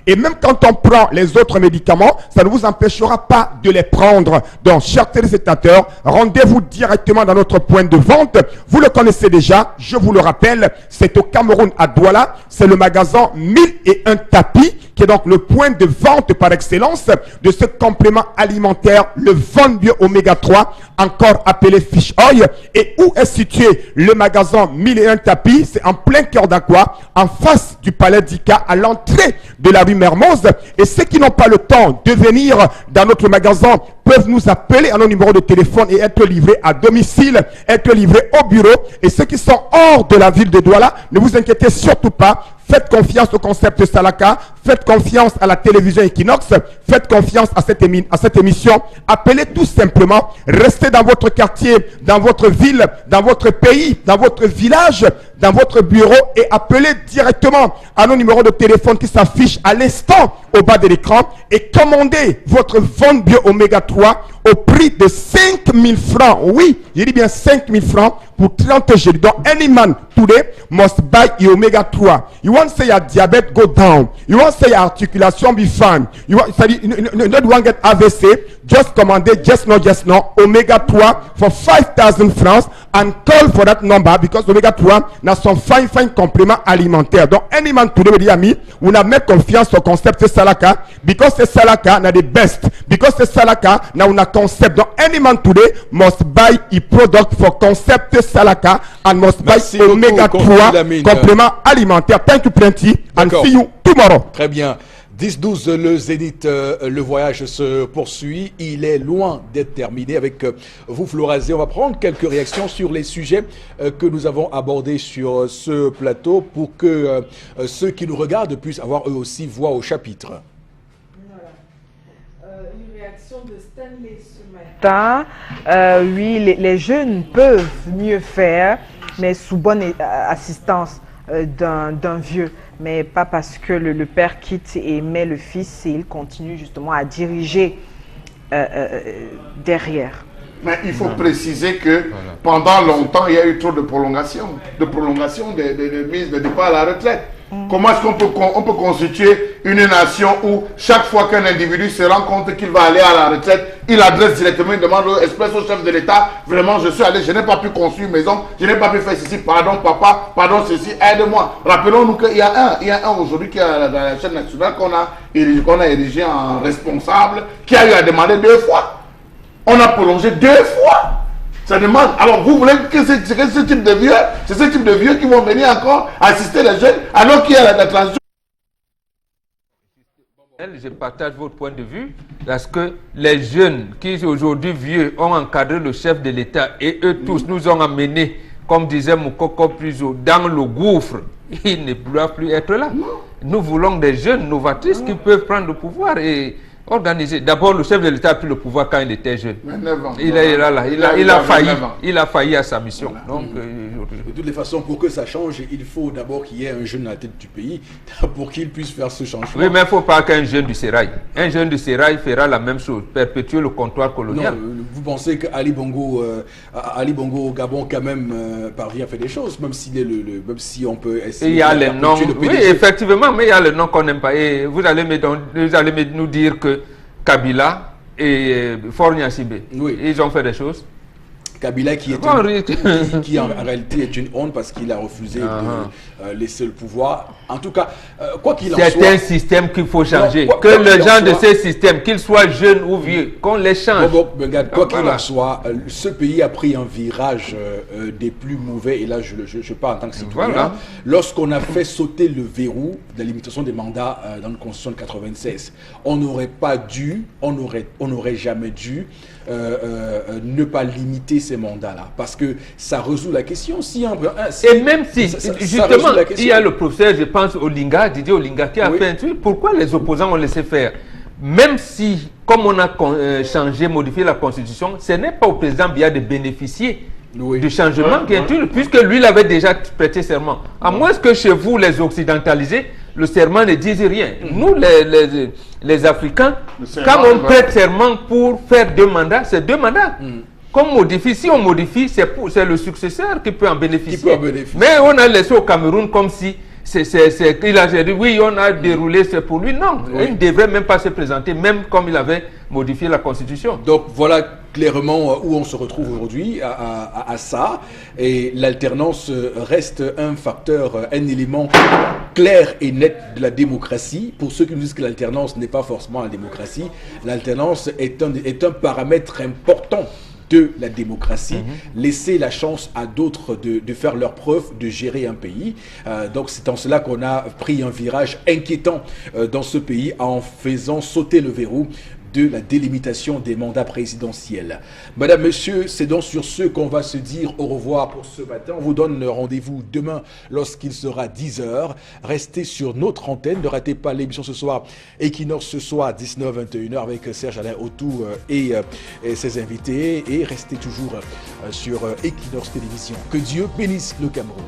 et même quand on prend les autres médicaments, ça ne vous empêchera pas de les prendre. Donc, chers téléspectateurs, rendez-vous directement dans notre point de vente. Vous le connaissez déjà, je vous le rappelle, c'est au Cameroun à Douala, c'est le magasin 1001 tapis qui est donc le point de vente par excellence de ce complément alimentaire, le Von Bio Oméga 3, encore appelé Fish Oil. Et où est situé le magasin 1001 tapis? C'est en plein cœur d'Aqua, en face du palais d'Ika, à l'entrée de la rue Mermoz. Et ceux qui n'ont pas le temps de venir dans notre magasin peuvent nous appeler à nos numéros de téléphone et être livrés à domicile, être livrés au bureau. Et ceux qui sont hors de la ville de Douala, ne vous inquiétez surtout pas. Faites confiance au concept Salaka, faites confiance à la télévision Equinox, faites confiance à cette émission. Appelez tout simplement, restez dans votre quartier, dans votre ville, dans votre pays, dans votre village, dans votre bureau et appelez directement à nos numéros de téléphone qui s'affichent à l'instant au bas de l'écran et commandez votre Von Bio Oméga 3 au prix de 5000 francs. Oui, j'ai dit bien 5000 francs pour 30 gélules. Donc, any man today must buy the Omega 3. You want to say your diabetes go down. You want to say your articulation be fine. You want you don't want to get AVC. Just command it, just no, Omega 3 for 5,000 francs and call for that number because Omega 3 n'a son fine complément alimentaire. Donc, any man today, mes amis, on a mis confiance au concept Salaka because the Salaka n'a the best. Because the Salaka n'a un concept. Donc, any man today must buy a product for concept Salaka and must buy Omega 3 complément alimentaire. Thank you plenty and see you tomorrow. Très bien. 10-12, le Zénith, le voyage se poursuit. Il est loin d'être terminé avec vous, Florazé. On va prendre quelques réactions sur les sujets que nous avons abordés sur ce plateau pour que ceux qui nous regardent puissent avoir eux aussi voix au chapitre. Une réaction de Stanley ce matin. Oui, les jeunes peuvent mieux faire, mais sous bonne assistance d'un vieux. Mais pas parce que le père quitte et met le fils et il continue justement à diriger derrière. Mais il faut préciser que pendant longtemps, il y a eu trop de prolongation de mise de départ à la retraite. Comment est-ce qu'on peut constituer une nation où chaque fois qu'un individu se rend compte qu'il va aller à la retraite, il adresse directement une demande express au chef de l'État. Vraiment, je suis allé, je n'ai pas pu construire une maison, je n'ai pas pu faire ceci, pardon papa, pardon ceci, aide-moi. Rappelons-nous qu'il y a un aujourd'hui qui est à la chaîne nationale qu'on a érigé en responsable, qui a eu à demander 2 fois. On a prolongé 2 fois. Ça demande. Alors vous voulez que ce type de vieux, c'est ce type de vieux qui vont venir encore assister les jeunes alors qu'il y a la transition. Je partage votre point de vue parce que les jeunes qui aujourd'hui vieux ont encadré le chef de l'État et eux tous nous ont amenés, comme disait Moukoko plus haut, dans le gouffre. Ils ne doivent plus être là. Nous voulons des jeunes novatrices qui peuvent prendre le pouvoir et organiser. D'abord, le chef de l'État a pris le pouvoir quand il était jeune. 29 ans. Il a failli à sa mission. Voilà. Donc, de toutes les façons, pour que ça change, il faut d'abord qu'il y ait un jeune à la tête du pays pour qu'il puisse faire ce changement. Oui, mais il ne faut pas qu'un jeune du Sérail. Un jeune du Sérail fera la même chose, perpétuer le comptoir colonial. Non, vous pensez qu'Ali Bongo au Gabon quand même parvient à faire des choses, même si on peut essayer. Il y a les noms. Oui, effectivement, mais il y a les noms qu'on n'aime pas. Et vous allez nous dire que Kabila et Faure Gnassingbé, ils ont fait des choses. Kabila qui en réalité est une honte parce qu'il a refusé de laisser le pouvoir. En tout cas, quoi qu'il en soit... C'est un système qu'il faut changer. Que les gens de ce système, qu'ils soient jeunes ou vieux, qu'on les change. Quoi qu'il en soit, ce pays a pris un virage des plus mauvais. Et là, je parle en tant que citoyen. Lorsqu'on a fait sauter le verrou de la limitation des mandats dans la Constitution de 96, on n'aurait pas dû, on n'aurait jamais dû ne pas limiter ces mandats-là, parce que ça résout la question. Et même si, justement, il y a le professeur, je pense, Olinga, Didier Olinga, qui a fait un truc, pourquoi les opposants ont laissé faire? Même si, comme on a modifié la Constitution, ce n'est pas au président Biya de bénéficier du changement qui est inutile, puisque lui, il avait déjà prêté serment. À moins que chez vous, les occidentalisés, le serment ne dise rien. Nous, les Africains, quand on prête serment pour faire 2 mandats, c'est 2 mandats. Si on modifie, c'est le successeur qui peut en bénéficier. Mais on a laissé au Cameroun comme si il a dit oui, on a déroulé, c'est pour lui. Non, il ne devrait même pas se présenter, même comme il avait modifié la Constitution. Donc voilà clairement où on se retrouve aujourd'hui à ça. Et l'alternance reste un facteur, un élément clair et net de la démocratie. Pour ceux qui nous disent que l'alternance n'est pas forcément la démocratie, l'alternance est un paramètre important de la démocratie, laisser la chance à d'autres de faire leur preuve, de gérer un pays. Donc c'est en cela qu'on a pris un virage inquiétant dans ce pays en faisant sauter le verrou de la délimitation des mandats présidentiels. Madame, Monsieur, c'est donc sur ce qu'on va se dire au revoir pour ce matin. On vous donne rendez-vous demain lorsqu'il sera 10h. Restez sur notre antenne. Ne ratez pas l'émission ce soir, Equinox ce soir, 19h-21h avec Serge-Alain Autou et ses invités. Et restez toujours sur Equinox Télévision. Que Dieu bénisse le Cameroun.